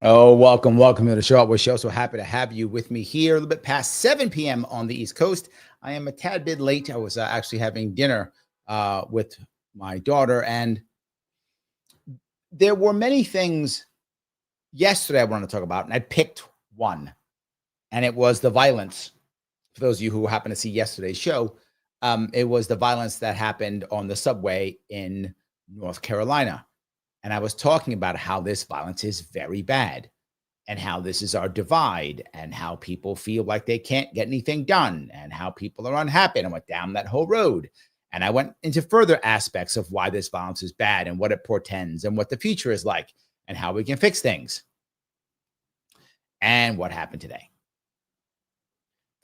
Oh, welcome to the Sharpe Show. So happy to have you with me here a little bit past 7 p.m. on the East Coast. I am a tad bit late. I was actually having dinner with my daughter, and there were many things yesterday I wanted to talk about, and I picked one, and it was the violence. For those of you who happened to see yesterday's show, it was the violence that happened on the subway in North Carolina. And I was talking about how this violence is very bad and how this is our divide and how people feel like they can't get anything done and how people are unhappy. And I went down that whole road. And I went into further aspects of why this violence is bad and what it portends and what the future is like and how we can fix things. And what happened today?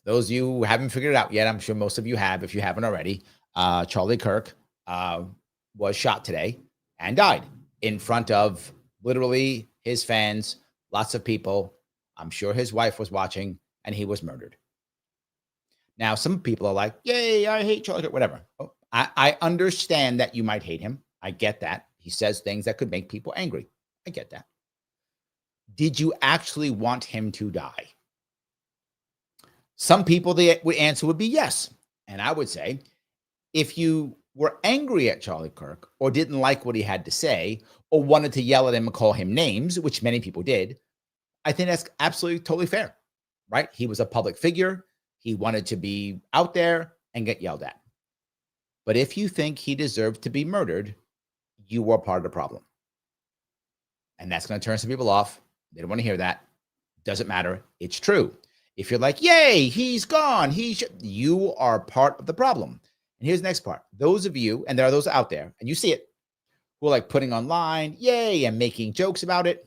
Those of you who haven't figured it out yet, I'm sure most of you have, if you haven't already, Charlie Kirk was shot today and died in front of literally his fans, lots of people. I'm sure his wife was watching, and he was murdered. Now, some people are like, yay, I hate Charlie Kirk, whatever. Oh, I understand that you might hate him. I get that. He says things that could make people angry. I get that. Did you actually want him to die? Some people, the answer would be yes. And I would say, if you were angry at Charlie Kirk or didn't like what he had to say or wanted to yell at him and call him names, which many people did, I think that's absolutely totally fair, right? He was a public figure. He wanted to be out there and get yelled at. But if you think he deserved to be murdered, you are part of the problem. And that's going to turn some people off. They don't want to hear that. Doesn't matter. It's true. If you're like, yay, he's gone. You are part of the problem. And here's the next part. Those of you, and there are those out there, and you see it, who are like putting online, yay, and making jokes about it.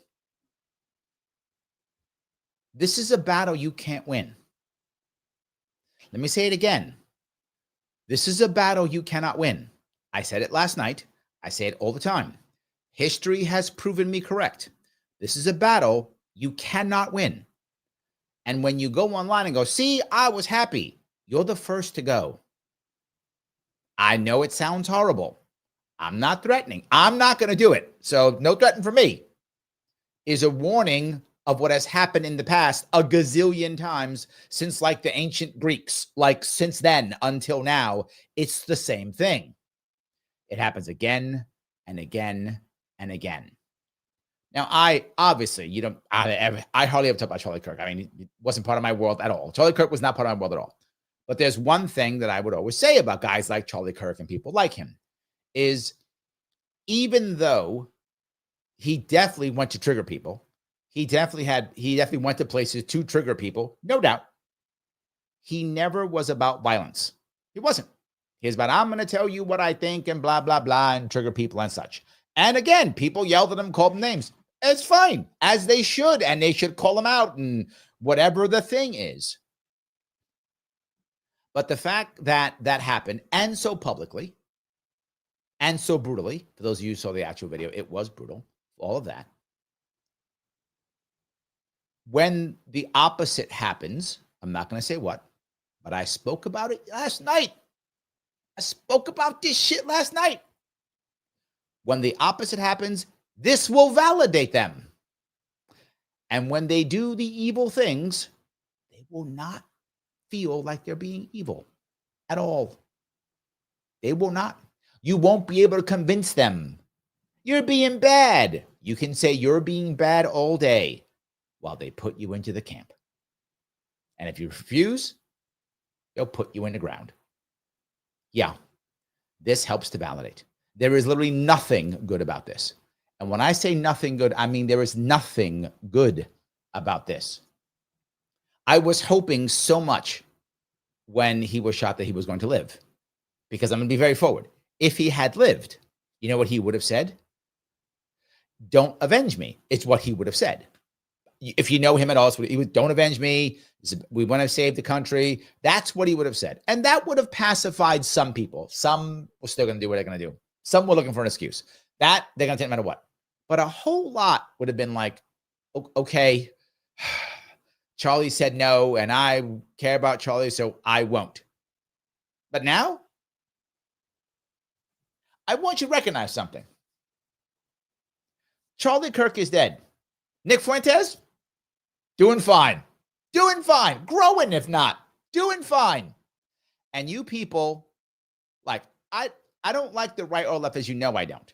This is a battle you can't win. Let me say it again. This is a battle you cannot win. I said it last night. I say it all the time. History has proven me correct. This is a battle you cannot win. And when you go online and go, see, I was happy, you're the first to go. I know it sounds horrible. I'm not threatening. I'm not going to do it. So no threatening for me. Is a warning of what has happened in the past a gazillion times since like the ancient Greeks, like since then until now, it's the same thing. It happens again and again and again. Now, I hardly ever talk about Charlie Kirk. I mean, it wasn't part of my world at all. Charlie Kirk was not part of my world at all. But there's one thing that I would always say about guys like Charlie Kirk and people like him is even though he definitely went to trigger people, he definitely went to places to trigger people, no doubt. He never was about violence. He wasn't. He was about, I'm going to tell you what I think and blah, blah, blah, and trigger people and such. And again, people yelled at him, called him names. It's fine, as they should, and they should call him out and whatever the thing is. But the fact that that happened, and so publicly, and so brutally, for those of you who saw the actual video, it was brutal, all of that. When the opposite happens, I'm not going to say what, but I spoke about it last night. I spoke about this shit last night. When the opposite happens, this will validate them. And when they do the evil things, they will not feel like they're being evil at all. They will not. You won't be able to convince them. You're being bad. You can say you're being bad all day while they put you into the camp. And if you refuse, they'll put you in the ground. Yeah, this helps to validate. There is literally nothing good about this. And when I say nothing good, I mean there is nothing good about this. I was hoping so much when he was shot that he was going to live, because I'm going to be very forward. If he had lived, you know what he would have said? Don't avenge me. It's what he would have said. if you know him at all, he would, don't avenge me. We want to save the country. That's what he would have said. And that would have pacified some people. Some were still going to do what they're going to do. Some were looking for an excuse. That they're going to take no matter what. But a whole lot would have been like, okay, Charlie said no, and I care about Charlie, so I won't. But now, I want you to recognize something. Charlie Kirk is dead. Nick Fuentes, doing fine. Doing fine. Growing, if not. Doing fine. And you people, like, I don't like the right or left, as you know I don't.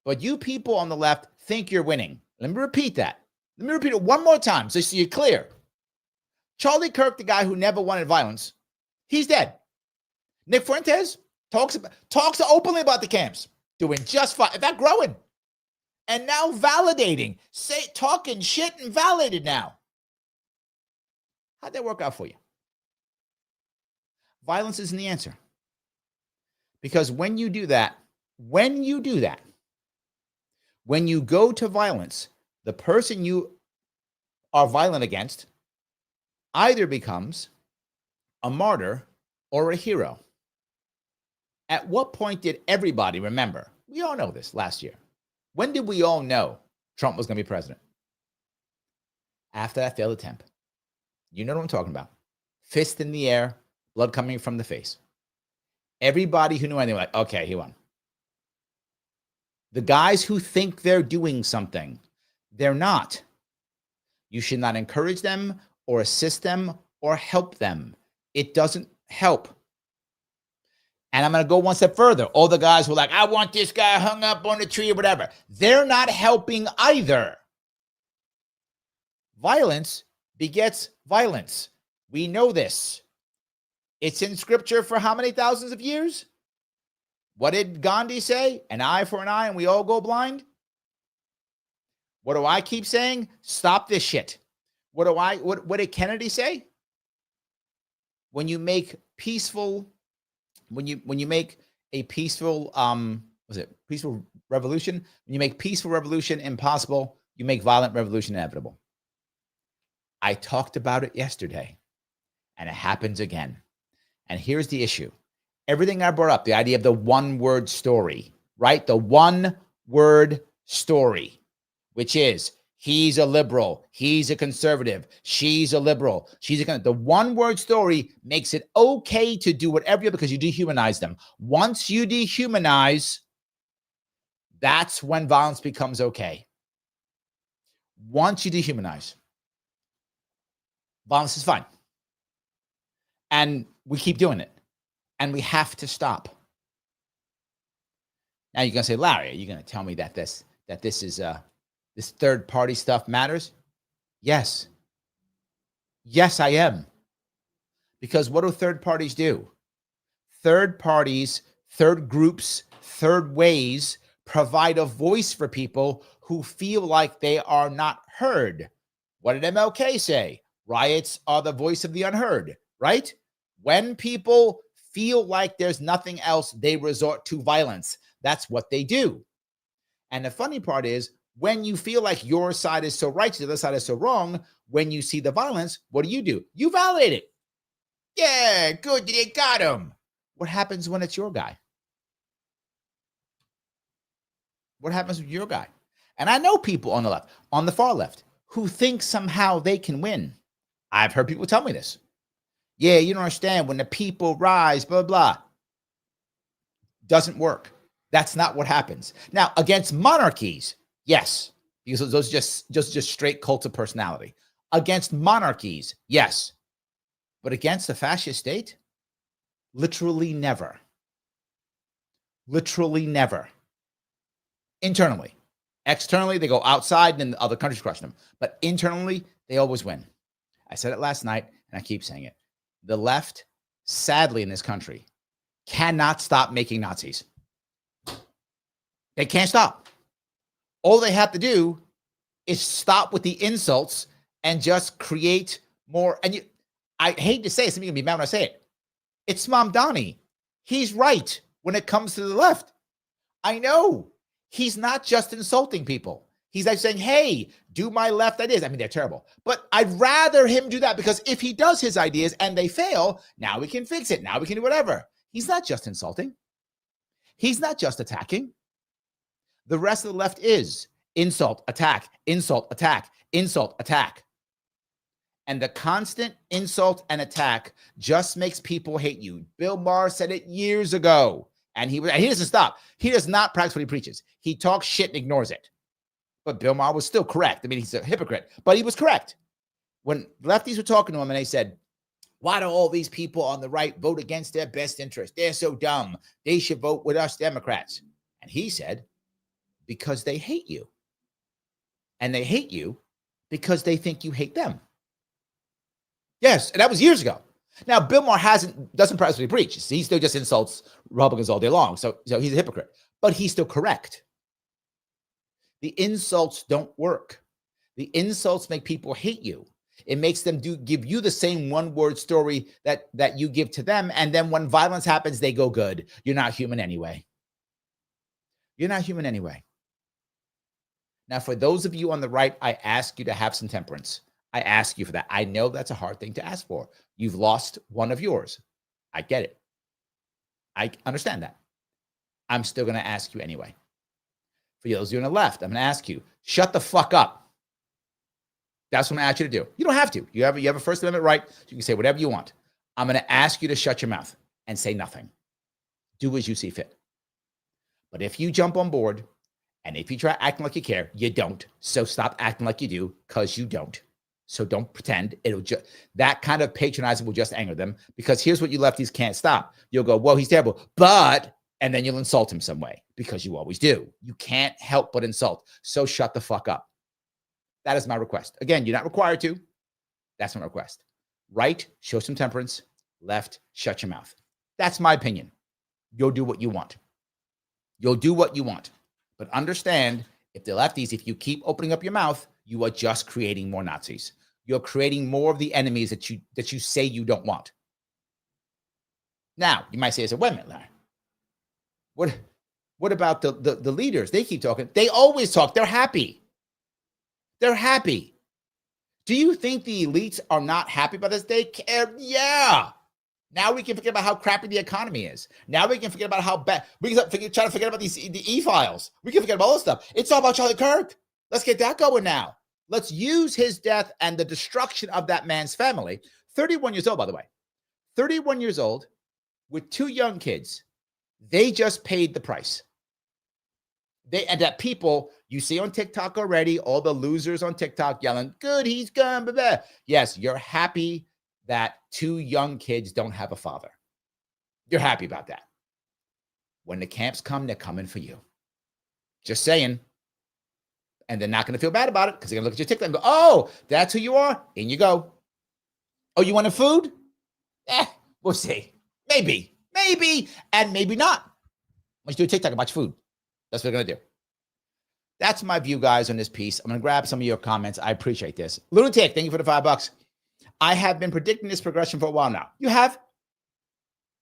But you people on the left think you're winning. Let me repeat that. Let me repeat it one more time so you're clear. Charlie Kirk, the guy who never wanted violence, he's dead. Nick Fuentes talks openly about the camps, doing just fine. In fact, growing. And now validating, talking shit and validated now. How'd that work out for you? Violence isn't the answer. Because when you do that, when you go to violence, the person you are violent against either becomes a martyr or a hero. At what point did everybody remember? We all know this last year. When did we all know Trump was going to be president? After that failed attempt. You know what I'm talking about. Fist in the air, blood coming from the face. Everybody who knew anything, like, okay, he won. The guys who think they're doing something, they're not. You should not encourage them or assist them or help them. It doesn't help. And I'm going to go one step further. All the guys who are like, I want this guy hung up on a tree or whatever. They're not helping either. Violence begets violence. We know this. It's in scripture for how many thousands of years? What did Gandhi say? An eye for an eye and we all go blind? What do I keep saying? Stop this shit. What did Kennedy say? When you make peaceful, when you make a peaceful, peaceful revolution? When you make peaceful revolution impossible, you make violent revolution inevitable. I talked about it yesterday, and it happens again. And here's the issue. Everything I brought up, the idea of the one-word story, right? The one-word story, which is he's a liberal, he's a conservative, she's a liberal, she's a conservative. The one-word story makes it okay to do whatever because you dehumanize them. Once you dehumanize, that's when violence becomes okay. Once you dehumanize, violence is fine. And we keep doing it. And we have to stop. Now you're going to say, Larry, are you going to tell me that this third party stuff matters? Yes. Yes, I am. Because what do third parties do? Third parties, third groups, third ways provide a voice for people who feel like they are not heard. What did MLK say? Riots are the voice of the unheard, right? When people feel like there's nothing else, they resort to violence. That's what they do. And the funny part is, when you feel like your side is so right, the other side is so wrong, when you see the violence, what do? You validate it. Yeah, good, they got him. What happens when it's your guy? What happens with your guy? And I know people on the left, on the far left, who think somehow they can win. I've heard people tell me this. Yeah, you don't understand. When the people rise, blah, blah. Doesn't work. That's not what happens. Now, against monarchies, yes, because those are just straight cults of personality. Against monarchies, yes. But against the fascist state, literally never. Literally never. Internally. Externally, they go outside and then other countries crush them. But internally, they always win. I said it last night, and I keep saying it. The left, sadly, in this country, cannot stop making Nazis. They can't stop. All they have to do is stop with the insults and just create more. And I hate to say it, somebody's going to be mad when I say it. It's Mamdani. He's right when it comes to the left. I know. He's not just insulting people. He's like saying, hey, do my left ideas. I mean, they're terrible, but I'd rather him do that, because if he does his ideas and they fail, now we can fix it. Now we can do whatever. He's not just insulting. He's not just attacking. The rest of the left is insult, attack, insult, attack, insult, attack. And the constant insult and attack just makes people hate you. Bill Maher said it years ago, and he doesn't stop. He does not practice what he preaches. He talks shit and ignores it. But Bill Maher was still correct. I mean, he's a hypocrite, but he was correct. When lefties were talking to him and they said, why do all these people on the right vote against their best interest? They're so dumb. They should vote with us Democrats. And he said, because they hate you. And they hate you because they think you hate them. Yes, and that was years ago. Now, Bill Maher doesn't practice what he preaches. He still just insults Republicans all day long. So he's a hypocrite. But he's still correct. The insults don't work. The insults make people hate you. It makes them give you the same one-word story that you give to them. And then when violence happens, they go good. You're not human anyway. You're not human anyway. Now, for those of you on the right, I ask you to have some temperance. I ask you for that. I know that's a hard thing to ask for. You've lost one of yours. I get it. I understand that. I'm still going to ask you anyway. For those of you on the left, I'm going to ask you, shut the fuck up. That's what I'm going to ask you to do. You don't have to. You have a First Amendment right. You can say whatever you want. I'm going to ask you to shut your mouth and say nothing. Do as you see fit. But if you jump on board and if you try acting like you care, you don't. So stop acting like you do, because you don't. So don't pretend. That kind of patronizing will just anger them, because here's what you lefties can't stop. You'll go, whoa, he's terrible, and then you'll insult him some way, because you always do. You can't help but insult. So shut the fuck up. That is my request. Again, you're not required to. That's my request. Right, show some temperance. Left, shut your mouth. That's my opinion. You'll do what you want. You'll do what you want. But understand, if the lefties, if you keep opening up your mouth, you are just creating more Nazis. You're creating more of the enemies that you say you don't want. Now, you might say, wait a minute, Larry. What about the leaders? They keep talking. They always talk. They're happy. They're happy. Do you think the elites are not happy about this? They care. Yeah. Now we can forget about how crappy the economy is. Now we can forget about how bad. We can try to forget about the e-files. We can forget about all this stuff. It's all about Charlie Kirk. Let's get that going now. Let's use his death and the destruction of that man's family. 31 years old, by the way. 31 years old with 2 young kids. They just paid the price. And that people you see on TikTok already, all the losers on TikTok yelling, good, he's gone, blah, blah. Yes, you're happy that 2 young kids don't have a father. You're happy about that. When the camps come, they're coming for you. Just saying. And they're not going to feel bad about it, because they're going to look at your TikTok and go, oh, that's who you are? In you go. Oh, you wanted food? We'll see. Maybe, and maybe not. Let's do a TikTok about food. That's what we're going to do. That's my view, guys, on this piece. I'm going to grab some of your comments. I appreciate this. Lunatic, thank you for the $5. I have been predicting this progression for a while now. You have.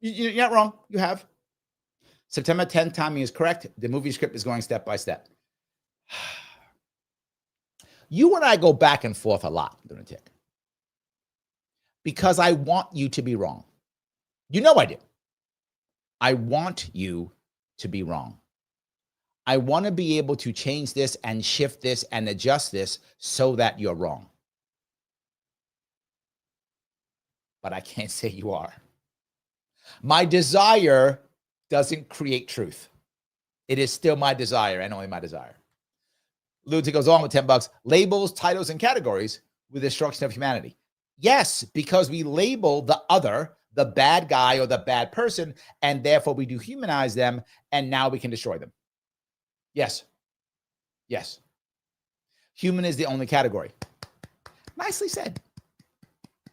You're not wrong. You have. September 10th timing is correct. The movie script is going step by step. You and I go back and forth a lot, Lunatic, because I want you to be wrong. You know I do. I want you to be wrong. I want to be able to change this and shift this and adjust this so that you're wrong. But I can't say you are. My desire doesn't create truth. It is still my desire and only my desire. Lunatic goes on with $10. Labels, titles, and categories with the destruction of humanity. Yes, because we label the other, the bad guy or the bad person, and therefore we dehumanize them, and now we can destroy them. Yes. Yes. Human is the only category. Nicely said.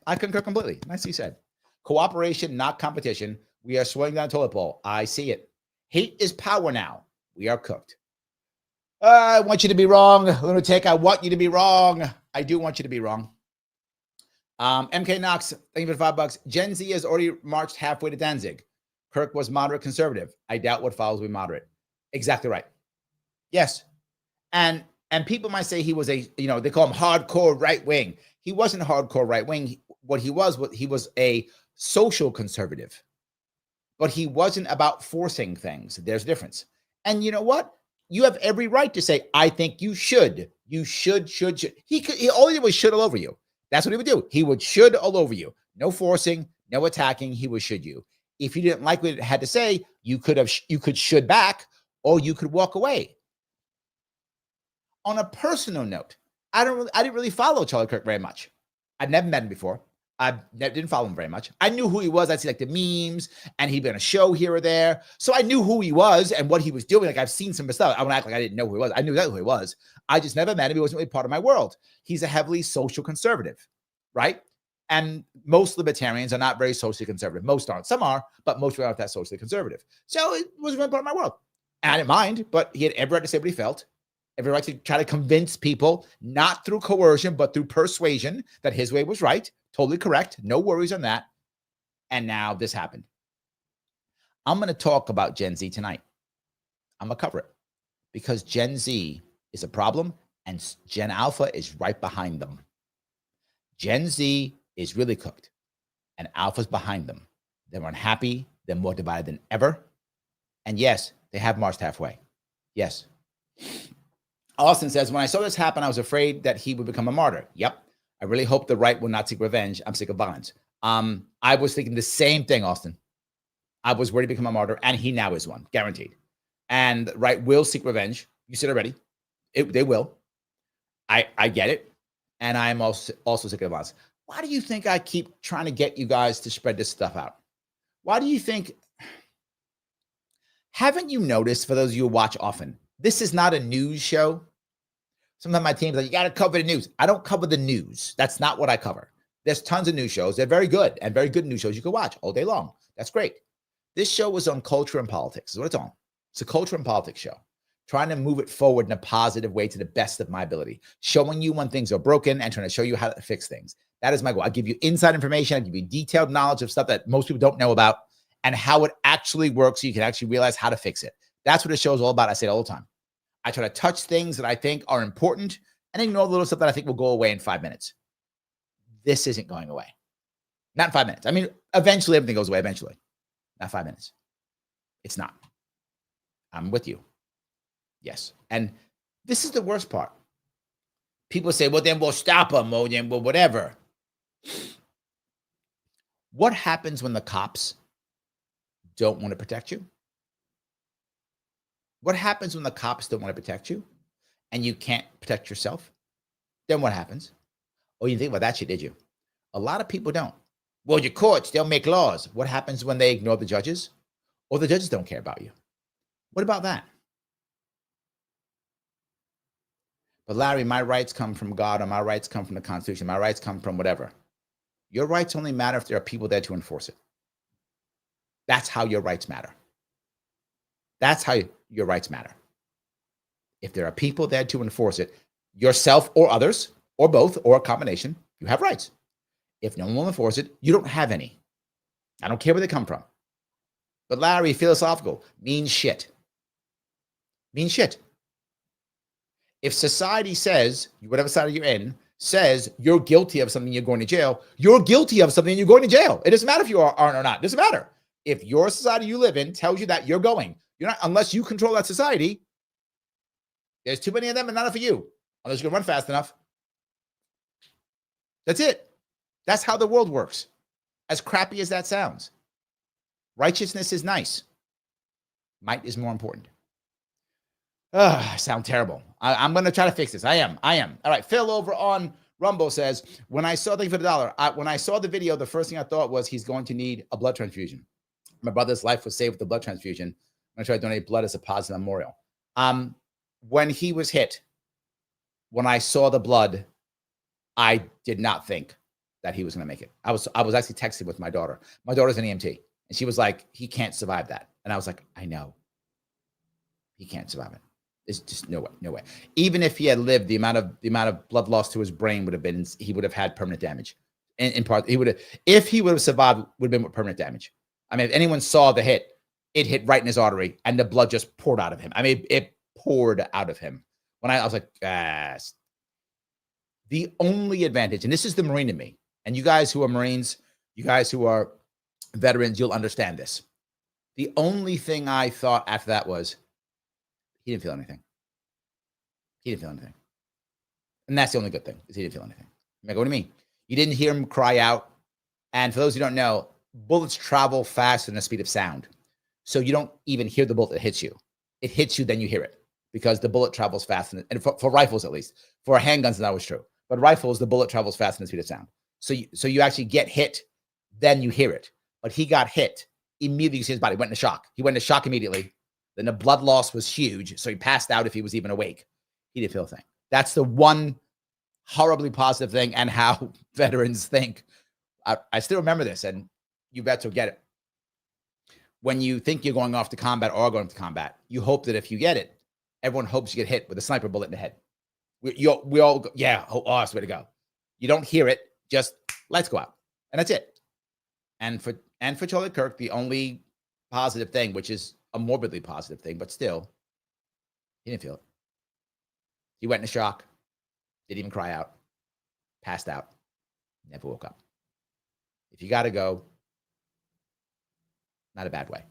I concur completely. Nicely said. Cooperation, not competition. We are swinging down the toilet bowl. I see it. Hate is power now. We are cooked. I want you to be wrong, Lunatic. I want you to be wrong. I do want you to be wrong. MK Knox, thank you for $5. Gen Z has already marched halfway to Danzig. Kirk was moderate conservative. I doubt what follows will be moderate. Exactly right. Yes. And And people might say he was they call him hardcore right wing. He wasn't hardcore right wing. What he was a social conservative, but he wasn't about forcing things. There's a difference. And you know what? You have every right to say, I think you should. You should. He all he did was should all over you. That's what he would do. He would should all over you. No forcing, no attacking. He would should you. If you didn't like what it had to say, you could should back, or you could walk away. On a personal note, I didn't really follow Charlie Kirk very much. I'd never met him before. I didn't follow him very much. I knew who he was. I'd see like the memes, and he'd been on a show here or there. So I knew who he was and what he was doing. Like I've seen some stuff. I won't act like I didn't know who he was. I knew that who he was. I just never met him. He wasn't really part of my world. He's a heavily social conservative, right? And most libertarians are not very socially conservative. Most aren't. Some are, but most aren't that socially conservative. So it wasn't really part of my world. And I didn't mind, but he had every right to say what he felt. Every right to try to convince people, not through coercion, but through persuasion, that his way was right. Totally correct. No worries on that. And now this happened. I'm going to talk about Gen Z tonight. I'm going to cover it because Gen Z is a problem and Gen Alpha is right behind them. Gen Z is really cooked and Alpha's behind them. They're unhappy. They're more divided than ever. And yes, they have marched halfway. Yes. Austin says, when I saw this happen, I was afraid that he would become a martyr. Yep. I really hope the right will not seek revenge. I'm sick of violence. I was thinking the same thing, Austin. I was ready to become a martyr, and he now is one, guaranteed. And the right will seek revenge. You said already. They will. I get it. And I'm also sick of violence. Why do you think I keep trying to get you guys to spread this stuff out? Why do you think? Haven't you noticed, for those of you who watch often, this is not a news show? Sometimes my team's like, you got to cover the news. I don't cover the news. That's not what I cover. There's tons of news shows. They're very good and very good news shows you can watch all day long. That's great. This show was on culture and politics. Is what it's on. It's a culture and politics show. Trying to move it forward in a positive way to the best of my ability. Showing you when things are broken and trying to show you how to fix things. That is my goal. I give you inside information. I give you detailed knowledge of stuff that most people don't know about and how it actually works so you can actually realize how to fix it. That's what the show is all about. I say it all the time. I try to touch things that I think are important and ignore the little stuff that I think will go away in 5 minutes. This isn't going away. Not in 5 minutes. I mean, eventually everything goes away, eventually. Not 5 minutes. It's not. I'm with you. Yes. And this is the worst part. People say, well, then we'll stop them, or then we'll whatever. What happens when the cops don't want to protect you? What happens when the cops don't want to protect you and you can't protect yourself? Then what happens? Oh, you think about that shit, did you? A lot of people don't. Well, your courts, they'll make laws. What happens when they ignore the judges? Or the judges don't care about you? What about that? But Larry, my rights come from God, or my rights come from the Constitution. My rights come from whatever. Your rights only matter if there are people there to enforce it. That's how your rights matter. That's how your rights matter. If there are people there to enforce it, yourself or others, or both, or a combination, you have rights. If no one will enforce it, you don't have any. I don't care where they come from. But Larry, philosophical, means shit. Means shit. If society says, whatever side you're in, says you're guilty of something, you're going to jail, you're guilty of something, you're going to jail. It doesn't matter if you aren't or not. It doesn't matter. If your society you live in tells you that, you're going. You're not, unless you control that society. There's too many of them and not enough of you. Unless you can run fast enough. That's it. That's how the world works. As crappy as that sounds. Righteousness is nice. Might is more important. I sound terrible. I'm going to try to fix this. I am. All right. Phil over on Rumble says, when I saw, thank you for the $1. When I saw the video, the first thing I thought was he's going to need a blood transfusion. My brother's life was saved with the blood transfusion. I'm going to try to donate blood as a positive memorial. When he was hit, when I saw the blood, I did not think that he was going to make it. I was actually texting with my daughter. My daughter's an EMT, and she was like, he can't survive that. And I was like, I know. He can't survive it. There's just no way. Even if he had lived, the amount of blood loss to his brain would have been, he would have had permanent damage. In part, if he would have survived, would have been with permanent damage. I mean, if anyone saw the hit, it hit right in his artery, and the blood just poured out of him. I mean, it poured out of him When I was like, the only advantage, and this is the Marine in me, and you guys who are Marines, you guys who are veterans, you'll understand this. The only thing I thought after that was, he didn't feel anything. He didn't feel anything. And that's the only good thing, is he didn't feel anything. I'm like, what do you mean? You didn't hear him cry out. And for those who don't know, bullets travel faster than the speed of sound. So you don't even hear the bullet that hits you. It hits you, then you hear it, because the bullet travels faster. And for rifles, at least. For handguns, that was true. But rifles, the bullet travels faster than the speed of sound. So you actually get hit, then you hear it. But he got hit. Immediately, you see his body went into shock. He went into shock immediately. Then the blood loss was huge. So he passed out if he was even awake. He didn't feel a thing. That's the one horribly positive thing, and how veterans think. I still remember this, and you vets will get it. When you think you're going off to combat or going to combat, you hope that if you get it, everyone hopes you get hit with a sniper bullet in the head. We all go, yeah, oh, that's the way to go. You don't hear it, just lights go out, and that's it. And for Charlie Kirk, the only positive thing, which is a morbidly positive thing, but still, he didn't feel it. He went into shock, didn't even cry out, passed out, never woke up. If you got to go, not a bad way.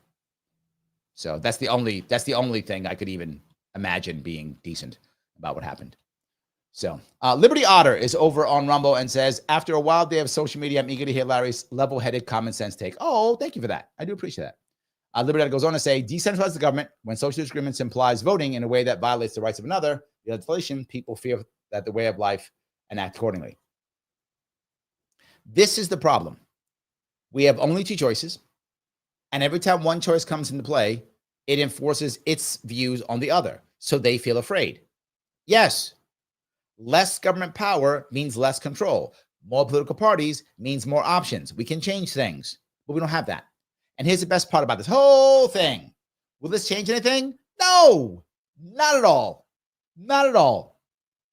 So that's the only thing I could even imagine being decent about what happened. So Liberty Otter is over on Rumble and says, after a wild day of social media, I'm eager to hear Larry's level-headed common sense take. Oh, thank you for that. I do appreciate that. Liberty Otter goes on to say, decentralize the government. When social disagreements implies voting in a way that violates the rights of another, the legislation, people fear that the way of life and act accordingly. This is the problem. We have only two choices. And every time one choice comes into play, it enforces its views on the other. So they feel afraid. Yes, less government power means less control. More political parties means more options. We can change things, but we don't have that. And here's the best part about this whole thing. Will this change anything? No, not at all. Not at all.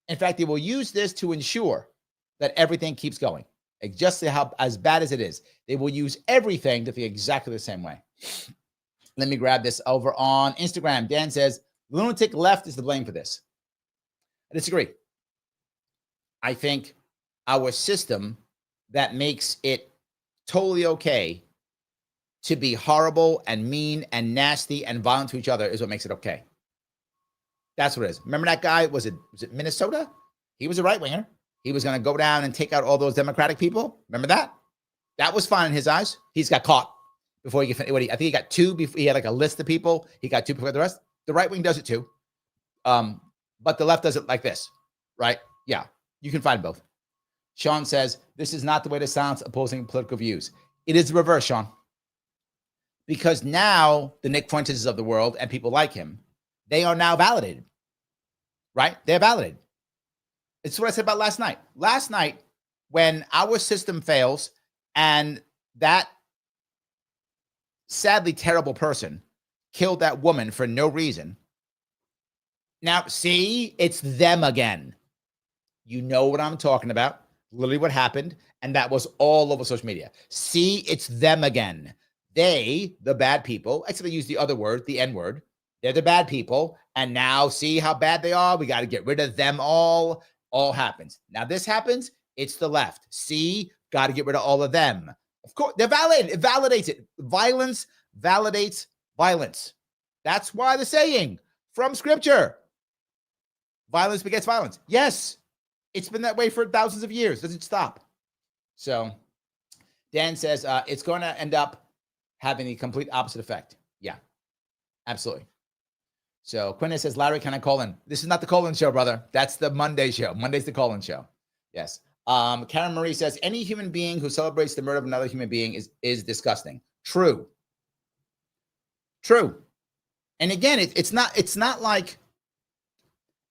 In fact, they will use this to ensure that everything keeps going. Just how as bad as it is, they will use everything to think exactly the same way. Let me grab this over on Instagram. Dan says, lunatic left is to blame for this. I disagree. I think our system that makes it totally okay to be horrible and mean and nasty and violent to each other is what makes it okay. That's what it is. Remember that guy? Was it Minnesota? He was a right-winger. He was going to go down and take out all those Democratic people. Remember that? That was fine in his eyes. He's got caught before he could. I think he got two. Before he had like a list of people. He got two before the rest. The right wing does it too, but the left does it like this, right? Yeah, you can find both. Sean says this is not the way to silence opposing political views. It is the reverse, Sean, because now the Nick Fuentes of the world and people like him, they are now validated, right? They're validated. It's what I said about last night. Last night, when our system fails and that sadly terrible person killed that woman for no reason. Now, see, it's them again. You know what I'm talking about. Literally what happened. And that was all over social media. See, it's them again. They, the bad people, except they use the other word, the N word. They're the bad people. And now see how bad they are. We got to get rid of them all. All happens. Now this happens, it's the left. See, got to get rid of all of them. Of course, they're validated. It validates it. Violence validates violence. That's why the saying from scripture, violence begets violence. Yes, it's been that way for thousands of years. Doesn't stop. So Dan says it's going to end up having the complete opposite effect. Yeah, absolutely. So Quinn says, Larry, can I call in? This is not the call-in show, brother. That's the Monday show. Monday's the call-in show. Yes. Karen Marie says, any human being who celebrates the murder of another human being is disgusting. True. True. And again, it's not like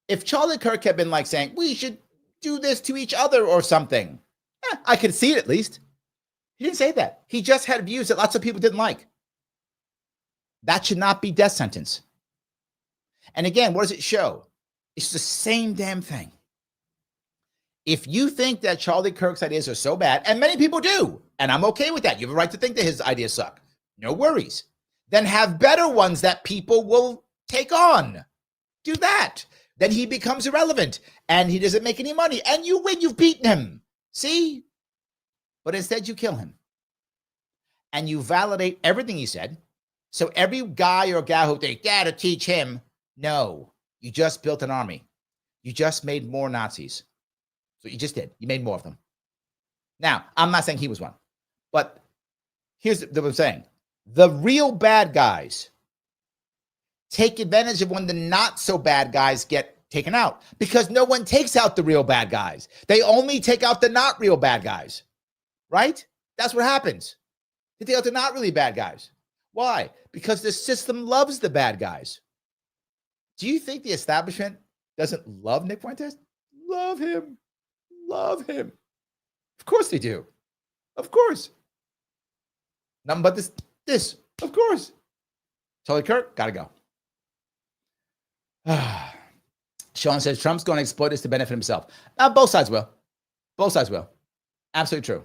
if Charlie Kirk had been like saying, we should do this to each other or something. I could see it at least. He didn't say that. He just had views that lots of people didn't like. That should not be death sentence. And again, what does it show? It's the same damn thing. If you think that Charlie Kirk's ideas are so bad, and many people do, and I'm okay with that. You have a right to think that his ideas suck. No worries. Then have better ones that people will take on. Do that. then he becomes irrelevant and he doesn't make any money and you win. You've beaten him. See? But instead you kill him and you validate everything he said. So every guy or gal who thinks, yeah, to teach him, no, you just built an army. You just made more Nazis. So you just did. You made more of them. Now, I'm not saying he was one, but here's what I'm saying. The real bad guys take advantage of when the not so bad guys get taken out, because no one takes out the real bad guys. They only take out the not real bad guys, right? That's what happens. They take out the not really bad guys. Why? Because the system loves the bad guys. Do you think the establishment doesn't love Nick Fuentes? Love him. Love him. Of course they do. Of course. Nothing but this. Of course. Charlie Kirk, gotta go. Sean says Trump's going to exploit this to benefit himself. Both sides will. Both sides will. Absolutely true.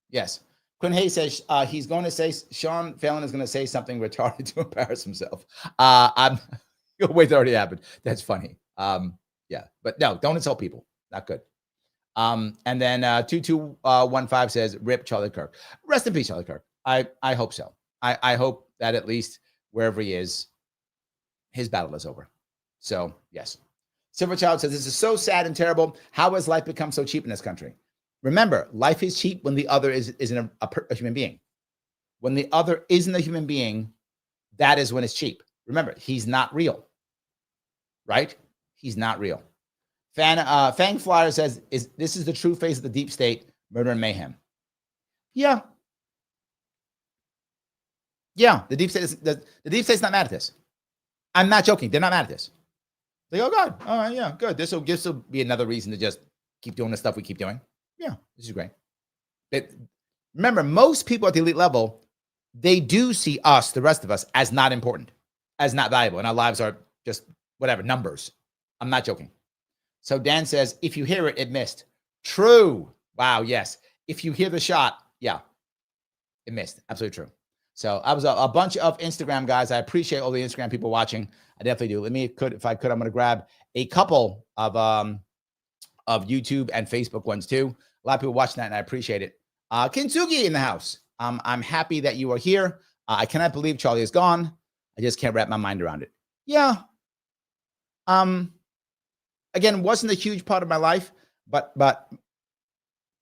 Yes. Quinn Hayes says he's going to say Sean Phelan is going to say something retarded to embarrass himself. Wait, that already happened. That's funny. Yeah, but no, don't insult people. Not good. And then 2215 says rip Charlie Kirk. Rest in peace, Charlie Kirk. I hope so. I hope that at least wherever he is, his battle is over. So yes. Silver Child says this is so sad and terrible. How has life become so cheap in this country? Remember, life is cheap when the other isn't a human being. When the other isn't a human being, that is when it's cheap. Remember, he's not real, right? He's not real. Fang Flyer says, this is the true face of the deep state, murder and mayhem. Yeah. Yeah, the deep state the deep state's not mad at this. I'm not joking. They're not mad at this. They go, God, all right, yeah, good. This will be another reason to just keep doing the stuff we keep doing. Yeah, this is great. Remember, most people at the elite level, they do see us, the rest of us, as not important, as not valuable, and our lives are just whatever, numbers. I'm not joking. So Dan says, if you hear it, it missed. True. Wow, yes. If you hear the shot, yeah, it missed. Absolutely true. So I was a bunch of Instagram guys. I appreciate all the Instagram people watching. I definitely do. If I could, I'm going to grab a couple of YouTube and Facebook ones too. A lot of people watching that, and I appreciate it. Kintsugi in the house. I'm happy that you are here. I cannot believe Charlie is gone. I just can't wrap my mind around it. Yeah. Again, wasn't a huge part of my life, but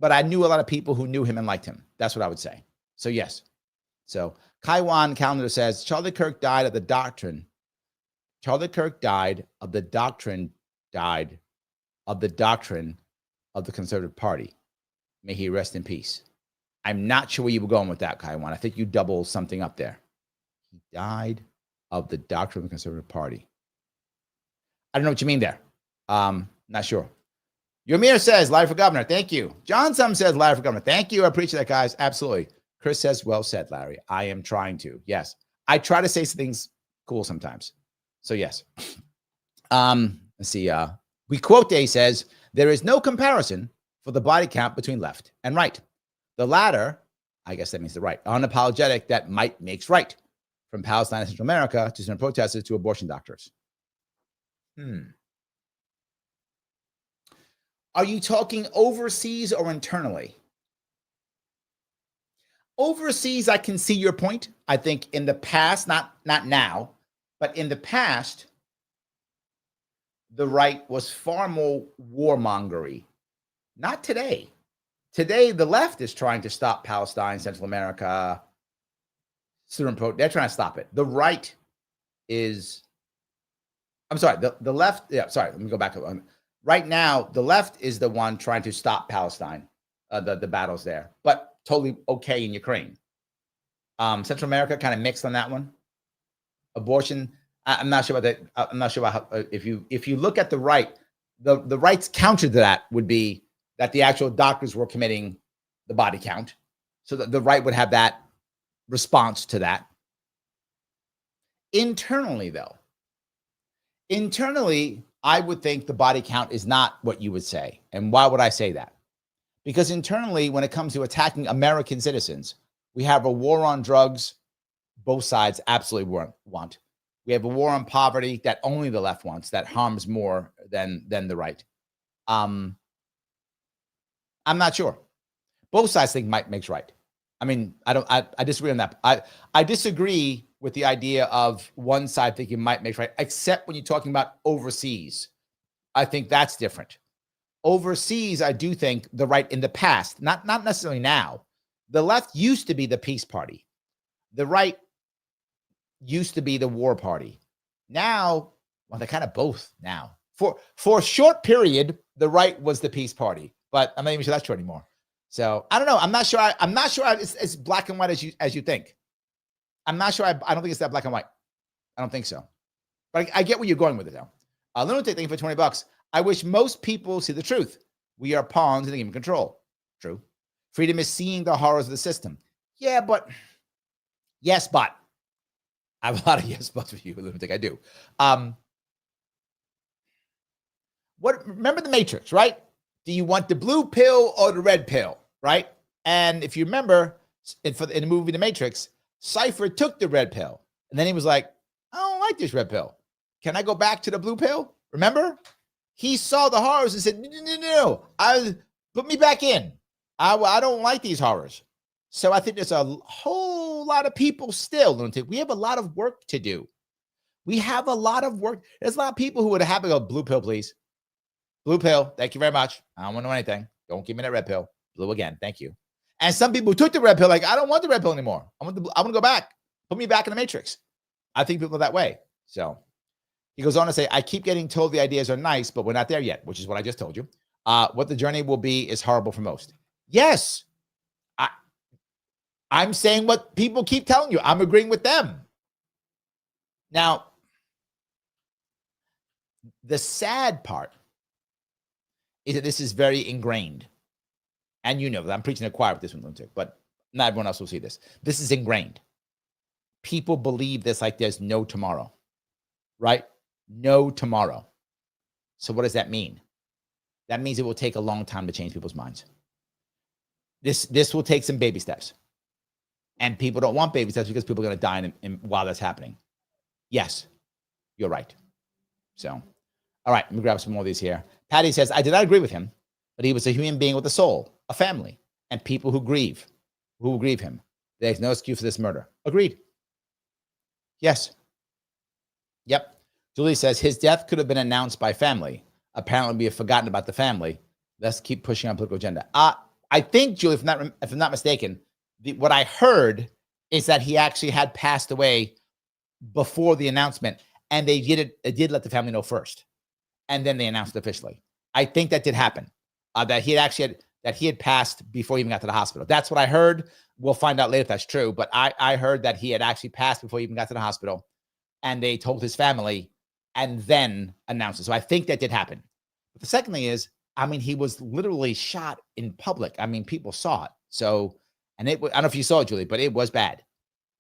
I knew a lot of people who knew him and liked him. That's what I would say. So yes. So Kaiwan Calendar says Charlie Kirk died of the doctrine. Charlie Kirk died of the doctrine. Died of the doctrine of the Conservative Party. May he rest in peace. I'm not sure where you were going with that, Kaiwan. I think you double something up there. He died of the doctrine of the Conservative Party. I don't know what you mean there. Not sure. Yomir says, live for governor. Thank you. John Sum says, live for governor. Thank you. I appreciate that, guys. Absolutely. Chris says, well said, Larry. I am trying to. Yes. I try to say things cool sometimes. So, yes. Let's see. We quote Day says, there is no comparison for the body count between left and right. The latter, I guess that means the right, unapologetic that might makes right. From Palestine and Central America to some protesters to abortion doctors. Are you talking overseas or internally? Overseas, I can see your point. I think in the past, not now, but in the past, the right was far more warmongery. Not today. Today, the left is trying to stop Palestine, Central America. They're trying to stop it. The right is, I'm sorry, the left, yeah, sorry, let me go back. Right now, the left is the one trying to stop Palestine, the battles there, but totally okay in Ukraine. Central America kind of mixed on that one. Abortion, I'm not sure about that. I'm not sure about how, if you look at the right, the right's counter to that would be that the actual doctors were committing the body count. So that the right would have that response to that. Internally, though, I would think the body count is not what you would say. And why would I say that? Because internally, when it comes to attacking American citizens, we have a war on drugs. Both sides absolutely want. We have a war on poverty that only the left wants, that harms more than the right. I'm not sure. Both sides think might makes right. I mean, I disagree on that. I disagree with the idea of one side thinking might makes right, except when you're talking about overseas. I think that's different. Overseas, I do think the right in the past, not necessarily now. The left used to be the peace party. The right used to be the war party. Now, well, they're kind of both now. For a short period, the right was the peace party, but I'm not even sure that's true anymore. So I don't know. I'm not sure. I'm not sure it's black and white as you think. I'm not sure. I don't think it's that black and white. I don't think so. But I get where you're going with it, though. Lunatic, thank you for $20. I wish most people see the truth. We are pawns in the game of control. True. Freedom is seeing the horrors of the system. Yeah, but yes, but I have a lot of yes buts for you, Lunatic. I do. Remember the Matrix, right? Do you want the blue pill or the red pill, right? And if you remember in the movie The Matrix, Cypher took the red pill. And then he was like, I don't like this red pill. Can I go back to the blue pill? Remember? He saw the horrors and said, no, put me back in. I don't like these horrors. So I think there's a whole lot of people still, Lunatic. We have a lot of work to do. We have a lot of work. There's a lot of people who would have to go, blue pill, please. Blue pill, thank you very much. I don't want to know anything. Don't give me that red pill. Blue again, thank you. And some people took the red pill, like, I don't want the red pill anymore. I want to go back. Put me back in the Matrix. I think people are that way. So he goes on to say, I keep getting told the ideas are nice, but we're not there yet, which is what I just told you. What the journey will be is horrible for most. Yes. I'm saying what people keep telling you. I'm agreeing with them. Now, the sad part is that this is very ingrained. And you know that I'm preaching to the choir with this one, Lunatic, but not everyone else will see this. This is ingrained. People believe this like there's no tomorrow, right? No tomorrow. So what does that mean? That means it will take a long time to change people's minds. This will take some baby steps. And people don't want baby steps because people are going to die while that's happening. Yes, you're right. So, all right, let me grab some more of these here. Patty says, I did not agree with him, but he was a human being with a soul, a family, and people who grieve him. There's no excuse for this murder. Agreed. Yes. Yep. Julie says, his death could have been announced by family. Apparently, we have forgotten about the family. Let's keep pushing on political agenda. I think, Julie, if I'm not mistaken, what I heard is that he actually had passed away before the announcement, and they did let the family know first, and then they announced it officially. I think that did happen. That he had passed before he even got to the hospital. That's what I heard. We'll find out later if that's true. But I heard that he had actually passed before he even got to the hospital, and they told his family and then announced it. So I think that did happen. But the second thing is, I mean, he was literally shot in public. I mean, people saw it. So, and I don't know if you saw it, Julie, but it was bad.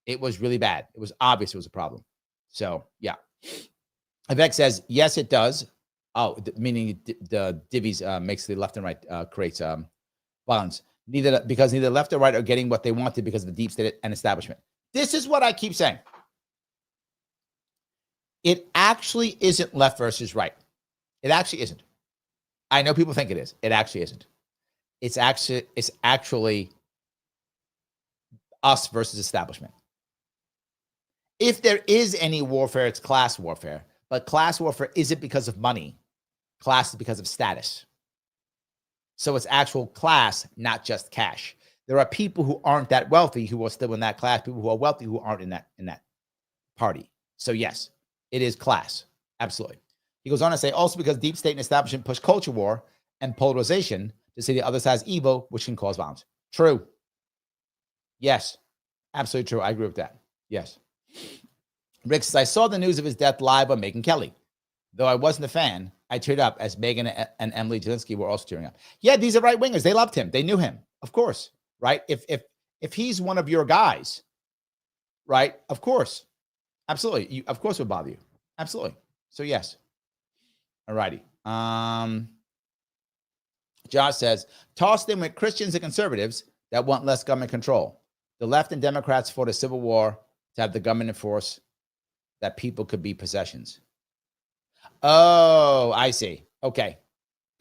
It was really bad. It was obvious it was a problem. So, yeah. Avec says, yes, it does. Oh, meaning the divvies makes the left and right creates violence. Because neither left or right are getting what they wanted because of the deep state and establishment. This is what I keep saying. It actually isn't left versus right. It actually isn't. I know people think it is. It actually isn't. It's actually us versus establishment. If there is any warfare, it's class warfare. But class warfare isn't because of money. Class is because of status. So it's actual class, not just cash. There are people who aren't that wealthy who are still in that class, people who are wealthy who aren't in that party. So yes, it is class. Absolutely. He goes on to say, also because deep state and establishment push culture war and polarization to say the other side is evil, which can cause violence. True. Yes. Absolutely true. I agree with that. Yes. Rick says, I saw the news of his death live on Megyn Kelly. Though I wasn't a fan, I teared up as Megan and Emily Jelinski were also tearing up. Yeah, these are right wingers. They loved him. They knew him, of course, right? If he's one of your guys, right? Of course, absolutely. Of course, it would bother you. Absolutely. So yes. All righty. Josh says, tossed in with Christians and conservatives that want less government control. The left and Democrats fought a civil war to have the government enforce that people could be possessions. Oh, I see. Okay.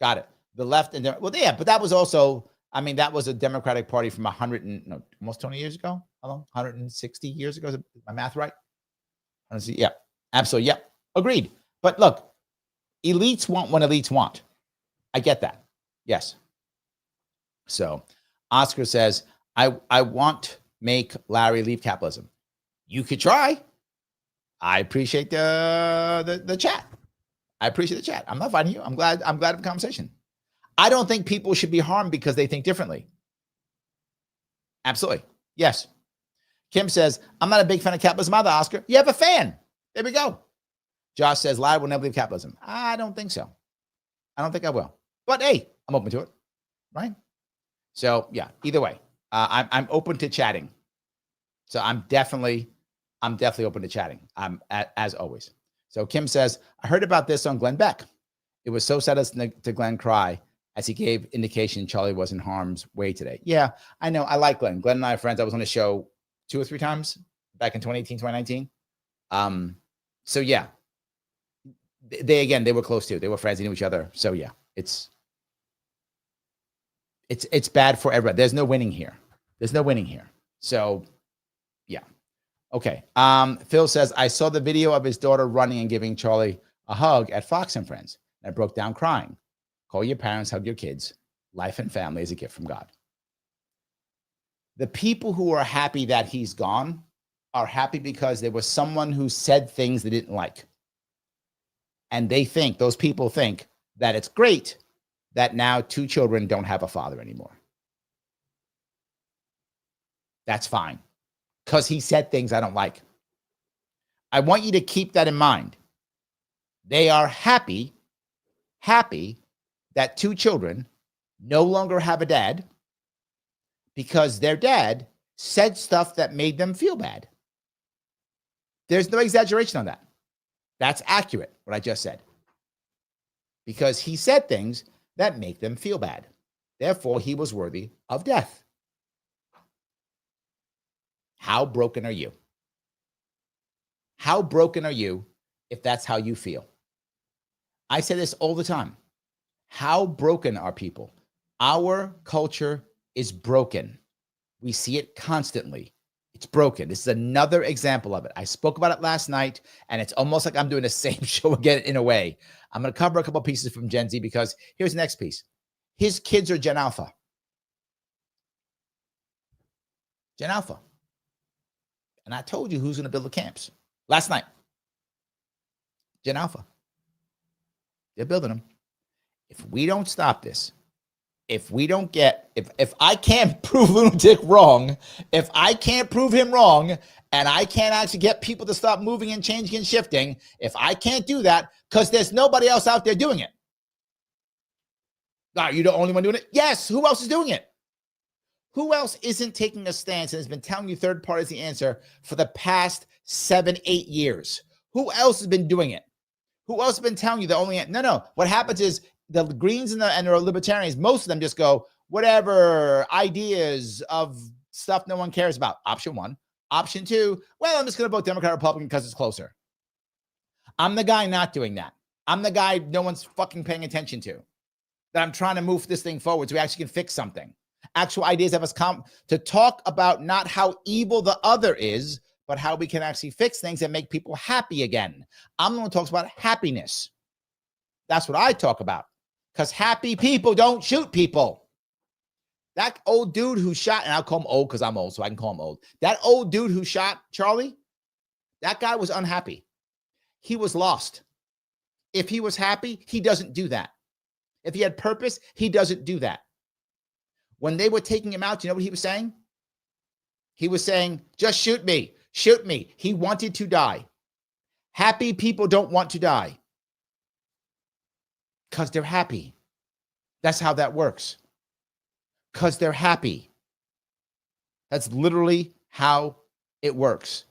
Got it. The left and well, yeah, but that was also, I mean, that was a Democratic Party from almost 20 years ago. How long? 160 years ago. Is my math right? Honestly, yeah, absolutely. Yeah, agreed. But look, elites want what elites want. I get that. Yes. So Oscar says, I want make Larry leave capitalism. You could try. I appreciate the chat. I appreciate the chat. I'm not fighting you. I'm glad of the conversation. I don't think people should be harmed because they think differently. Absolutely. Yes. Kim says, I'm not a big fan of capitalism either, Oscar. You have a fan. There we go. Josh says, Larry will never leave capitalism. I don't think so. I don't think I will. But hey, I'm open to it. Right? So yeah, either way, I'm open to chatting. So I'm definitely open to chatting. As always. So Kim says, I heard about this on Glenn Beck. It was so sad to Glenn cry as he gave indication Charlie was in harm's way today. Yeah, I know. I like Glenn. Glenn and I are friends. I was on the show 2 or 3 times back in 2018, 2019. So yeah, they were close too. They were friends. They knew each other. So yeah, it's bad for everybody. There's no winning here. So yeah. Okay. Phil says, I saw the video of his daughter running and giving Charlie a hug at Fox and Friends. And I broke down crying. Call your parents, hug your kids. Life and family is a gift from God. The people who are happy that he's gone are happy because there was someone who said things they didn't like. And those people think that it's great that now 2 children don't have a father anymore. That's fine. Because he said things I don't like. I want you to keep that in mind. They are happy that 2 children no longer have a dad because their dad said stuff that made them feel bad. There's no exaggeration on that. That's accurate, what I just said. Because he said things that make them feel bad. Therefore, he was worthy of death. How broken are you? How broken are you if that's how you feel? I say this all the time. How broken are people? Our culture is broken. We see it constantly. It's broken. This is another example of it. I spoke about it last night, and it's almost like I'm doing the same show again in a way. I'm going to cover a couple pieces from Gen Z because here's the next piece. His kids are Gen Alpha. Gen Alpha. And I told you who's going to build the camps last night. Gen Alpha. They're building them. If we don't stop this, if I can't prove Lunatic wrong, if I can't prove him wrong, and I can't actually get people to stop moving and changing and shifting, if I can't do that, because there's nobody else out there doing it. Are you the only one doing it? Yes. Who else is doing it? Who else isn't taking a stance and has been telling you third party is the answer for the past 7-8 years? Who else has been doing it? Who else has been telling you the only answer? No. What happens is the Greens and the libertarians, most of them just go, whatever, ideas of stuff no one cares about. Option 1. Option 2, well, I'm just going to vote Democrat, Republican because it's closer. I'm the guy not doing that. I'm the guy no one's fucking paying attention to. That I'm trying to move this thing forward so we actually can fix something. Actual ideas have us come to talk about not how evil the other is, but how we can actually fix things and make people happy again. I'm the one who talks about happiness. That's what I talk about. Because happy people don't shoot people. That old dude who shot, and I'll call him old because I'm old, so I can call him old. That old dude who shot Charlie, that guy was unhappy. He was lost. If he was happy, he doesn't do that. If he had purpose, he doesn't do that. When they were taking him out, you know what he was saying? He was saying, just shoot me. Shoot me. He wanted to die. Happy people don't want to die because they're happy. That's how that works. Because they're happy. That's literally how it works.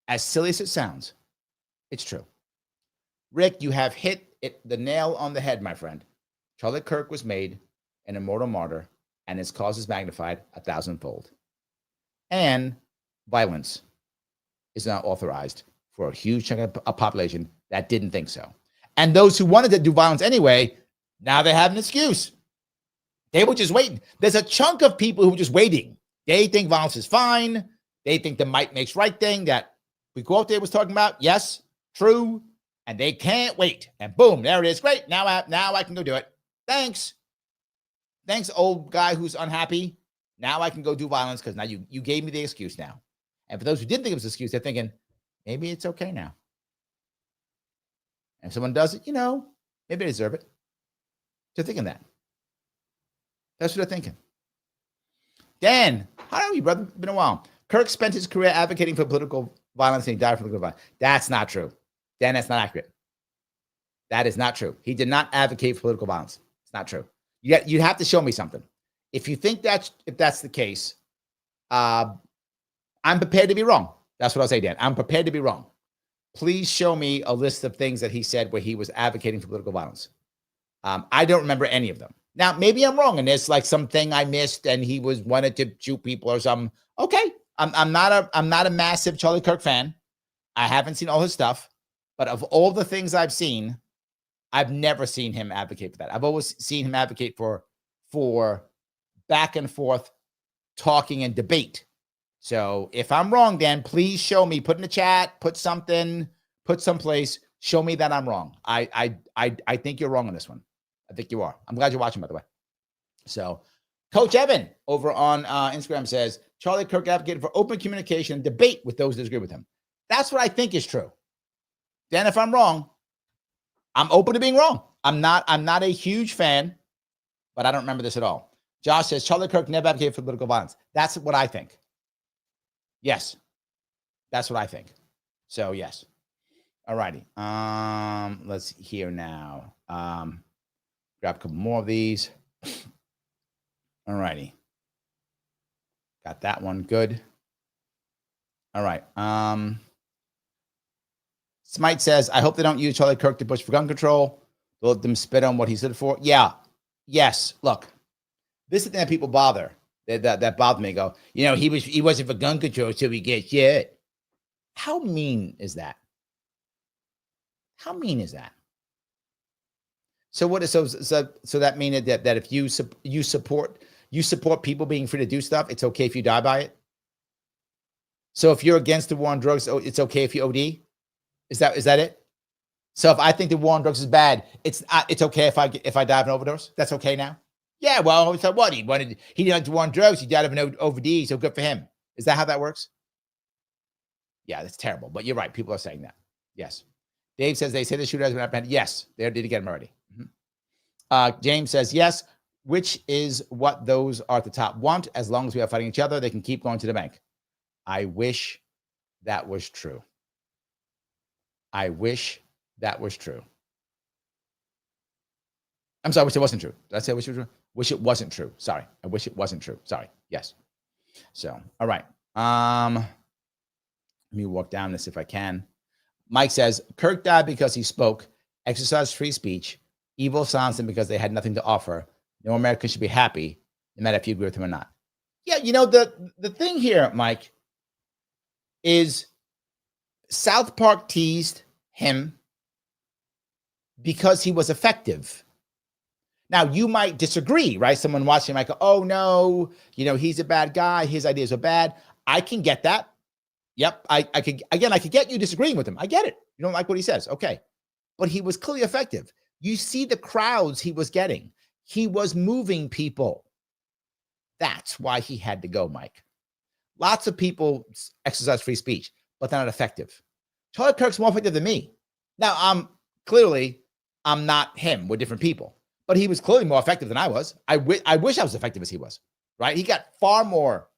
As silly as it sounds, it's true. Rick, you have hit the nail on the head, my friend. Charlie Kirk was made an immortal martyr, and his cause is magnified 1,000-fold. And violence is not authorized for a huge chunk of a population that didn't think so. And those who wanted to do violence anyway, now they have an excuse. They were just waiting. There's a chunk of people who were just waiting. They think violence is fine. They think the might makes right thing that Bukote was talking about. Yes, true. And they can't wait. And boom, there it is. Great. Now I can go do it. Thanks. Thanks, old guy who's unhappy. Now I can go do violence because now you gave me the excuse now. And for those who didn't think it was an excuse, they're thinking, maybe it's okay now. And if someone does it, maybe they deserve it. They're thinking that. That's what they're thinking. Dan, how are you, brother? Been a while. Kirk spent his career advocating for political violence and he died for political violence. That's not true. Dan, that's not accurate. That is not true. He did not advocate for political violence. It's not true. You have to show me something. If you think if that's the case, I'm prepared to be wrong. That's what I'll say, Dan. I'm prepared to be wrong. Please show me a list of things that he said where he was advocating for political violence. I don't remember any of them. Now, maybe I'm wrong, and there's like something I missed, and he wanted to shoot people or something. Okay, I'm not a massive Charlie Kirk fan. I haven't seen all his stuff, but of all the things I've seen, I've never seen him advocate for that. I've always seen him advocate for back and forth talking and debate. So if I'm wrong, Dan, please show me. Put in the chat. Put something. Put someplace. Show me that I'm wrong. I think you're wrong on this one. I think you are. I'm glad you're watching, by the way. So, Coach Evan over on Instagram says, Charlie Kirk advocated for open communication and debate with those who disagree with him. That's what I think is true. Then if I'm wrong, I'm open to being wrong. I'm not a huge fan, but I don't remember this at all. Josh says, Charlie Kirk never advocated for political violence. That's what I think. Yes. That's what I think. So, yes. All righty. Let's hear now. Grab a couple more of these. All righty. Got that one. Good. All right. Smite says, I hope they don't use Charlie Kirk to push for gun control. They'll let them spit on what he stood for. Yeah. Yes. Look, this is the thing that people bother. That bother me. Go, he wasn't for gun control, so he gets shit. How mean is that? How mean is that? So what is so that mean that if you support people being free to do stuff, it's okay if you die by it? So if you're against the war on drugs, it's okay if you OD? Is that it? So if I think the war on drugs is bad, it's okay if I die of an overdose? That's okay now? Yeah, well, so what? He didn't like the war on drugs, he died of an OD, so good for him. Is that how that works? Yeah, that's terrible. But you're right. People are saying that. Yes. Dave says they say the shooter has been apprehended. Yes, they did get him already. James says, yes, which is what those are at the top want. As long as we are fighting each other, they can keep going to the bank. I wish that was true. I wish that was true. I'm sorry, I wish it wasn't true. Did I say I wish it was true? Wish it wasn't true. Sorry. I wish it wasn't true. Sorry. Yes. So, all right. Let me walk down this if I can. Mike says, Kirk died because he spoke, exercised free speech. Evil silenced him because they had nothing to offer. No American should be happy, no matter if you agree with him or not. Yeah, the thing here, Mike, is South Park teased him because he was effective. Now, you might disagree, right? Someone watching might go, oh, no, he's a bad guy. His ideas are bad. I can get that. Yep, I could get you disagreeing with him. I get it. You don't like what he says. Okay. But he was clearly effective. You see the crowds he was getting. He was moving people. That's why he had to go, Mike. Lots of people exercise free speech, but they're not effective. Charlie Kirk's more effective than me. Now, I'm not him. We're different people. But he was clearly more effective than I was. I wish I was as effective as he was, right? He got far more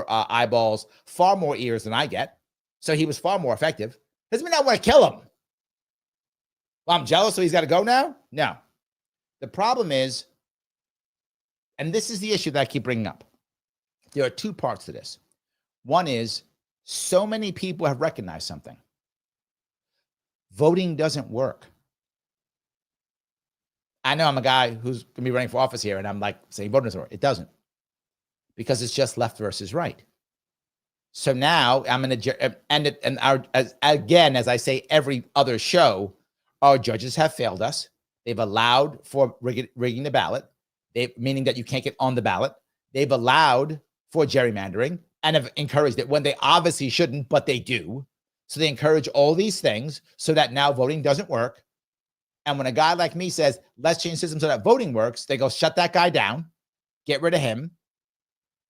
eyeballs, far more ears than I get. So he was far more effective. Doesn't mean I want to kill him. Well, I'm jealous, so he's got to go now? No. The problem is, and this is the issue that I keep bringing up. There are two parts to this. One is, so many people have recognized something. Voting doesn't work. I know I'm a guy who's going to be running for office here, and I'm like saying voting doesn't work. It doesn't. Because it's just left versus right. So now I'm going to, and our, as I say, every other show, our judges have failed us. They've allowed for rigging the ballot, meaning that you can't get on the ballot. They've allowed for gerrymandering and have encouraged it when they obviously shouldn't, but they do. So they encourage all these things so that now voting doesn't work. And when a guy like me says, let's change the system so that voting works, they go, shut that guy down, get rid of him.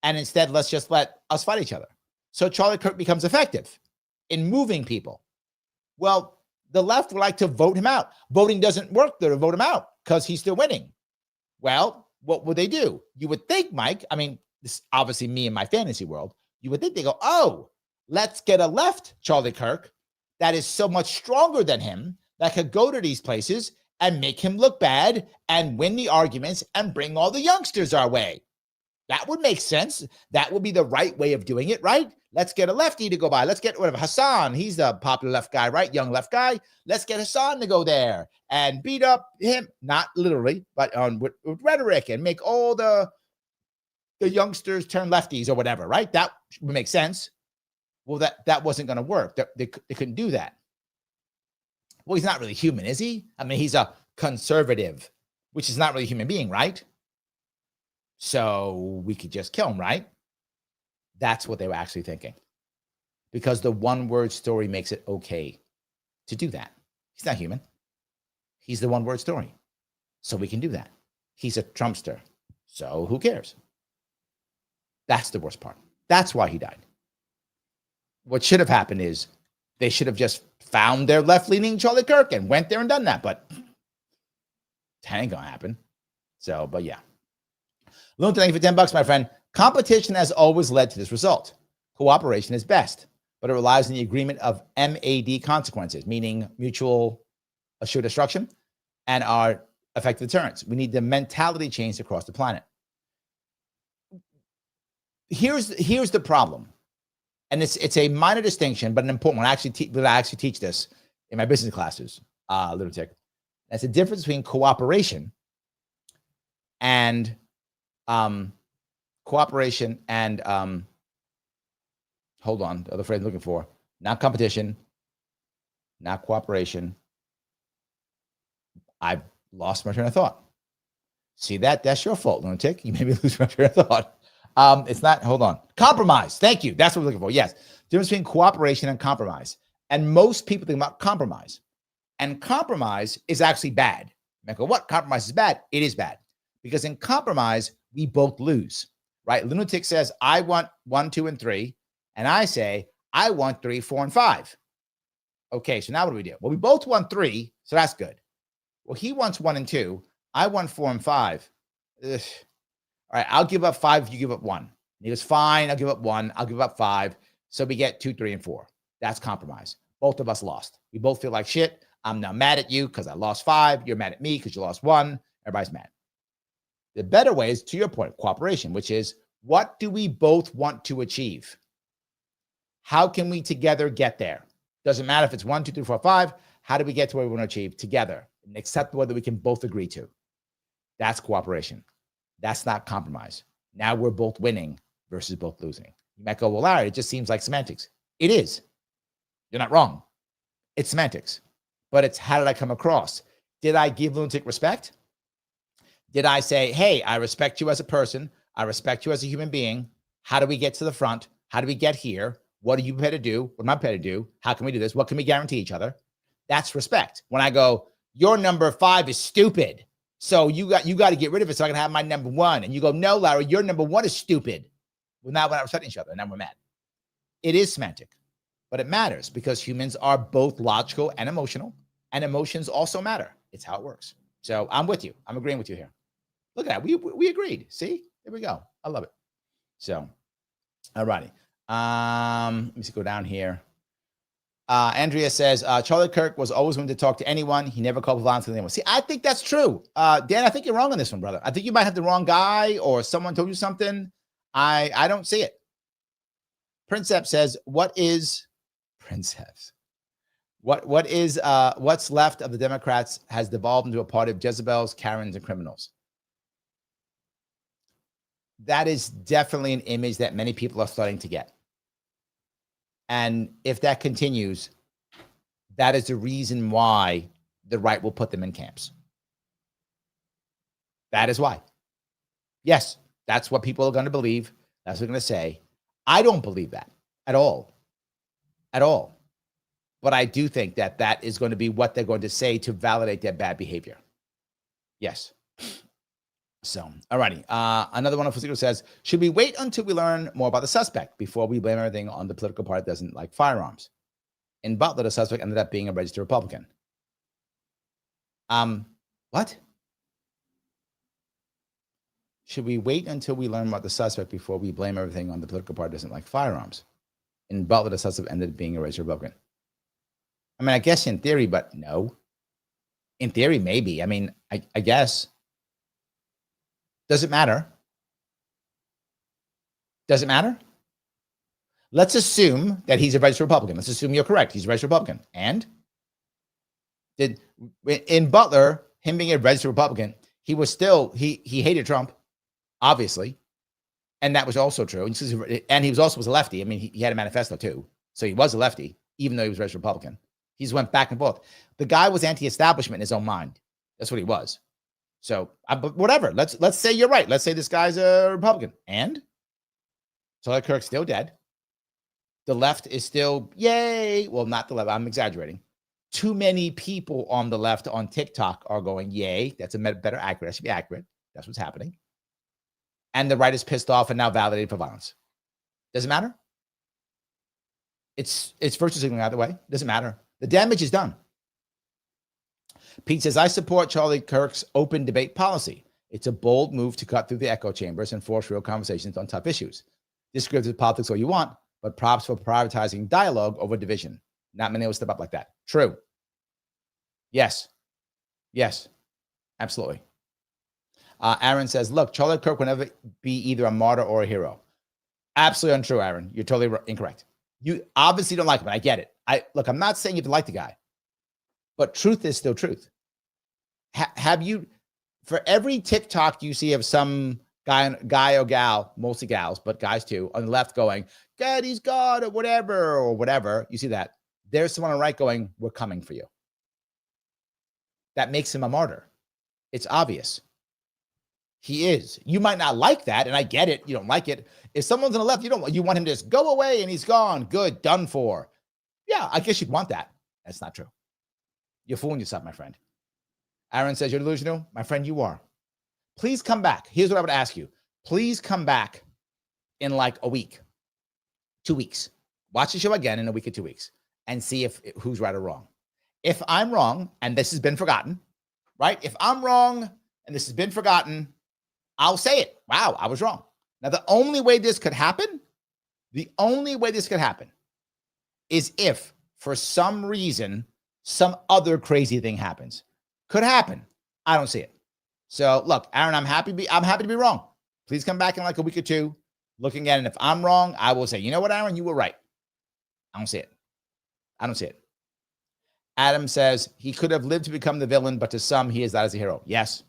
And instead, let's just let us fight each other. So Charlie Kirk becomes effective in moving people. Well, the left would like to vote him out. Voting doesn't work there to vote him out because he's still winning. Well, what would they do? You would think, Mike, I mean, this is obviously me in my fantasy world. You would think they go, oh, let's get a left Charlie Kirk that is so much stronger than him that could go to these places and make him look bad and win the arguments and bring all the youngsters our way. That would make sense. That would be the right way of doing it, right? Let's get a lefty to go by. Let's get whatever Hassan. He's the popular left guy, right? Young left guy. Let's get Hassan to go there and beat up him, not literally, but with rhetoric and make all the youngsters turn lefties or whatever, right? That would make sense. Well, that wasn't going to work. They couldn't do that. Well, he's not really human, is he? I mean, he's a conservative, which is not really a human being, right? So we could just kill him, right? That's what they were actually thinking. Because the one-word story makes it okay to do that. He's not human. He's the one-word story. So we can do that. He's a Trumpster. So who cares? That's the worst part. That's why he died. What should have happened is they should have just found their left-leaning Charlie Kirk and went there and done that. But that ain't going to happen. So, but yeah. Loan, thank you for $10, my friend. Competition has always led to this result. Cooperation is best, but it relies on the agreement of MAD consequences, meaning mutual assured destruction and our effective deterrence. We need the mentality change across the planet. Here's the problem. And it's a minor distinction, but an important one. I actually teach this in my business classes, lunatic. That's the difference between cooperation and hold on, the other phrase I'm looking for, not competition, not cooperation. I've lost my train of thought. See that's your fault, lunatic. You made me lose my train of thought. It's not, hold on. Compromise. Thank you. That's what we're looking for. Yes. Difference between cooperation and compromise. And most people think about compromise. And compromise is actually bad. I go, what? Compromise is bad. It is bad. Because in compromise, we both lose, right? Lunatic says, I want 1, 2, and 3. And I say, I want 3, 4, and 5. Okay, so now what do we do? Well, we both want 3, so that's good. Well, he wants 1 and 2. I want 4 and 5. Ugh. All right, I'll give up 5 if you give up 1. And he goes, fine, I'll give up 1. I'll give up 5. So we get 2, 3, and 4. That's compromise. Both of us lost. We both feel like shit. I'm now mad at you because I lost 5. You're mad at me because you lost 1. Everybody's mad. The better way is, to your point, cooperation, which is, what do we both want to achieve? How can we together get there? Doesn't matter if it's 1, 2, 3, 4, 5. How do we get to where we want to achieve together? And accept whether we can both agree to. That's cooperation. That's not compromise. Now we're both winning versus both losing. You might go, well, Larry, it just seems like semantics. It is. You're not wrong. It's semantics. But it's, how did I come across? Did I give lunatic respect? Did I say, hey, I respect you as a person. I respect you as a human being. How do we get to the front? How do we get here? What are you prepared to do? What am I prepared to do? How can we do this? What can we guarantee each other? That's respect. When I go, your number 5 is stupid, so you got to get rid of it so I can have my number 1. And you go, no, Larry, your number 1 is stupid. Well, now we're not respecting each other, and now we're mad. It is semantic, but it matters because humans are both logical and emotional, and emotions also matter. It's how it works. So I'm with you. I'm agreeing with you here. Look at that. We agreed. See? There we go. I love it. So, all righty. Let me go down here. Andrea says, Charlie Kirk was always willing to talk to anyone. He never called violence to anyone. See, I think that's true. Dan, I think you're wrong on this one, brother. I think you might have the wrong guy or someone told you something. I don't see it. Princeps says, what is Princeps? What is what's left of the Democrats has devolved into a party of Jezebels, Karens, and criminals. That is definitely an image that many people are starting to get. And if that continues, that is the reason why the right will put them in camps. That is why. Yes, that's what people are going to believe. That's what they're going to say. I don't believe that at all. At all. But I do think that that is going to be what they're going to say to validate their bad behavior. Yes. So, all righty. Another one of Fusiko says, should we wait until we learn more about the suspect before we blame everything on the political party that doesn't like firearms? In Butler, the suspect ended up being a registered Republican. What? Should we wait until we learn about the suspect before we blame everything on the political party that doesn't like firearms? In Butler, the suspect ended up being a registered Republican. I mean, I guess in theory, but no. In theory, maybe. I mean, I guess. Does it matter? Does it matter? Let's assume that he's a registered Republican. Let's assume you're correct. He's a registered Republican. And in Butler, him being a registered Republican, he was still, he hated Trump, obviously. And that was also true. And he was also a lefty. I mean, he had a manifesto too. So he was a lefty, even though he was a registered Republican. He just went back and forth. The guy was anti-establishment in his own mind. That's what he was. So, but whatever. Let's say you're right. Let's say this guy's a Republican. And Charlie Kirk's still dead. The left is still, yay. Well, not the left. I'm exaggerating. Too many people on the left on TikTok are going, yay. That's a better accurate. That should be accurate. That's what's happening. And the right is pissed off and now validated for violence. Does it matter? It's virtue signaling either way. Doesn't matter. The damage is done. Pete says, I support Charlie Kirk's open debate policy. It's a bold move to cut through the echo chambers and force real conversations on tough issues. Disagree with politics all you want, but props for prioritizing dialogue over division. Not many will step up like that. True. Yes. Yes. Absolutely. Aaron says, look, Charlie Kirk will never be either a martyr or a hero. Absolutely untrue, Aaron. You're totally incorrect. You obviously don't like him. I get it. Look, I'm not saying you have to like the guy, but truth is still truth. Have you, for every TikTok you see of some guy or gal, mostly gals, but guys too, on the left going, God, he's God, or whatever, you see that. There's someone on the right going, we're coming for you. That makes him a martyr. It's obvious. He is. You might not like that, and I get it. You don't like it. If someone's on the left, you want him to just go away and he's gone. Good, done for. Yeah, I guess you'd want that. That's not true. You're fooling yourself, my friend. Aaron says, you're delusional. My friend, you are. Please come back. Here's what I would ask you. Please come back in like a week, 2 weeks. Watch the show again in a week or 2 weeks and see who's right or wrong. If I'm wrong and this has been forgotten, right? If I'm wrong and this has been forgotten, I'll say it. Wow, I was wrong. Now, the only way this could happen is if for some reason, some other crazy thing happens. Could happen. I don't see it. So look, Aaron, I'm happy to be wrong. Please come back in like a week or two looking at it. And if I'm wrong, I will say, you know what, Aaron, you were right. I don't see it. I don't see it. Adam says he could have lived to become the villain, but to some, he is that as a hero. Yes.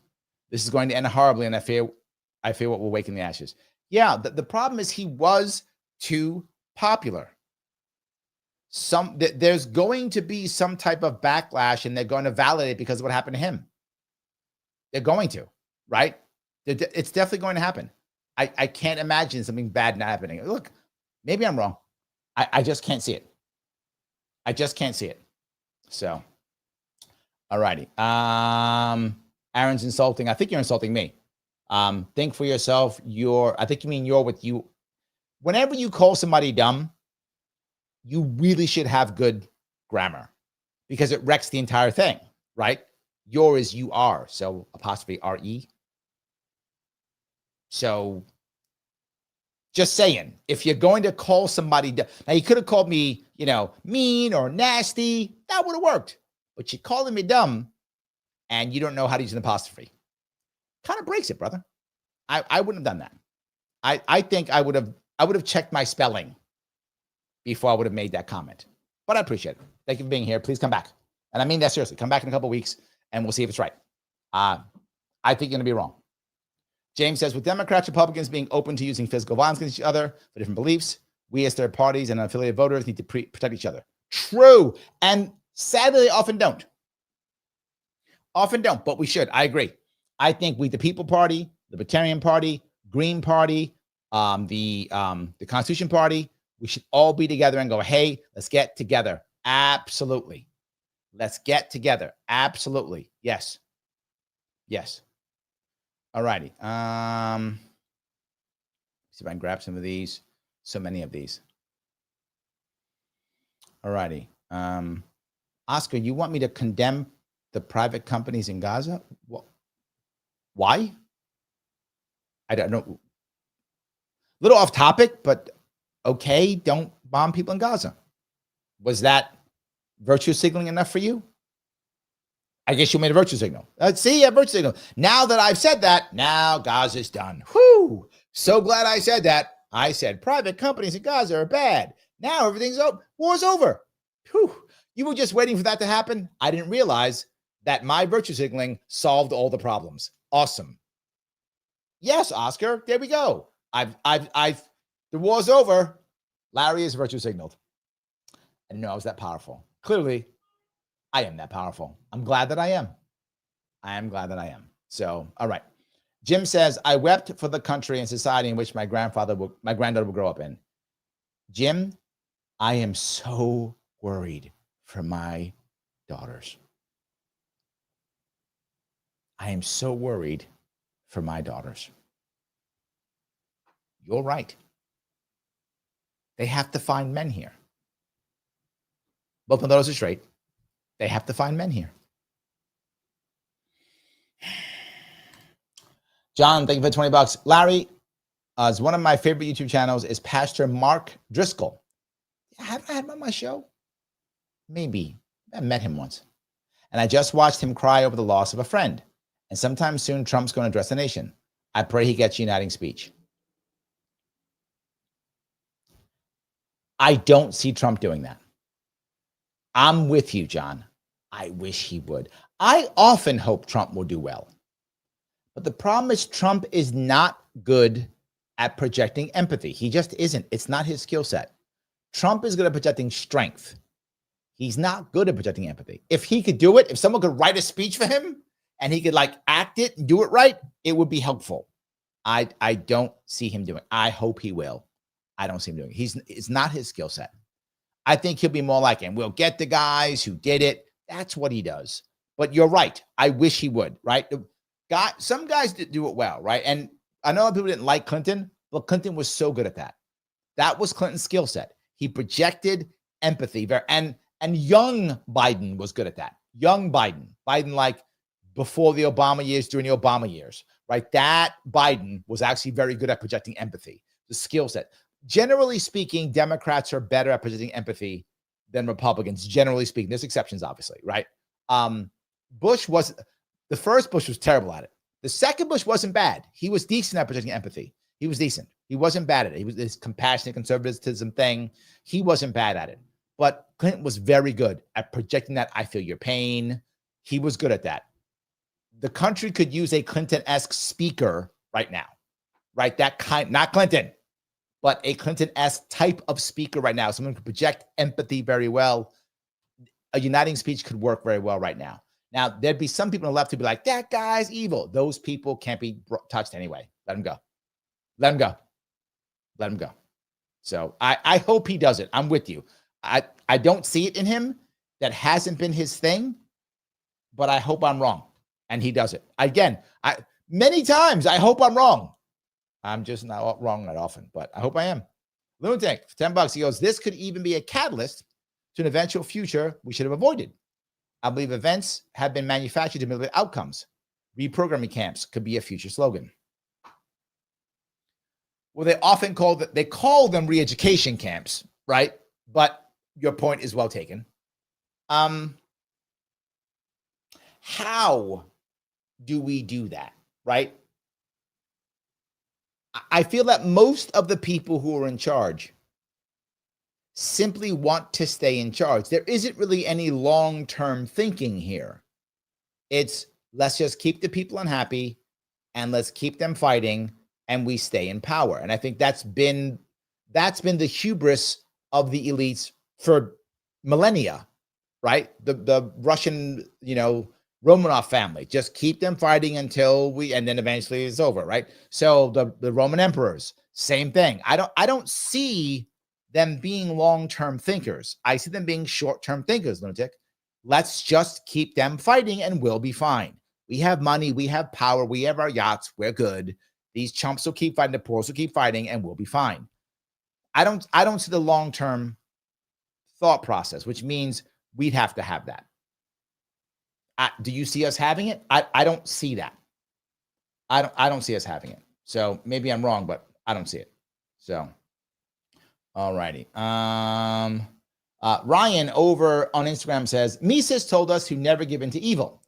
This is going to end horribly, and I fear what will wake in the ashes. Yeah, the problem is he was too popular. There's going to be some type of backlash, and they're going to validate it because of what happened to him. They're going to, right? It's definitely going to happen. I can't imagine something bad not happening. Look, maybe I'm wrong. I just can't see it. I just can't see it. So, all righty. Aaron's insulting. I think you're insulting me. Think for yourself. I think you mean you're with you. Whenever you call somebody dumb, you really should have good grammar because it wrecks the entire thing, right? Your is you are. So apostrophe R-E. So just saying, if you're going to call somebody dumb, now you could have called me, mean or nasty. That would have worked. But you're calling me dumb and you don't know how to use an apostrophe. Kind of breaks it, brother. I wouldn't have done that. I think I would have checked my spelling before I would have made that comment. But I appreciate it. Thank you for being here. Please come back. And I mean that seriously. Come back in a couple of weeks and we'll see if it's right. I think you're going to be wrong. James says, with Democrats, Republicans being open to using physical violence against each other for different beliefs, We as third parties and affiliated voters need to protect each other. True. And sadly, they often don't. Often don't, but we should. I agree. I think we, the People Party, Libertarian Party, Green Party, the Constitution Party, we should all be together and go, hey, let's get together. Absolutely. Let's get together. Absolutely. Yes. Yes. All righty. See if I can grab some of these. So many of these. All righty. Oscar, you want me to condemn the private companies in Gaza? Why? I don't know. Little off topic, but okay, don't bomb people in Gaza. Was that virtue signaling enough for you? I guess you made a virtue signal. See, a virtue signal. Now that I've said that, now Gaza's done. Whew. So glad I said that. I said private companies in Gaza are bad. Now everything's over. War's over. Whew. You were just waiting for that to happen. I didn't realize that my virtue signaling solved all the problems. Awesome. Yes, Oscar. There we go. The war's over. Larry is virtue signaled. I didn't know I was that powerful. Clearly, I am that powerful. I'm glad that I am. I am glad that I am. So, all right. Jim says, I wept for the country and society in which my granddaughter will grow up in. Jim, I am so worried for my daughters. I am so worried for my daughters. You're right. They have to find men here. Both my daughters are straight. They have to find men here. John, thank you for $20. Larry, is one of my favorite YouTube channels is Pastor Mark Driscoll. Have I had him on my show? Maybe. I met him once. And I just watched him cry over the loss of a friend. And sometime soon, Trump's going to address the nation. I pray he gets a uniting speech. I don't see Trump doing that. I'm with you, John. I wish he would. I often hope Trump will do well. But the problem is Trump is not good at projecting empathy. He just isn't. It's not his skill set. Trump is good at projecting strength. He's not good at projecting empathy. If he could do it, if someone could write a speech for him and he could like act it and do it right, it would be helpful. I don't see him doing it. I hope he will. I don't see him doing it. It's not his skill set. I think he'll be more like him. We'll get the guys who did it. That's what he does. But you're right. I wish he would, right? Some guys do it well, right? And I know people didn't like Clinton, but Clinton was so good at that. That was Clinton's skill set. He projected empathy. And young Biden was good at that. Young Biden like before the Obama years, during the Obama years, right? That Biden was actually very good at projecting empathy, the skill set. Generally speaking, Democrats are better at projecting empathy than Republicans, generally speaking. There's exceptions, obviously, right? The first Bush was terrible at it. The second Bush wasn't bad. He was decent at projecting empathy. He was decent. He wasn't bad at it. He was this compassionate conservatism thing. He wasn't bad at it. But Clinton was very good at projecting that I feel your pain. He was good at that. The country could use a Clinton-esque speaker right now, right? That kind, not Clinton, but a Clinton-esque type of speaker right now. Someone could project empathy very well. A uniting speech could work very well right now. Now, there'd be some people on the left who'd be like, that guy's evil. Those people can't be touched anyway. Let him go. Let him go. Let him go. So I hope he does it. I'm with you. I don't see it in him. That hasn't been his thing, but I hope I'm wrong. And he does it. Again, many times I hope I'm wrong. I'm just not wrong that often, but I hope I am. Lunatic, for $10, he goes, this could even be a catalyst to an eventual future we should have avoided. I believe events have been manufactured to manipulate outcomes. Reprogramming camps could be a future slogan. Well, they often call them re-education camps, right? But your point is well taken. How do we do that, right? I feel that most of the people who are in charge simply want to stay in charge. There isn't really any long-term thinking here. It's let's just keep the people unhappy and let's keep them fighting and we stay in power. And I think that's been That's been the hubris of the elites for millennia, right? The Russian, Romanov family, just keep them fighting until and then eventually it's over, right? So the Roman emperors, same thing. I don't see them being long-term thinkers. I see them being short-term thinkers, lunatic. Let's just keep them fighting and we'll be fine. We have money, we have power, we have our yachts, we're good. These chumps will keep fighting, the poor will keep fighting, and we'll be fine. I don't see the long-term thought process, which means we'd have to have that. Do you see us having it? I don't see that. I don't see us having it. So maybe I'm wrong, but I don't see it. So, all righty. Ryan over on Instagram says, Mises told us to never give in to evil.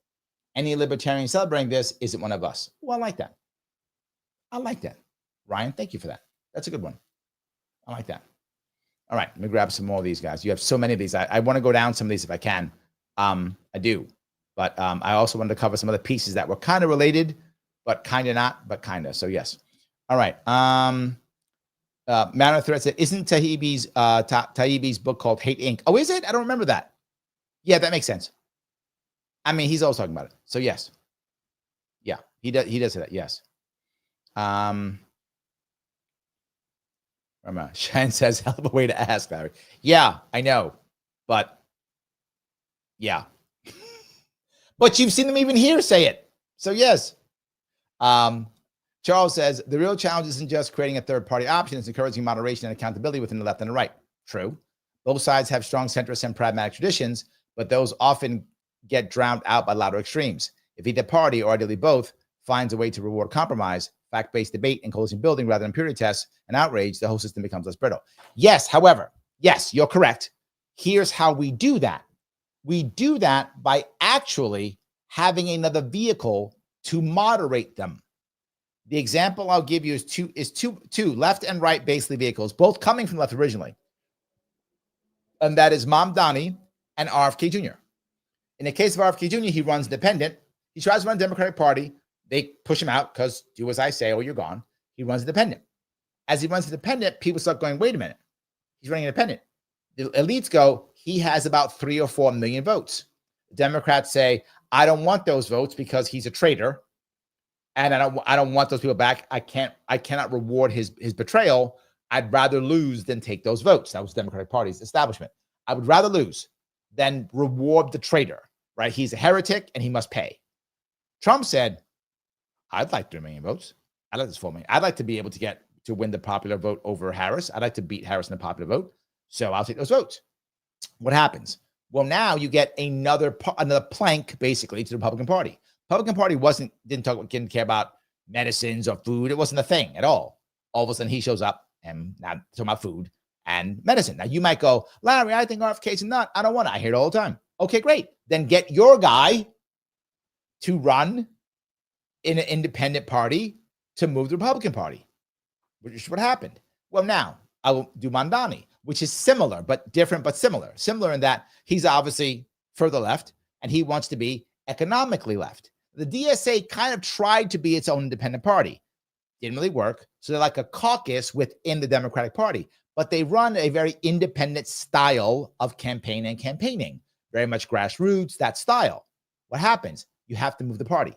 Any libertarian celebrating this isn't one of us. Well, I like that. I like that. Ryan, thank you for that. That's a good one. I like that. All right, let me grab some more of these guys. You have so many of these. I want to go down some of these if I can. I do. But I also wanted to cover some other pieces that were kind of related, but kind of not, but kind of. So, yes. All right. Matter of Threat said, isn't Taibbi's book called Hate Inc.? Oh, is it? I don't remember that. Yeah, that makes sense. I mean, he's always talking about it. So, yes. Yeah, he does say that. Yes. Shane says, hell of a way to ask, Larry. Yeah, I know. But, yeah. But you've seen them even here say it. So, yes. Charles says, the real challenge isn't just creating a third-party option. It's encouraging moderation and accountability within the left and the right. True. Both sides have strong centrist and pragmatic traditions, but those often get drowned out by louder extremes. If either party, or ideally both, finds a way to reward compromise, fact-based debate, and coalition building rather than purity tests and outrage, the whole system becomes less brittle. Yes, however, yes, you're correct. Here's how we do that. We do that by actually having another vehicle to moderate them. The example I'll give you is two left and right basically vehicles, both coming from left originally. And that is Mamdani and RFK Jr. In the case of RFK Jr., he runs independent. He tries to run the Democratic Party. They push him out because do as I say or you're gone. He runs independent. As he runs independent, people start going, wait a minute. He's running independent. The elites go, he has about 3 or 4 million votes. The Democrats say, I don't want those votes because he's a traitor. And I don't want those people back. I cannot reward his betrayal. I'd rather lose than take those votes. That was the Democratic Party's establishment. I would rather lose than reward the traitor, right? He's a heretic and he must pay. Trump said, I'd like 3 million votes. I'd like this 4 million. I'd like to be able to win the popular vote over Harris. I'd like to beat Harris in the popular vote. So I'll take those votes. What happens? Well, now you get another plank basically to the Republican Party. Republican Party didn't care about medicines or food. It wasn't a thing at all. All of a sudden he shows up and now talking about food and medicine. Now you might go, Larry, I think RFK's a nut. I don't want it. I hear it all the time. Okay, great. Then get your guy to run in an independent party to move the Republican Party, which is what happened. Well, now I will do Mamdani, which is similar, but different, but similar. Similar in that he's obviously further left and he wants to be economically left. The DSA kind of tried to be its own independent party. Didn't really work. So they're like a caucus within the Democratic Party, but they run a very independent style of campaigning, very much grassroots, that style. What happens? You have to move the party.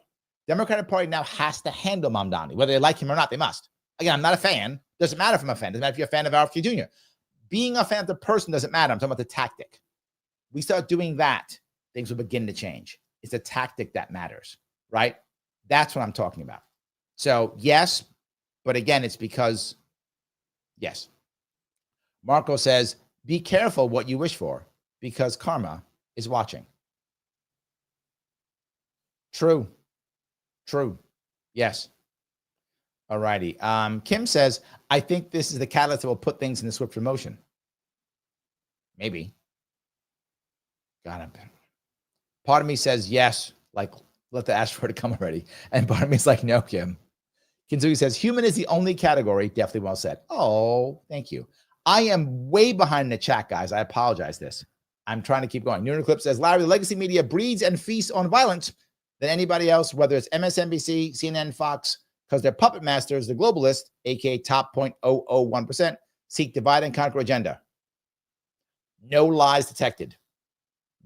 Democratic Party now has to handle Mamdani, whether they like him or not, they must. Again, I'm not a fan. Doesn't matter if I'm a fan. Doesn't matter if you're a fan of RFK Jr. Being a fan of the person doesn't matter. I'm talking about the tactic. We start doing that, things will begin to change. It's a tactic that matters, right? That's what I'm talking about. So, yes, but again, it's because, yes. Marco says, be careful what you wish for because karma is watching. True. Yes. All righty. Kim says, I think this is the catalyst that will put things in the swifter motion. Maybe. God, part of me says yes, like let the asteroid come already. And part of me is like, no, Kim. Kinzuki says, human is the only category. Definitely well said. Oh, thank you. I am way behind in the chat, guys. I apologize this. I'm trying to keep going. New Clip says, Larry, the legacy media breeds and feasts on violence than anybody else, whether it's MSNBC, CNN, Fox, because they're puppet masters, the globalists, aka top 0.001%, seek divide and conquer agenda. No lies detected.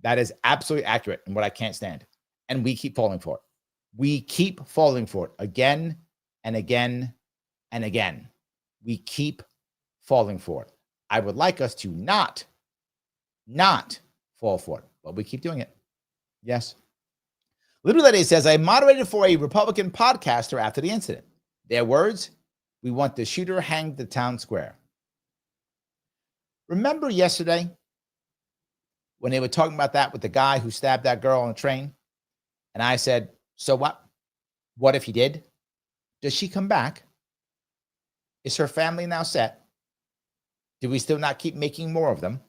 That is absolutely accurate and what I can't stand. And we keep falling for it. We keep falling for it again and again and again. We keep falling for it. I would like us to not fall for it, but we keep doing it. Yes. Little Lady says, I moderated for a Republican podcaster after the incident. Their words, we want the shooter hanged the town square. Remember yesterday when they were talking about that with the guy who stabbed that girl on the train? And I said, so what? What if he did? Does she come back? Is her family now set? Do we still not keep making more of them?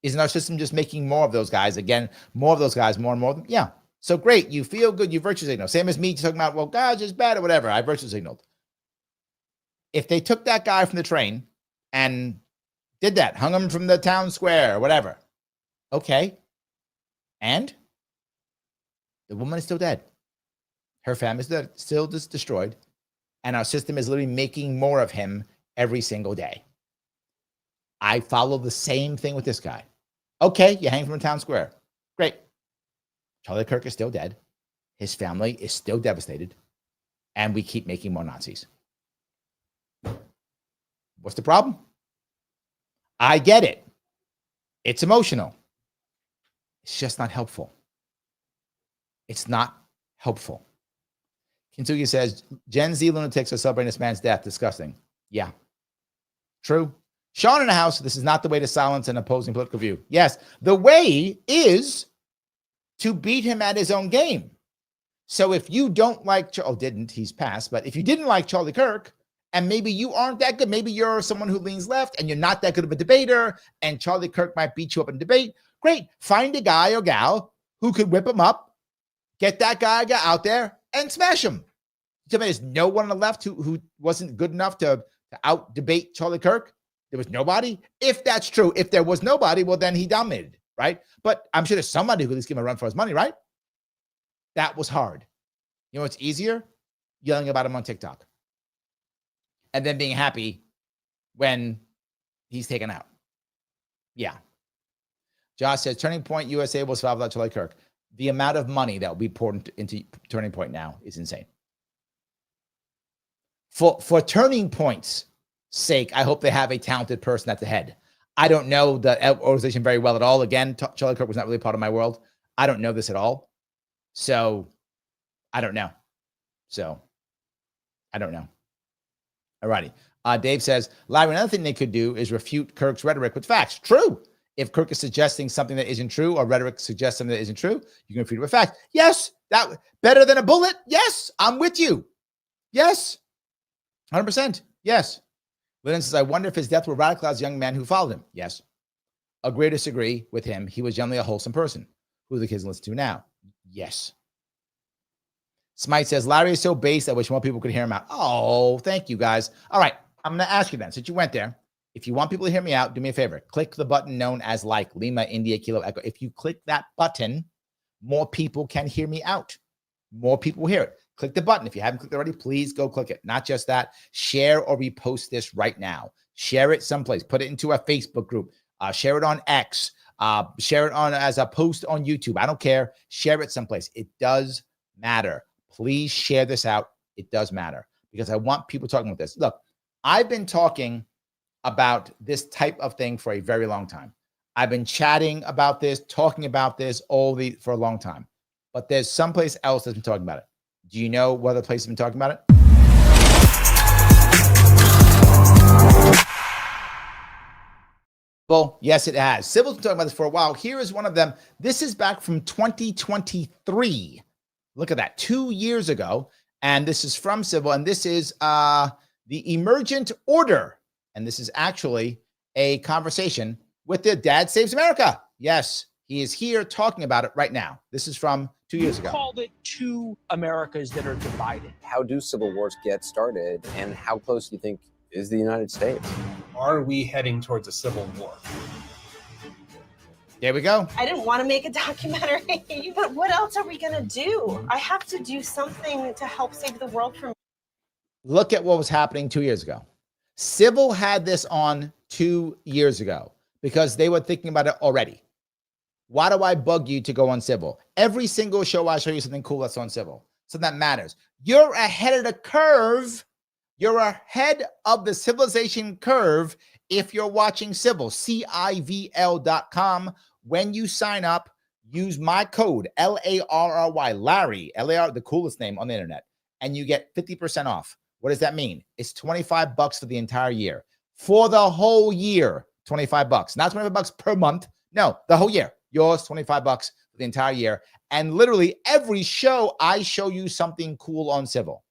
Isn't our system just making more of those guys? Again, more of those guys, more and more of them? Yeah. So great. You feel good. You virtue signal. Same as me talking about, well, God's just bad or whatever. I virtue signaled. If they took that guy from the train and did that, hung him from the town square or whatever, okay. And the woman is still dead. Her family is still destroyed. And our system is literally making more of him every single day. I follow the same thing with this guy. Okay, you hang from the town square. Great. Charlie Kirk is still dead. His family is still devastated. And we keep making more Nazis. What's the problem? I get it. It's emotional. It's just not helpful. It's not helpful. Kintsugi says, Gen Z lunatics are celebrating this man's death. Disgusting. Yeah. True. Sean in the house, this is not the way to silence an opposing political view. Yes, the way is to beat him at his own game. So if you don't like, he's passed, but if you didn't like Charlie Kirk, and maybe you aren't that good, maybe you're someone who leans left and you're not that good of a debater, and Charlie Kirk might beat you up in debate, great. Find a guy or gal who could whip him up, get that guy out there and smash him. There's no one on the left who wasn't good enough to out debate Charlie Kirk. There was nobody. If that's true, if there was nobody, well, then he dominated, right? But I'm sure there's somebody who at least give him a run for his money, right? That was hard. You know what's easier? Yelling about him on TikTok. And then being happy when he's taken out. Yeah. Josh says, Turning Point USA will survive without Charlie Kirk. The amount of money that will be poured into Turning Point now is insane. For Turning Point's sake, I hope they have a talented person at the head. I don't know the organization very well at all. Again, Charlie Kirk was not really part of my world. I don't know this at all. So I don't know. All righty. Dave says, Larry, another thing they could do is refute Kirk's rhetoric with facts. True. If Kirk is suggesting something that isn't true or rhetoric suggests something that isn't true, you can refute it with facts. Yes. That better than a bullet. Yes. I'm with you. Yes. 100%. Yes. Lennon says, I wonder if his death will radicalize the young man who followed him. Yes. Agree or disagree with him. He was generally a wholesome person. Who the kids listen to now? Yes. Smite says, Larry is so based, I wish more people could hear him out. Oh, thank you, guys. All right. I'm going to ask you then, since you went there, if you want people to hear me out, do me a favor. Click the button known as like, Lima, India, Kilo, Echo. If you click that button, more people can hear me out. More people will hear it. Click the button. If you haven't clicked already, please go click it. Not just that. Share or repost this right now. Share it someplace. Put it into a Facebook group. Share it on X. Share it on as a post on YouTube. I don't care. Share it someplace. It does matter. Please share this out. It does matter because I want people talking about this. Look, I've been talking about this type of thing for a very long time. I've been chatting about this, talking about this for a long time. But there's someplace else that's been talking about it. Do you know what other place has been talking about it? Well, yes, it has. Civil's been talking about this for a while. Here is one of them. This is back from 2023. Look at that, 2 years ago. And this is from Civil. And this is the emergent order. And this is actually a conversation with the Dad Saves America. Yes, he is here talking about it right now. This is from 2 years ago. Called it two Americas that are divided. How do civil wars get started, and how close do you think is the United States? Are we heading towards a civil war? There we go. I didn't want to make a documentary, but what else are we going to do? I have to do something to help save the world from. Look at what was happening 2 years ago. Civil had this on 2 years ago because they were thinking about it already. Why do I bug you to go on Civil? Every single show I show you something cool that's on Civil. So that matters. You're ahead of the curve. You're ahead of the civilization curve if you're watching Civil, CIVL.com. When you sign up, use my code, LARRY, Larry, LAR, the coolest name on the internet, and you get 50% off. What does that mean? It's $25 for the entire year. For the whole year, $25. Not $25 per month. No, the whole year. Yours, $25 for the entire year. And literally every show, I show you something cool on Civil.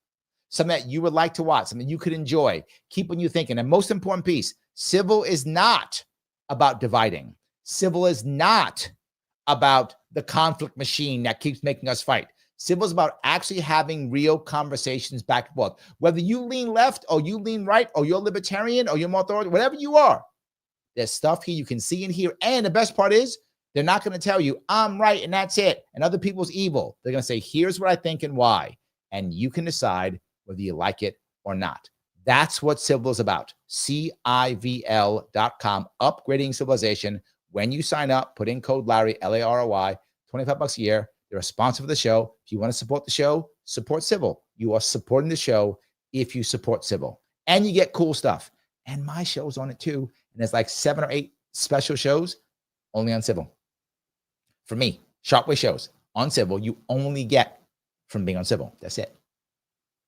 Something that you would like to watch, something you could enjoy, keeping you thinking. And most important piece, Civil is not about dividing. Civil is not about the conflict machine that keeps making us fight. Civil is about actually having real conversations back and forth. Whether you lean left or you lean right or you're libertarian or you're more authoritative, whatever you are, there's stuff here you can see and hear. And the best part is they're not going to tell you, I'm right and that's it, and other people's evil. They're going to say, here's what I think and why. And you can decide whether you like it or not. That's what Civil is about. CIVL.com, upgrading civilization. When you sign up, put in code Larry, LARY, $25 a year. They're a sponsor for the show. If you want to support the show, support Civil. You are supporting the show if you support Civil. And you get cool stuff. And my show's on it too. And there's like 7 or 8 special shows only on Civil. For me, Sharpe shows on Civil, you only get from being on Civil. That's it.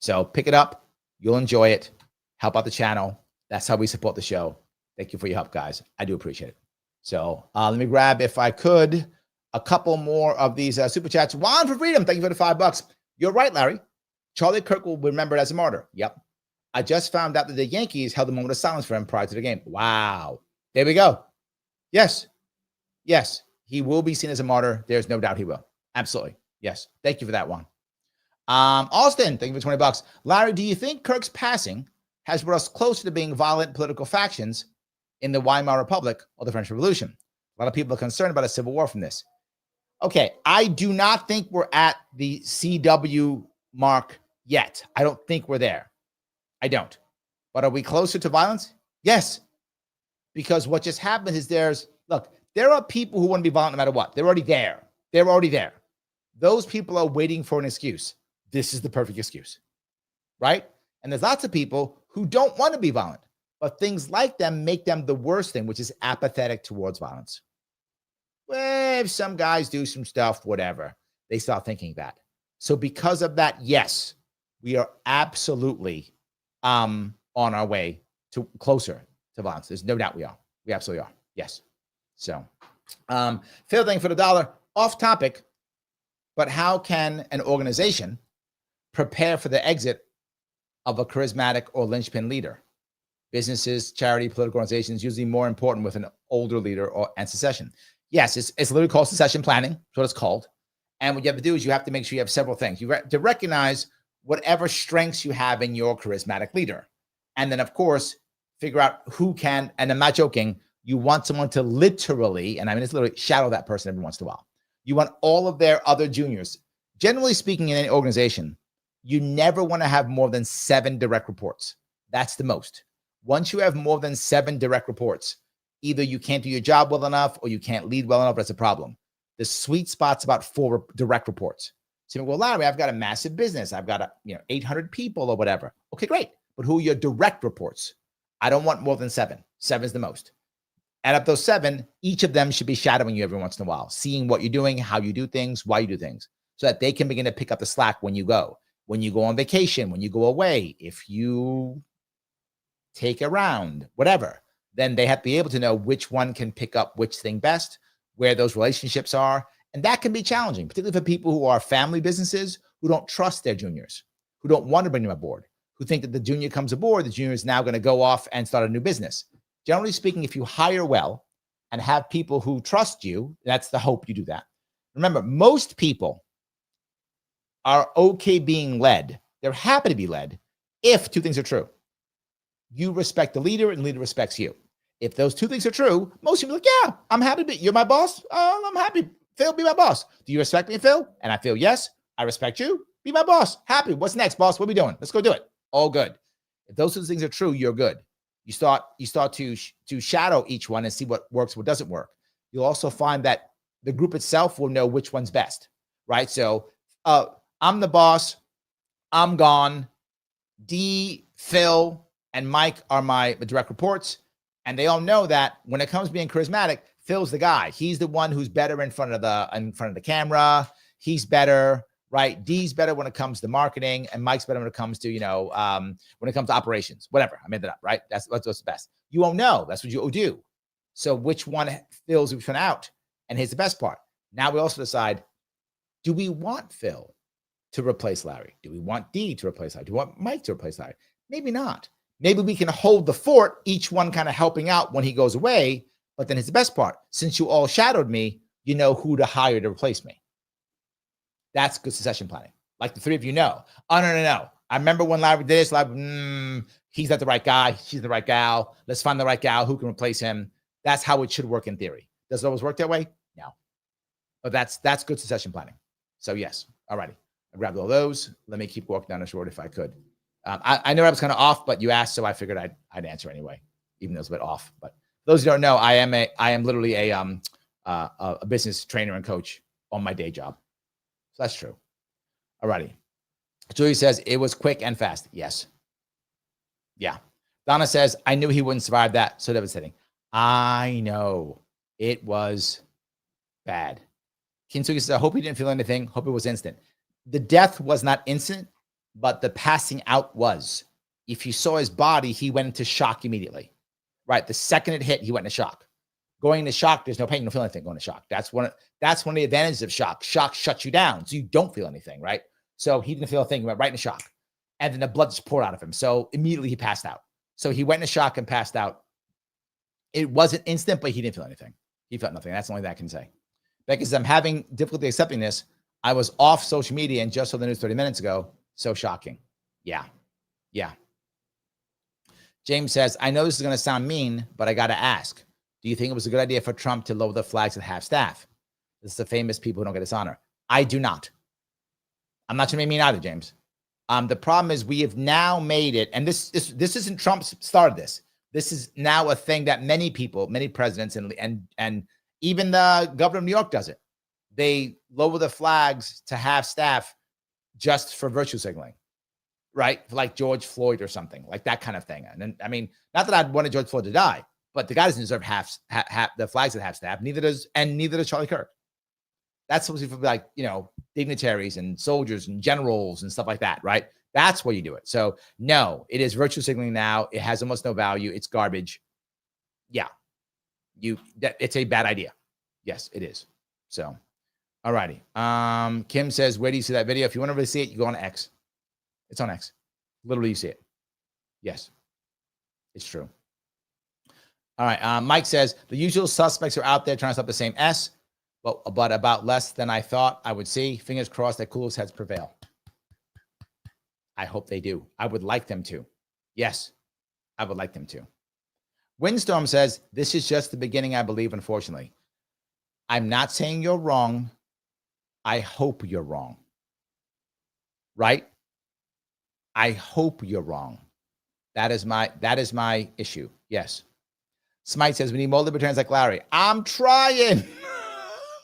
So pick it up. You'll enjoy it. Help out the channel. That's how we support the show. Thank you for your help, guys. I do appreciate it. So let me grab, if I could, a couple more of these super chats. Juan for Freedom, thank you for the $5. You're right, Larry. Charlie Kirk will be remembered as a martyr. Yep. I just found out that the Yankees held a moment of silence for him prior to the game. Wow. There we go. Yes. Yes. He will be seen as a martyr. There's no doubt he will. Absolutely. Yes. Thank you for that one. Austin, thank you for $20. Larry, do you think Kirk's passing has brought us closer to being violent political factions in the Weimar Republic or the French Revolution? A lot of people are concerned about a civil war from this. Okay, I do not think we're at the CW mark yet. I don't think we're there. I don't. But are we closer to violence? Yes. Because what just happened is there are people who want to be violent no matter what. They're already there. They're already there. Those people are waiting for an excuse. This is the perfect excuse, right? And there's lots of people who don't want to be violent, but things like them make them the worst thing, which is apathetic towards violence. Well, if some guys do some stuff, whatever, they start thinking that. So because of that, yes, we are absolutely on our way to closer to violence. There's no doubt we are. We absolutely are. Yes. So Phil, thank you for the $1. Off topic, but how can an organization prepare for the exit of a charismatic or linchpin leader? Businesses, charity, political organizations, usually more important with an older leader and succession. Yes, it's literally called succession planning. That's what it's called. And what you have to do is you have to make sure you have several things. You to recognize whatever strengths you have in your charismatic leader. And then, of course, figure out who can, and I'm not joking, you want someone to literally, and I mean, it's literally shadow that person every once in a while. You want all of their other juniors. Generally speaking, in any organization, you never want to have more than 7 direct reports. That's the most. Once you have more than 7 direct reports, either you can't do your job well enough or you can't lead well enough. That's a problem. The sweet spot's about 4 direct reports. So, well, Larry, I've got a massive business. I've got 800 people or whatever. Okay, great. But who are your direct reports? I don't want more than 7. 7 is the most. Add up those 7. Each of them should be shadowing you every once in a while, seeing what you're doing, how you do things, why you do things, so that they can begin to pick up the slack when you go on vacation, when you go away, if you take a round, whatever. Then they have to be able to know which one can pick up which thing best, where those relationships are. And that can be challenging, particularly for people who are family businesses, who don't trust their juniors, who don't want to bring them aboard, who think that the junior comes aboard, the junior is now going to go off and start a new business. Generally speaking, if you hire well and have people who trust you, that's the hope you do that. Remember, most people are okay being led. They're happy to be led if 2 things are true. You respect the leader and the leader respects you. If those 2 things are true, most people are like, yeah, I'm happy to be, you're my boss. I'm happy. Phil, be my boss. Do you respect me, Phil? And I feel, yes, I respect you. Be my boss. Happy. What's next, boss? What are we doing? Let's go do it. All good. If those 2 things are true, you're good. You start to shadow each one and see what works, what doesn't work. You'll also find that the group itself will know which one's best, right? So I'm the boss. I'm gone. D, Phil, and Mike are my direct reports. And they all know that when it comes to being charismatic, Phil's the guy. He's the one who's better in front of the camera. He's better, right? D's better when it comes to marketing, and Mike's better when it comes to, when it comes to operations, whatever. I made that up, right? That's what's best. You won't know. That's what you'll do. So which one fills which one out? And here's the best part. Now we also decide, do we want Phil to replace Larry? Do we want D to replace Larry? Do we want Mike to replace Larry? Maybe not. Maybe we can hold the fort, each one kind of helping out when he goes away. But then here's the best part. Since you all shadowed me, you know who to hire to replace me. That's good succession planning. Like the three of you know. Oh, no. I remember when Larry did this, he's not the right guy. She's the right gal. Let's find the right gal who can replace him. That's how it should work in theory. Does it always work that way? No. But that's good succession planning. So yes. All righty. I grabbed all those. Let me keep walking down this road if I could. I know I was kind of off, but you asked, so I figured I'd answer anyway, even though it's a bit off. But those who don't know, I am literally a business trainer and coach on my day job. So that's true. All righty. Julie says it was quick and fast. Yes. Yeah. Donna says I knew he wouldn't survive that. So devastating. I know it was bad. Kintsugi says I hope he didn't feel anything. Hope it was instant. The death was not instant, but the passing out was. If you saw his body, he went into shock immediately. Right? The second it hit, he went into shock. Going into shock, there's no pain, you don't feel anything going into shock. That's one of the advantages of shock. Shock shuts you down, so you don't feel anything, right? So he didn't feel a thing, he went right into shock. And then the blood just poured out of him. So immediately he passed out. So he went into shock and passed out. It wasn't instant, but he didn't feel anything. He felt nothing. That's the only thing I can say. Because I'm having difficulty accepting this. I was off social media and just saw the news 30 minutes ago. So shocking. Yeah. James says, I know this is going to sound mean, but I got to ask. Do you think it was a good idea for Trump to lower the flags at half-staff? This is the famous people who don't get his honor. I do not. I'm not trying to be mean either, James. The problem is we have now made it, and this isn't Trump started this. This is now a thing that many people, many presidents, and even the governor of New York does it. They lower the flags to half-staff just for virtue signaling, right? Like George Floyd or something, like that kind of thing. And then, I mean, not that I'd wanted George Floyd to die, but the guy doesn't deserve half the flags at half-staff. Neither does Charlie Kirk. That's supposed to be like, dignitaries and soldiers and generals and stuff like that, right? That's where you do it. So no, it is virtue signaling now. It has almost no value. It's garbage. Yeah. It's a bad idea. Yes, it is. So, all righty. Kim says, where do you see that video? If you want to really see it, you go on X. It's on X. Literally, you see it. Yes, it's true. All right. Mike says, the usual suspects are out there trying to stop the same S, but about less than I thought I would see. Fingers crossed that coolest heads prevail. I hope they do. I would like them to. Yes, I would like them to. Windstorm says, this is just the beginning, I believe, unfortunately. I'm not saying you're wrong. I hope you're wrong. Right? I hope you're wrong. That is my issue. Yes. Smite says, we need more libertarians like Larry. I'm trying.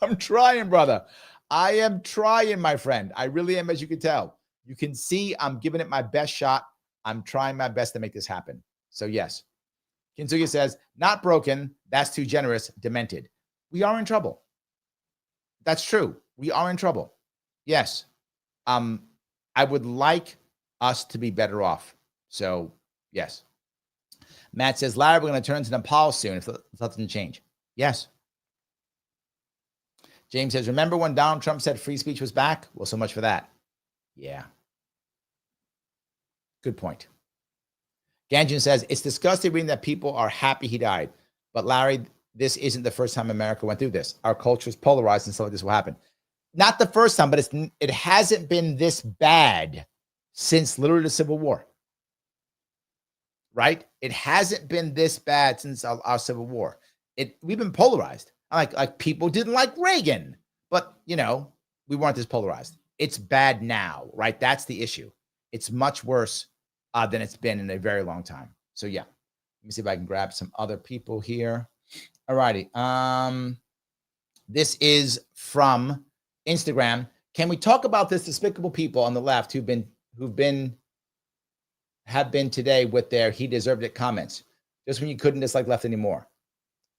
I'm trying, brother. I am trying, my friend. I really am, as you can tell. You can see I'm giving it my best shot. I'm trying my best to make this happen. So yes. Kintsugi says, not broken. That's too generous. Demented. We are in trouble. That's true. We are in trouble. Yes. I would like us to be better off. So yes. Matt says, Larry, we're going to turn to Nepal soon if that doesn't change. Yes. James says, remember when Donald Trump said free speech was back? Well, so much for that. Yeah. Good point. Ganjin says, it's disgusting reading that people are happy he died. But Larry, this isn't the first time America went through this. Our culture is polarized and stuff like this will happen. Not the first time, but it hasn't been this bad since literally the Civil War. Right? It hasn't been this bad since our Civil War. We've been polarized. Like people didn't like Reagan, but we weren't this polarized. It's bad now, right? That's the issue. It's much worse than it's been in a very long time. So yeah, Let me see if I can grab some other people here. All righty. This is from Instagram. Can we talk about this despicable people on the left have been today with their "he deserved it" comments? Just when you couldn't dislike left anymore.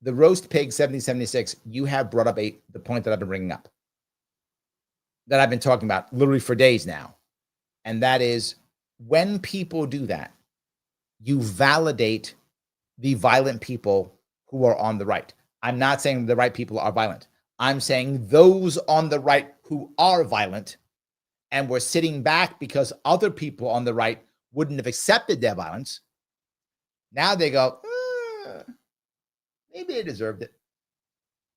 The roast pig 7076, you have brought up the point that I've been bringing up, that I've been talking about literally for days now. And that is, when people do that, you validate the violent people who are on the right. I'm not saying the right people are violent. I'm saying those on the right who are violent and were sitting back because other people on the right wouldn't have accepted their violence. Now they go, maybe they deserved it.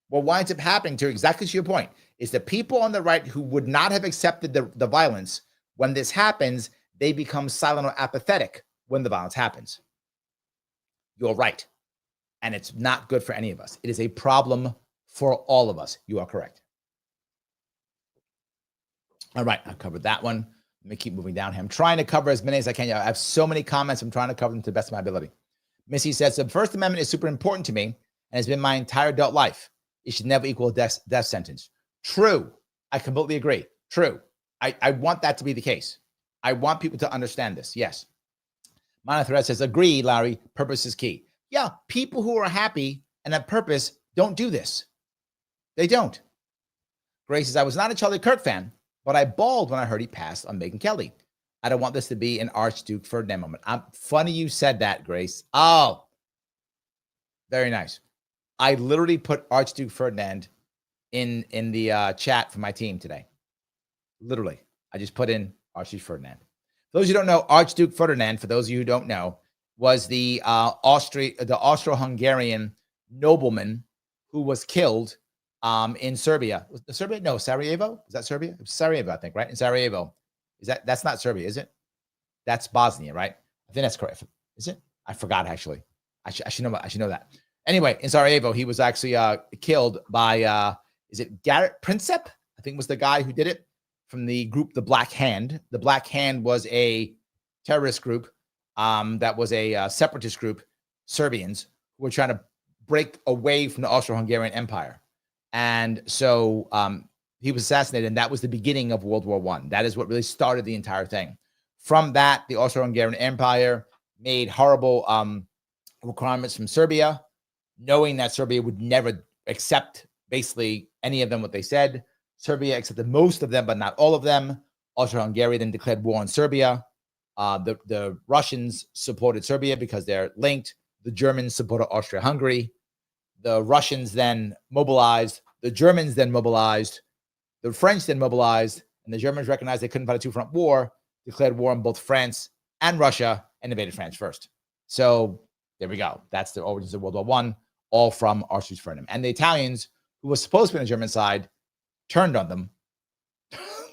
What winds up happening, to exactly to your point, is the people on the right who would not have accepted the violence, when this happens, they become silent or apathetic when the violence happens. You're right. And it's not good for any of us. It is a problem for all of us. You are correct. All right, I covered that one. Let me keep moving down here. I'm trying to cover as many as I can. I have so many comments. I'm trying to cover them to the best of my ability. Missy says, the First Amendment is super important to me and has been my entire adult life. It should never equal a death sentence. True. I completely agree. True. I want that to be the case. I want people to understand this. Yes. Monothread says, agree, Larry. Purpose is key. Yeah, people who are happy and have purpose don't do this. They don't. Grace says, I was not a Charlie Kirk fan, but I bawled when I heard he passed on Megyn Kelly. I don't want this to be an Archduke Ferdinand moment. Funny you said that, Grace. Oh, very nice. I literally put Archduke Ferdinand in the chat for my team today. Literally. I just put in Archduke Ferdinand. For those who don't know, Archduke Ferdinand, for those of you who don't know, was the Austro-Hungarian nobleman who was killed in Serbia. Was it Serbia? No, Sarajevo. Is that Serbia? It was Sarajevo, I think, right? In Sarajevo. That's not Serbia, is it? That's Bosnia, right? I think that's correct. Is it? I forgot, actually. I should know that. Anyway, in Sarajevo, he was actually killed by is it Garrett Princip? I think was the guy who did it, from the group The Black Hand. The Black Hand was a terrorist group that was a separatist group, Serbians, who were trying to break away from the Austro-Hungarian Empire. And so he was assassinated, and that was the beginning of World War I. That is what really started the entire thing. From that, the Austro-Hungarian Empire made horrible requirements from Serbia, knowing that Serbia would never accept basically any of them what they said. Serbia accepted most of them, but not all of them. Austro-Hungary then declared war on Serbia. The Russians supported Serbia because they're linked. The Germans supported Austria-Hungary. The Russians then mobilized. The Germans then mobilized. The French then mobilized. And the Germans recognized they couldn't fight a two-front war, declared war on both France and Russia, and invaded France first. So there we go. That's the origins of World War I, all from Archduke Ferdinand. And the Italians, who were supposed to be on the German side, turned on them,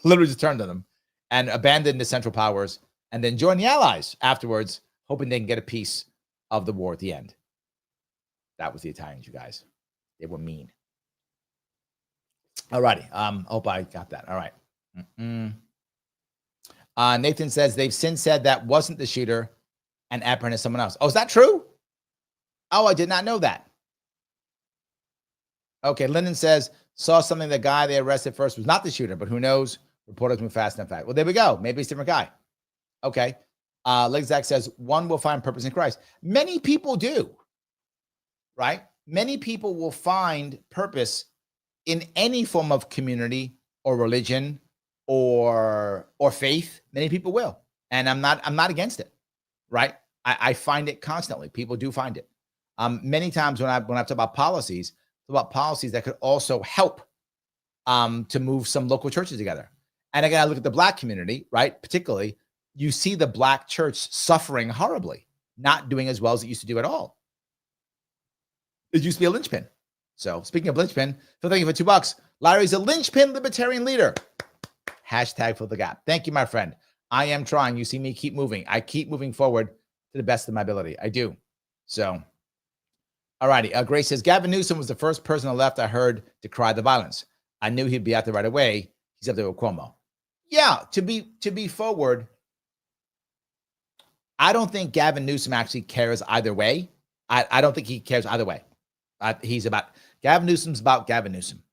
literally just turned on them, and abandoned the Central Powers, and then joined the Allies afterwards, hoping they can get a piece of the war at the end. That was the Italians, you guys. They were mean. All righty. Hope I got that. All right. Nathan says they've since said that wasn't the shooter and apprehended someone else. Oh, is that true? Oh, I did not know that. Okay, Lyndon says, saw something the guy they arrested first was not the shooter, but who knows? Reporters move fast enough. Well, there we go. Maybe it's a different guy. Okay. Legzack says, one will find purpose in Christ. Many people do, right? Many people will find purpose in any form of community or religion or faith. Many people will. And I'm not against it, right? I find it constantly. People do find it. Many times when I talk about policies that could also help to move some local churches together. And again, I look at the Black community, right? Particularly, you see the Black church suffering horribly, not doing as well as it used to do at all. It used to be a linchpin. So speaking of linchpin, Phil, thank you for $2. Larry's a linchpin libertarian leader. Hashtag fill the gap. Thank you, my friend. I am trying. You see me keep moving. I keep moving forward to the best of my ability. I do. So, all righty. Grace says, Gavin Newsom was the first person on the left I heard decry the violence. I knew he'd be out there right away. He's up there with Cuomo. Yeah, to be forward, I don't think Gavin Newsom actually cares either way. I don't think he cares either way. He's about Gavin Newsom's about Gavin Newsom.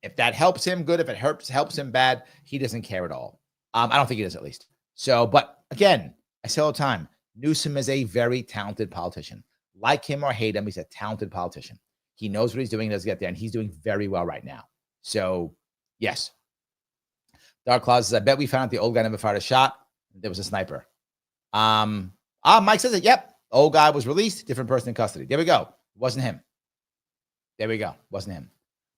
If that helps him, good. If it helps him, bad. He doesn't care at all. I don't think he does, at least. So, but again, I say all the time, Newsom is a very talented politician. Like him or hate him, he's a talented politician. He knows what he's doing, does get there, and he's doing very well right now. So, yes. Dark Closet says, I bet we found out the old guy never fired a shot. There was a sniper. Mike says it. Yep. Old guy was released, different person in custody. There we go. Wasn't him. There we go. Wasn't him.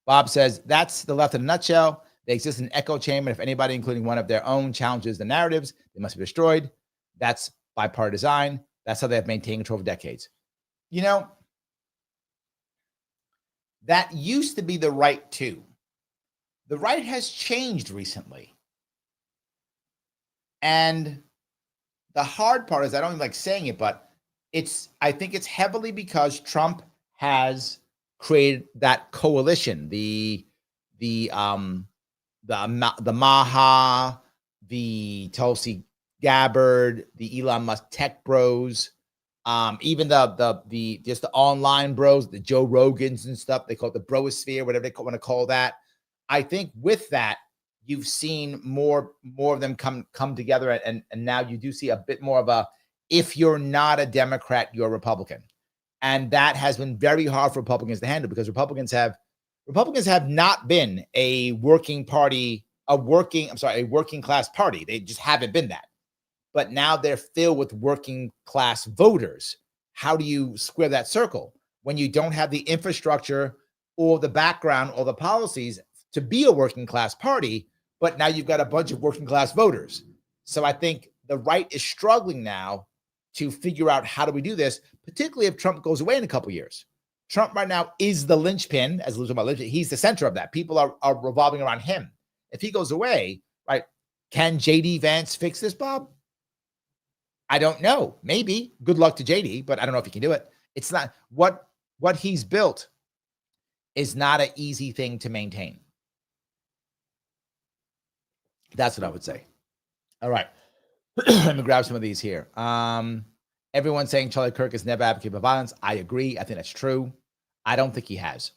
Bob says, that's the left in a nutshell. They exist in an echo chamber. If anybody, including one of their own, challenges the narratives, they must be destroyed. That's by part design. That's how they have maintained control for decades. You know, that used to be the right too. The right has changed recently. And the hard part is, I don't even like saying it, but I think it's heavily because Trump has created that coalition, the Maha, the Tulsi Gabbard, the Elon Musk tech bros, even the just the online bros, the Joe Rogans and stuff. They call it the brosphere, whatever they want to call that. I think with that, you've seen more of them come together, and now you do see a bit more of a, if you're not a Democrat, you're a Republican. And that has been very hard for Republicans to handle, because Republicans have not been a working class party. They just haven't been that. But now they're filled with working class voters. How do you square that circle when you don't have the infrastructure or the background or the policies to be a working class party, but now you've got a bunch of working class voters? So I think the right is struggling now to figure out, how do we do this, particularly if Trump goes away in a couple of years. Trump right now is the linchpin, as Elizabeth about linchpin. He's the center of that. People are revolving around him. If he goes away, right, can JD Vance fix this, Bob? I don't know. Maybe. Good luck to JD, but I don't know if he can do it. It's not what he's built is not an easy thing to maintain. That's what I would say. All right. Let me grab some of these here. Everyone's saying Charlie Kirk has never advocated for violence. I agree. I think that's true. I don't think he has.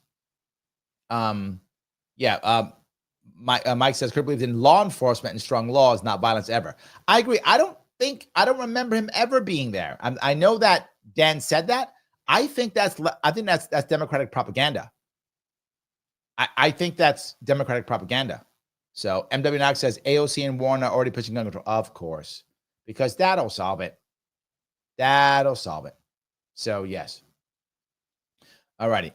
Mike says Kirk believes in law enforcement and strong laws, not violence ever. I agree. I don't remember him ever being there. I know that Dan said that. I think that's Democratic propaganda. I think that's Democratic propaganda. So MW Knox says AOC and Warren are already pushing gun control. Of course, because that'll solve it. That'll solve it. So yes. All righty.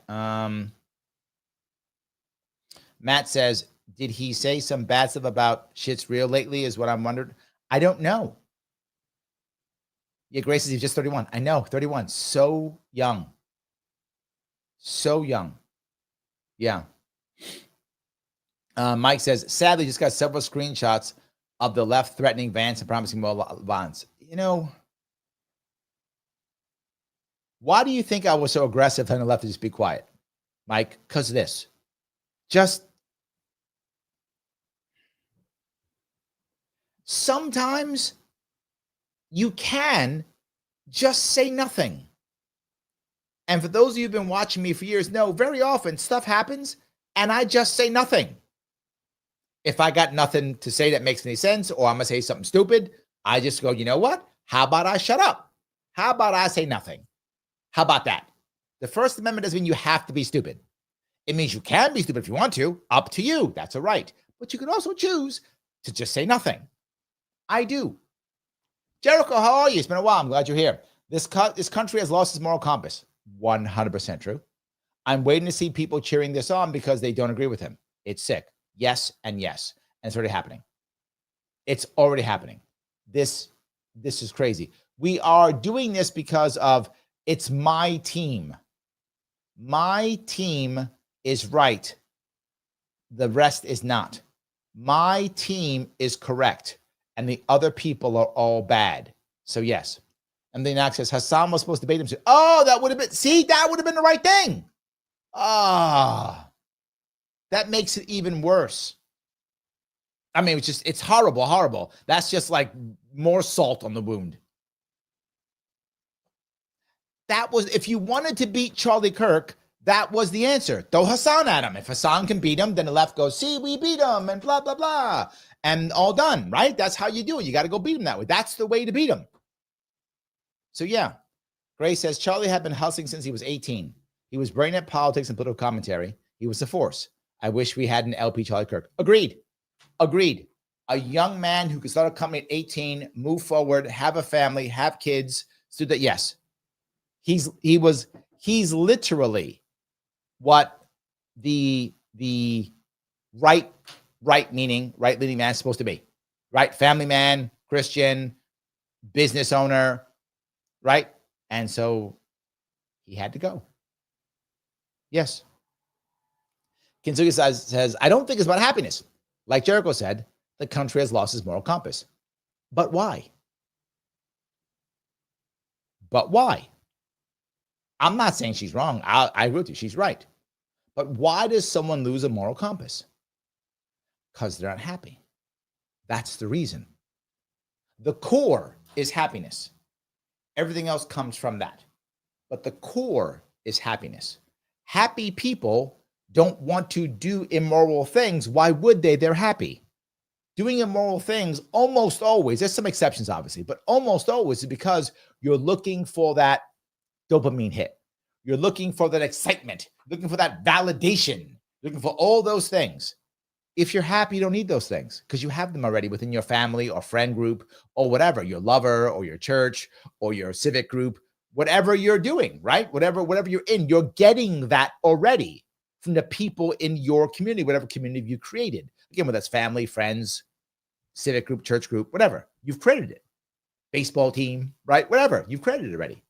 Matt says, did he say some bad stuff about shit's real lately is what I'm wondering. I don't know. Yeah, Grace says he's just 31. I know, 31. So young. So young. Yeah. Mike says, sadly, just got several screenshots of the left threatening Vance and promising more violence. You know, why do you think I was so aggressive telling the left to just be quiet, Mike? Because of this. Just sometimes you can just say nothing. And for those of you who've been watching me for years, know very often stuff happens and I just say nothing. If I got nothing to say that makes any sense, or I'm going to say something stupid, I just go, you know what? How about I shut up? How about I say nothing? How about that? The First Amendment doesn't mean you have to be stupid. It means you can be stupid if you want to. Up to you. That's a right. But you can also choose to just say nothing. I do. Jericho, how are you? It's been a while. I'm glad you're here. This country has lost its moral compass. 100% true. I'm waiting to see people cheering this on because they don't agree with him. It's sick. Yes and yes. And it's already happening. It's already happening. This is crazy. We are doing this because of it's my team. My team is right. The rest is not. My team is correct. And the other people are all bad. So yes. And then Knox says, Hassan was supposed to debate him. Oh, that would have been the right thing. That makes it even worse. I mean, it's horrible, horrible. That's just like more salt on the wound. That was, if you wanted to beat Charlie Kirk, that was the answer. Throw Hassan at him. If Hassan can beat him, then the left goes, see, we beat him, and blah, blah, blah. And all done, right? That's how you do it. You got to go beat him that way. That's the way to beat him. So, yeah. Gray says, Charlie had been hustling since he was 18. He was brilliant at politics and political commentary. He was a force. I wish we had an LP Charlie Kirk. Agreed. Agreed. A young man who could start a company at 18, move forward, have a family, have kids. So that, yes, he's literally what the right leaning man is supposed to be, right? Family man, Christian, business owner, right? And so he had to go. Yes. Kinsugi says, I don't think it's about happiness. Like Jericho said, the country has lost its moral compass. But why? But why? I'm not saying she's wrong. I agree with you. She's right. But why does someone lose a moral compass? Because they're not happy. That's the reason. The core is happiness. Everything else comes from that. But the core is happiness. Happy people don't want to do immoral things. Why would they? They're happy. Doing immoral things almost always, there's some exceptions obviously, but almost always is because you're looking for that dopamine hit. You're looking for that excitement, looking for that validation, looking for all those things. If you're happy, you don't need those things because you have them already within your family or friend group or whatever, your lover or your church or your civic group, whatever you're doing, right? Whatever you're in, you're getting that already from the people in your community, whatever community you created. Again, whether that's family, friends, civic group, church group, whatever, you've created it. Baseball team, right? Whatever, you've created it already.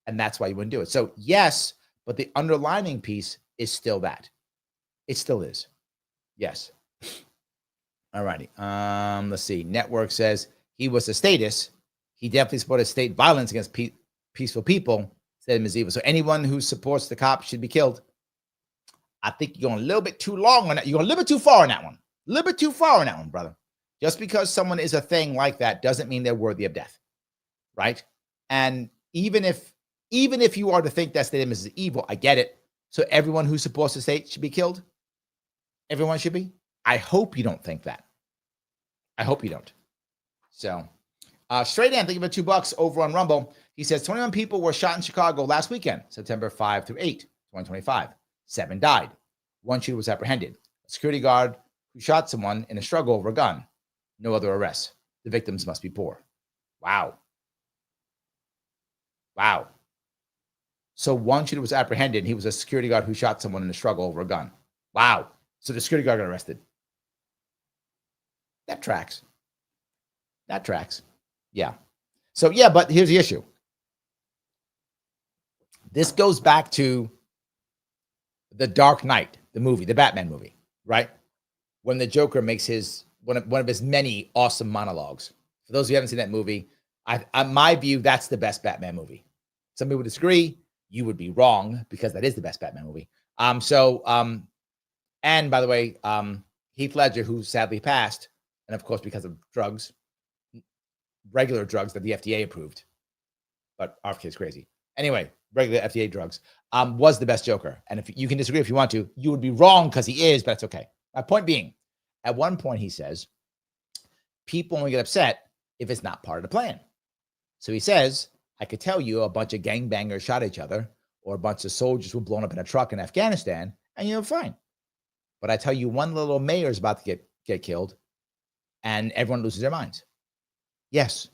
And that's why you wouldn't do it. So yes, but the underlining piece is still that. It still is. Yes. All righty. Let's see. Network says he was a statist. He definitely supported state violence against peaceful people. Said him as evil. So anyone who supports the cops should be killed. I think you're going a little bit too long on that. You're going a little bit too far on that one. A little bit too far on that one, brother. Just because someone is a thing like that doesn't mean they're worthy of death, right? And even if you are to think that state is evil, I get it. So everyone who supports the state should be killed. Everyone should be. I hope you don't think that. I hope you don't. So, Straight Ann, thank you for $2 over on Rumble. He says 21 people were shot in Chicago last weekend, September 5 through 8, 2025. 7 died. 1 shooter was apprehended. A security guard who shot someone in a struggle over a gun. No other arrests. The victims must be poor. Wow. Wow. So 1 shooter was apprehended. He was a security guard who shot someone in a struggle over a gun. Wow. So the security guard got arrested. That tracks. That tracks. Yeah. So, yeah, but here's the issue. This goes back to The Dark Knight, the movie, the Batman movie, right? When the Joker makes his one of his many awesome monologues. For those who haven't seen that movie, my view, that's the best Batman movie. Some people disagree. You would be wrong because that is the best Batman movie. And by the way, Heath Ledger, who sadly passed, and of course because of drugs, regular drugs that the FDA approved, but RFK is crazy. Anyway, regular FDA drugs, was the best Joker. And if you can disagree if you want to, you would be wrong because he is, but it's okay. My point being, at one point he says, people only get upset if it's not part of the plan. So he says, I could tell you a bunch of gangbangers shot each other or a bunch of soldiers were blown up in a truck in Afghanistan and you're fine. But I tell you one little mayor is about to get killed and everyone loses their minds. Yes,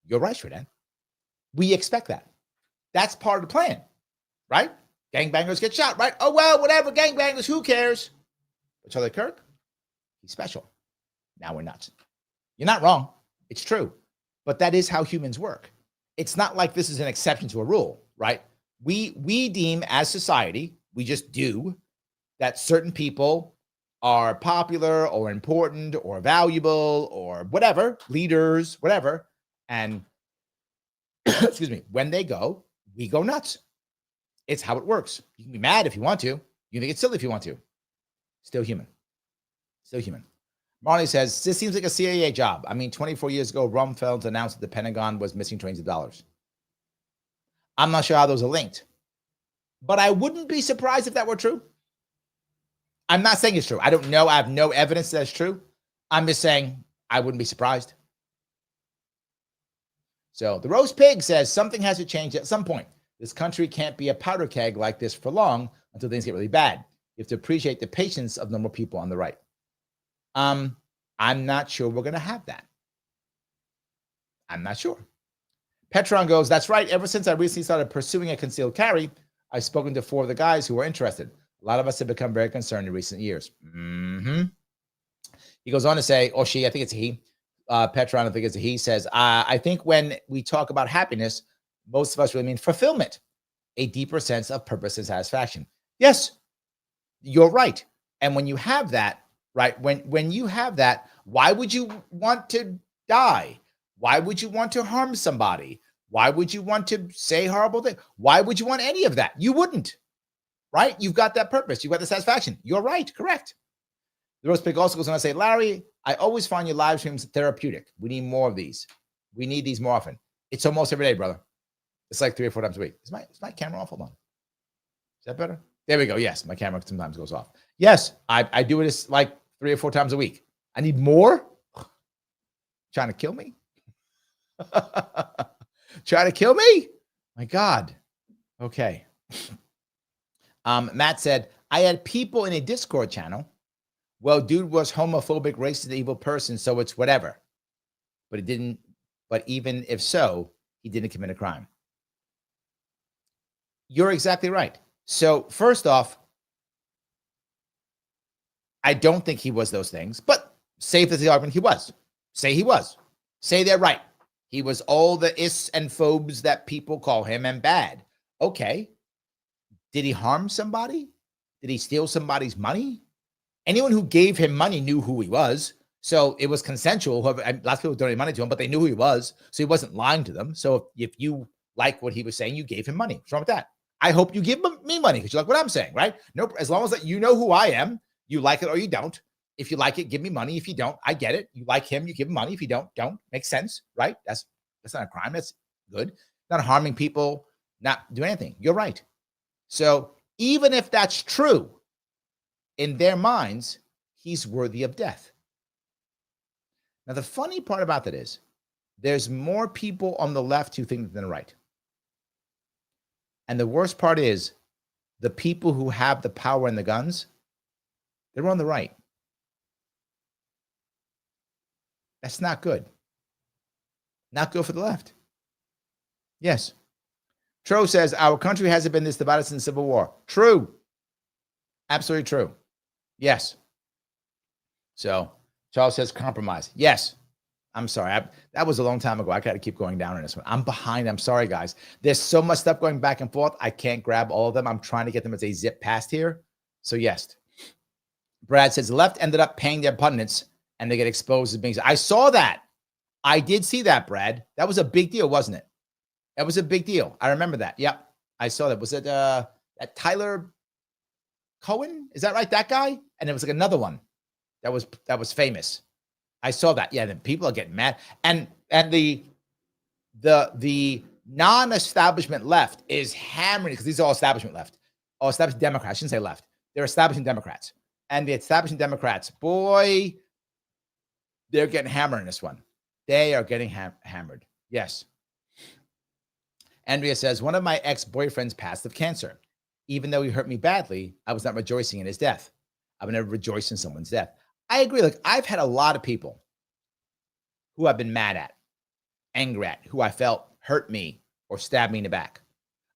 you're right, Shredan. We expect that. That's part of the plan, right? Gangbangers get shot, right? Oh, well, whatever, gangbangers, who cares? But Charlie Kirk, he's special. Now we're nuts. You're not wrong. It's true. But that is how humans work. It's not like this is an exception to a rule, right? We deem as society, we just do, that certain people are popular or important or valuable or whatever, leaders, whatever. And excuse me, when they go, we go nuts. It's how it works. You can be mad if you want to. You can think it's silly if you want to. Still human. Still human. Marley says, this seems like a CIA job. I mean, 24 years ago, Rumsfeld announced that the Pentagon was missing trillions of dollars. I'm not sure how those are linked, but I wouldn't be surprised if that were true. I'm not saying it's true. I don't know. I have no evidence that's true. I'm just saying I wouldn't be surprised. So the roast pig says something has to change at some point. This country can't be a powder keg like this for long until things get really bad. You have to appreciate the patience of normal people on the right. I'm not sure we're going to have that. I'm not sure. Petron goes, that's right. Ever since I recently started pursuing a concealed carry, I've spoken to 4 of the guys who are interested. A lot of us have become very concerned in recent years. Mm-hmm. He goes on to say, or she, I think it's he, Petron, I think it's a he, says, I think when we talk about happiness, most of us really mean fulfillment, a deeper sense of purpose and satisfaction. Yes, you're right. And when you have that, right, when you have that, why would you want to die? Why would you want to harm somebody? Why would you want to say horrible things? Why would you want any of that? You wouldn't, right? You've got that purpose. You've got the satisfaction. You're right. Correct. The roast pig also goes on to say, Larry, I always find your live streams therapeutic. We need more of these. We need these more often. It's almost every day, brother. It's like 3 or 4 times a week. Is my camera off? Hold on. Is that better? There we go. Yes, my camera sometimes goes off. Yes, I do it like 3 or 4 times a week. I need more? Trying to kill me? Trying to kill me? My God. Okay. Matt said, I had people in a Discord channel. Well, dude was homophobic, racist, evil person, so it's whatever. But even if so, he didn't commit a crime. You're exactly right. So first off, I don't think he was those things, but say for the argument he was. Say he was. Say they're right. He was all the is and phobes that people call him and bad. Okay. Did he harm somebody? Did he steal somebody's money? Anyone who gave him money knew who he was. So it was consensual. Lots of people donated money to him, but they knew who he was. So he wasn't lying to them. So if you like what he was saying, you gave him money. What's wrong with that? I hope you give me money because you like what I'm saying, right? No, as long as that you know who I am, you like it or you don't. If you like it, give me money. If you don't, I get it. You like him, you give him money. If you don't. Makes sense, right? That's not a crime. That's good. Not harming people, not doing anything. You're right. So even if that's true, in their minds, he's worthy of death. Now, the funny part about that is there's more people on the left who think than the right. And the worst part is the people who have the power and the guns, they're on the right. That's not good. Not good for the left. Yes. Tro says, our country hasn't been this divided since the Civil War. True. Absolutely true. Yes. So Charles says compromise. Yes. I'm sorry. That was a long time ago. I got to keep going down on this one. I'm behind. I'm sorry, guys. There's so much stuff going back and forth. I can't grab all of them. I'm trying to get them as a zip past here. So yes. Brad says the left ended up paying their pundits and they get exposed as being. I saw that. I did see that, Brad. That was a big deal, wasn't it? That was a big deal. I remember that. Yep. I saw that. Was it that Tyler Cohen? Is that right? That guy? And it was like another one that was famous. I saw that. Yeah, then people are getting mad. And the non-establishment left is hammering because these are all establishment left. All established Democrats. I shouldn't say left. They're establishing Democrats. And the establishing Democrats, boy, they're getting hammered in this one. They are getting hammered. Yes. Andrea says, one of my ex-boyfriends passed of cancer. Even though he hurt me badly, I was not rejoicing in his death. I would never rejoice in someone's death. I agree. Like, I've had a lot of people who I've been mad at, angry at, who I felt hurt me or stabbed me in the back.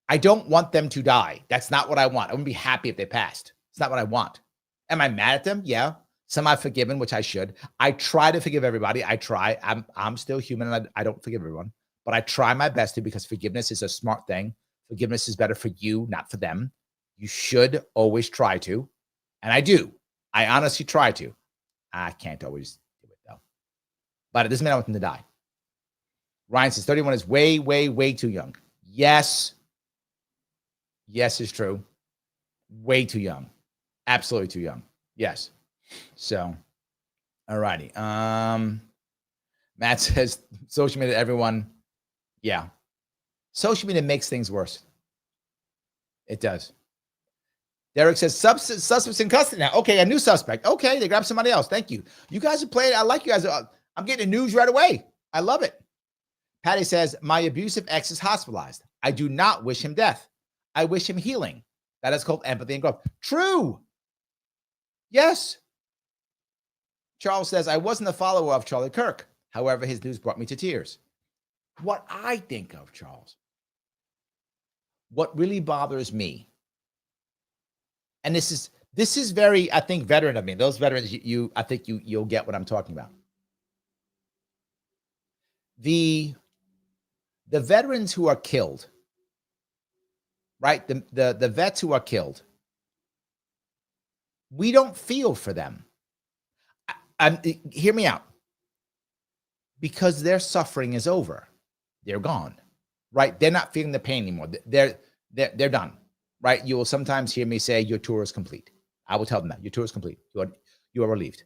I don't want them to die. That's not what I want. I wouldn't be happy if they passed. It's not what I want. Am I mad at them? Yeah. Some I've forgiven, which I should. I try to forgive everybody. I try. I'm still human and I don't forgive everyone, but I try my best to because forgiveness is a smart thing. Forgiveness is better for you, not for them. You should always try to. And I do. I honestly try to. I can't always do it though. But it doesn't mean I want them to die. Ryan says 31 is way, way, way too young. Yes. Yes, is true. Way too young. Absolutely too young. Yes. So, all righty. Matt says social media, everyone. Yeah. Social media makes things worse. It does. Derek says, suspects in custody now. Okay, a new suspect. Okay, they grabbed somebody else. Thank you. You guys are playing. I like you guys. I'm getting the news right away. I love it. Patty says, my abusive ex is hospitalized. I do not wish him death. I wish him healing. That is called empathy and growth. True. Yes. Charles says, I wasn't a follower of Charlie Kirk. However, his news brought me to tears. What I think of, Charles, what really bothers me, and this is very, I think, veteran of me. Those veterans, I think you'll get what I'm talking about. The veterans who are killed, right? The vets who are killed, we don't feel for them. Hear me out. Because their suffering is over. They're gone, right? They're not feeling the pain anymore. They're done, right? You will sometimes hear me say, your tour is complete. I will tell them that your tour is complete. You are relieved.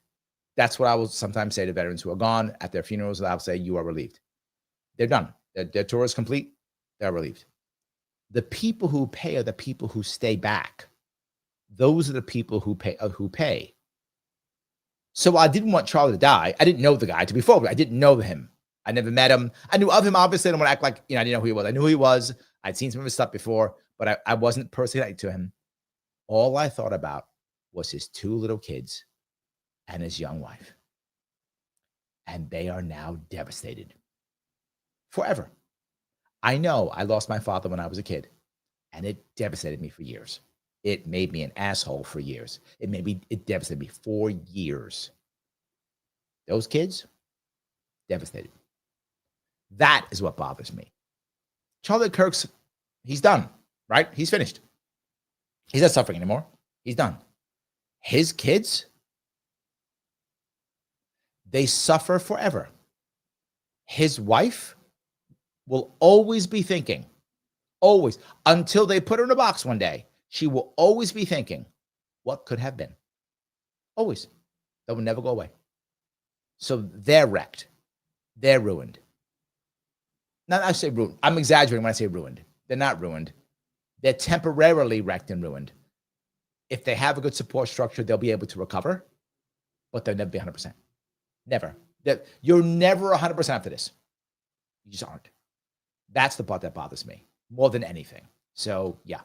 That's what I will sometimes say to veterans who are gone at their funerals. I'll say, you are relieved. They're done. Their tour is complete. They're relieved. The people who pay are the people who stay back. Those are the people who pay. So I didn't want Charlie to die. I didn't know the guy, to be fair. I didn't know him. I never met him. I knew of him, obviously. I don't want to act like, I didn't know who he was. I knew who he was. I'd seen some of his stuff before, but I wasn't personally connected to him. All I thought about was his 2 little kids and his young wife. And they are now devastated. Forever. I know I lost my father when I was a kid, and it devastated me for years. It made me an asshole for years. It devastated me for years. Those kids, devastated. That is what bothers me. Charlie Kirk's, he's done, right? He's finished. He's not suffering anymore. He's done. His kids, they suffer forever. His wife will always be thinking, always, until they put her in a box one day, she will always be thinking, what could have been? Always. That will never go away. So they're wrecked. They're ruined. Now, I say ruined. I'm exaggerating when I say ruined. They're not ruined. They're temporarily wrecked and ruined. If they have a good support structure, they'll be able to recover, but they'll never be 100%. Never. You're never 100% after this. You just aren't. That's the part that bothers me more than anything. So, yeah,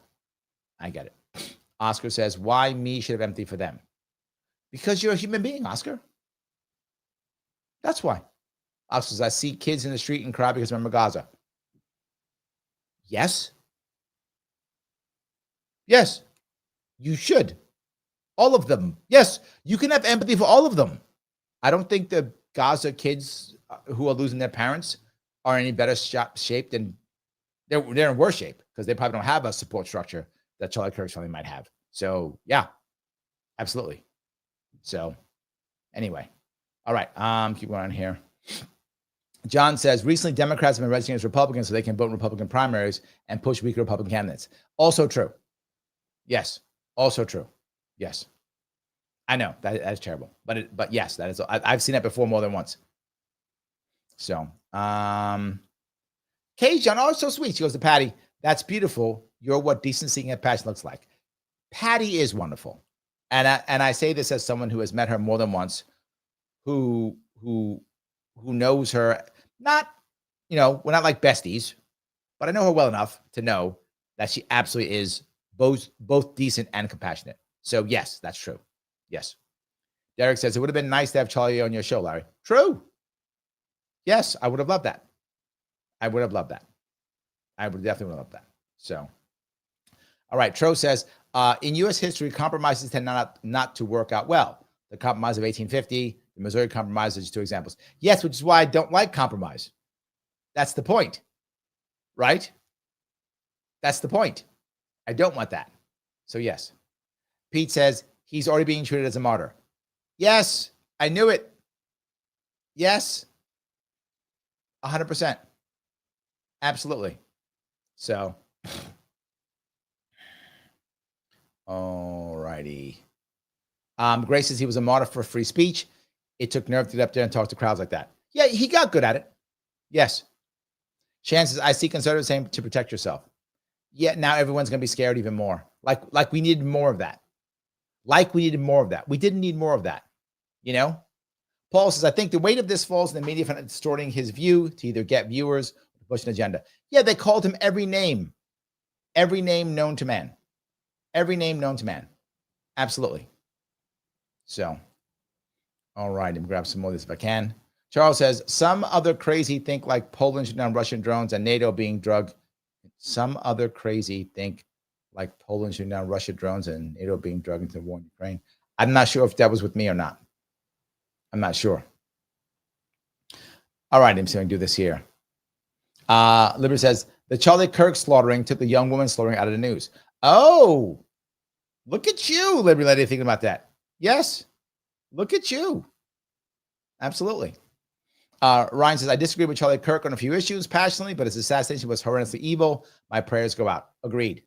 I get it. Oscar says, why me should have empathy for them? Because you're a human being, Oscar. That's why. Oscar says, I see kids in the street and cry because I remember Gaza. Yes. Yes. You should. All of them. Yes. You can have empathy for all of them. I don't think the Gaza kids who are losing their parents are in any better shape than they're in worse shape because they probably don't have a support structure that Charlie Kirk's family might have. So yeah, absolutely. So anyway, all right. Keep going on here. John says, recently Democrats have been registering as Republicans so they can vote in Republican primaries and push weaker Republican candidates. Also true. Yes. Also true. Yes. I know that is terrible, but yes, that is. I've seen that before more than once. So, Kay John, oh, so sweet. She goes to Patty. That's beautiful. You're what decency and passion looks like. Patty is wonderful, and I say this as someone who has met her more than once, who knows her. Not, we're not like besties, but I know her well enough to know that she absolutely is both decent and compassionate. So yes, that's true. Yes. Derek says, it would have been nice to have Charlie on your show, Larry. True. Yes, I would have loved that. I would have loved that. I would definitely love that. So, all right. Tro says, in U.S. history, compromises tend not to work out well. The compromise of 1850, the Missouri Compromise are just 2 examples. Yes, which is why I don't like compromise. That's the point, right? That's the point. I don't want that. So yes. Pete says, he's already being treated as a martyr. Yes, I knew it. Yes. 100%. Absolutely. So, all righty. Grace says he was a martyr for free speech. It took nerve to get up there and talk to crowds like that. Yeah, he got good at it. Yes. Shan says, I see conservatives saying to protect yourself. Yet now everyone's going to be scared even more. Like we needed more of that. Like we needed more of that. We didn't need more of that. You know? Paul says, I think the weight of this falls in the media for distorting his view to either get viewers or to push an agenda. Yeah, they called him every name known to man. Every name known to man. Absolutely. So, all right, let me grab some more of this if I can. Charles says, some other crazy think like Poland shooting down Russian drones and NATO being drugged. Some other crazy think like Poland shooting down Russian drones and NATO being drugged into the war in Ukraine. I'm not sure if that was with me or not. I'm not sure. All right, I'm just going to do this here. Liberty says, the Charlie Kirk slaughtering took the young woman slaughtering out of the news. Oh, look at you, Liberty Lady, thinking about that. Yes, look at you. Absolutely. Ryan says, I disagree with Charlie Kirk on a few issues passionately, but his assassination was horrendously evil. My prayers go out. Agreed.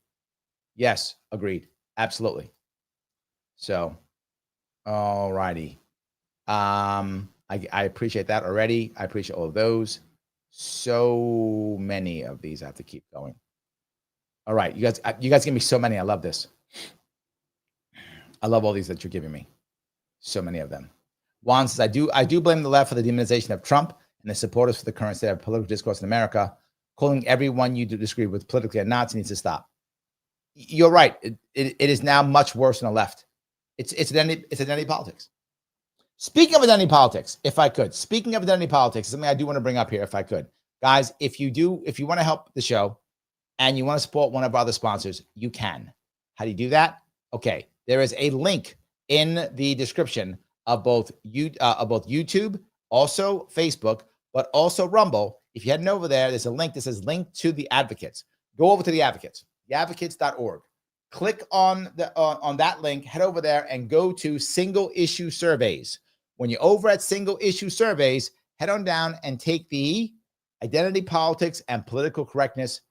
Yes, agreed. Absolutely. So, all righty. I appreciate that already. I appreciate all of those. So many of these. I have to keep going. All right, you guys give me so many. I love this. I love all these that you're giving me. So many of them. Juan says, I do blame the left for the demonization of Trump and the supporters for the current state of political discourse in America. Calling everyone you disagree with politically a Nazi needs to stop. You're right. It is now much worse on the left. It's identity politics. Speaking of identity politics, if I could, speaking of identity politics, something I do want to bring up here, if I could. Guys, if you want to help the show and you want to support one of our other sponsors, you can. How do you do that? Okay, there is a link in the description of both YouTube, also Facebook, but also Rumble. If you head over there, there's a link that says link to the advocates. Go over to the advocates, theadvocates.org. Click on that link, head over there and go to single issue surveys. When you're over at single issue surveys, head on down and take the identity politics and political correctness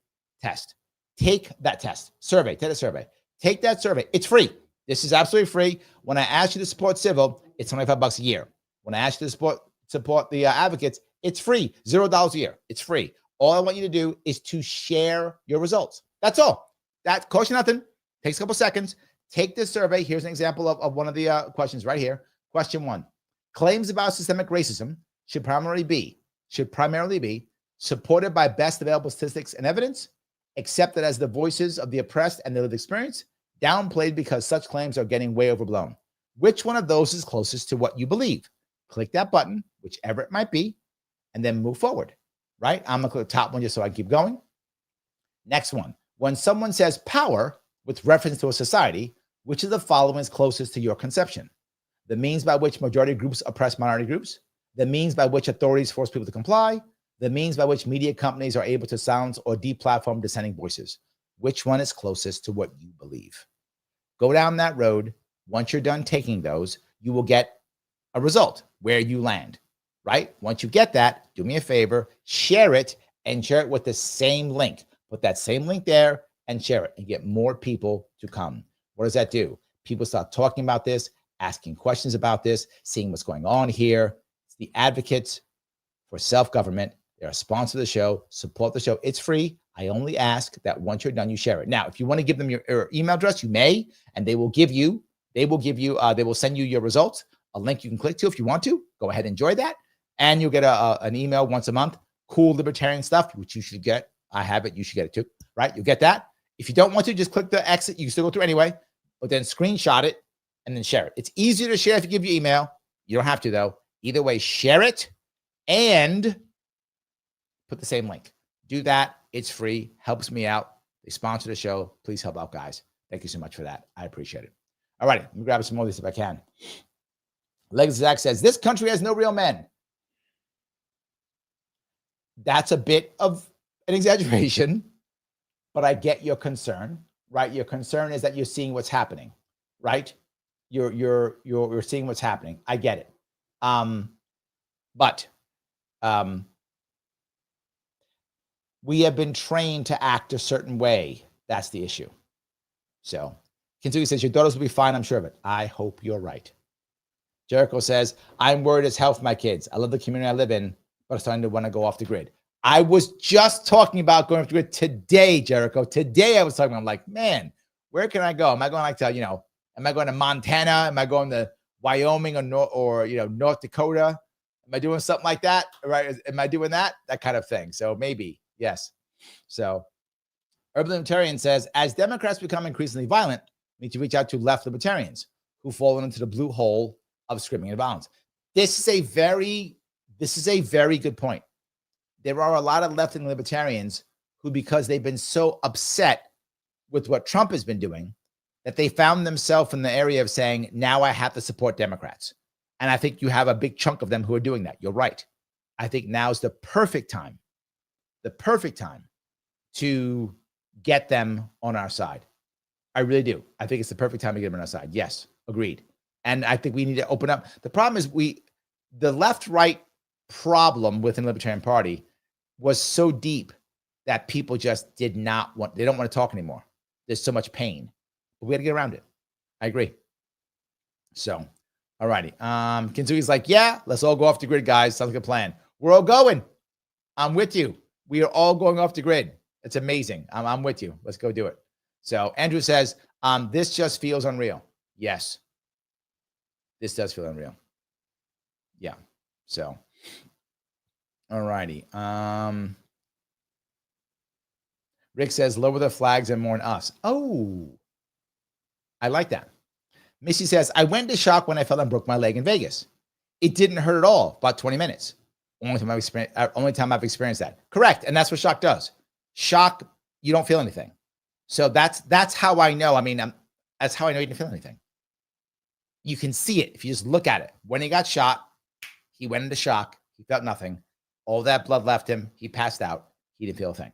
test. Take that test. Take the survey. Take that survey. It's free. This is absolutely free. When I ask you to support Civil, it's $25 a year. When I ask you to support the advocates, it's free. $0 a year. It's free. All I want you to do is to share your results. That's all. That costs you nothing. Takes a couple seconds. Take this survey. Here's an example of one of the questions right here. Question 1. Claims about systemic racism should primarily be supported by best available statistics and evidence, accepted as the voices of the oppressed and their lived experience, downplayed because such claims are getting way overblown. Which one of those is closest to what you believe? Click that button, whichever it might be, and then move forward, right? I'm going to click the top one just so I keep going. Next one. When someone says power with reference to a society, which of the following is closest to your conception? The means by which majority groups oppress minority groups, the means by which authorities force people to comply, the means by which media companies are able to silence or deplatform dissenting voices. Which one is closest to what you believe? Go down that road. Once you're done taking those, you will get a result where you land, right? Once you get that, do me a favor, share it and share it with the same link. Put that same link there and share it and get more people to come. What does that do? People start talking about this, asking questions about this, seeing what's going on here. It's the Advocates for Self-Government. They're a sponsor of the show. Support the show. It's free. I only ask that once you're done, you share it. Now, if you want to give them your email address, you may, and they will send you your results, a link you can click to if you want to. Go ahead and enjoy that. And you'll get an email once a month. Cool libertarian stuff, which you should get. I have it. You should get it too, right? You'll get that. If you don't want to, just click the exit. You can still go through anyway, but then screenshot it and then share it. It's easier to share if you give your email. You don't have to, though. Either way, share it and put the same link. Do that. It's free. Helps me out. They sponsor the show. Please help out, guys. Thank you so much for that. I appreciate it. All right. Let me grab some more of this if I can. Legacy Zach says, this country has no real men. That's a bit of an exaggeration, but I get your concern, right? Your concern is that you're seeing what's happening, right? You're seeing what's happening. I get it. But we have been trained to act a certain way. That's the issue. So Kinsugi says, your daughters will be fine. I'm sure of it. I hope you're right. Jericho says, I'm worried as hell for my kids. I love the community I live in, but I'm starting to want to go off the grid. I was just talking about going off the grid today, Jericho. Today I was talking about, I'm like, man, where can I go? Am I going like to, am I going to Montana? Am I going to Wyoming or North Dakota? Am I doing something like that? Right? Am I doing that? That kind of thing. So maybe, yes. So Urban Libertarian says, as Democrats become increasingly violent, we need to reach out to left libertarians who've fallen into the blue hole of screaming and violence. This is a very good point. There are a lot of left-wing libertarians who, because they've been so upset with what Trump has been doing, that they found themselves in the area of saying, now I have to support Democrats. And I think you have a big chunk of them who are doing that. You're right. I think now's the perfect time to get them on our side. I really do. I think it's the perfect time to get them on our side. Yes, agreed. And I think we need to open up. The problem is the left-right problem within the Libertarian Party was so deep that people just they don't want to talk anymore. There's so much pain. But we got to get around it. I agree. So, all righty. Kinsugi's like, yeah, let's all go off the grid, guys. Sounds like a plan. We're all going. I'm with you. We are all going off the grid. It's amazing. I'm with you. Let's go do it. So Andrew says, this just feels unreal. Yes. This does feel unreal. Yeah. So, all righty. Rick says, lower the flags and mourn us. Oh, I like that. Missy says, I went into shock when I fell and broke my leg in Vegas. It didn't hurt at all, about 20 minutes. Only time I've experienced that. Correct. And that's what shock does. Shock, you don't feel anything. So that's how I know. I mean, that's how I know you didn't feel anything. You can see it if you just look at it. When he got shot, he went into shock. He felt nothing. All that blood left him. He passed out. He didn't feel a thing.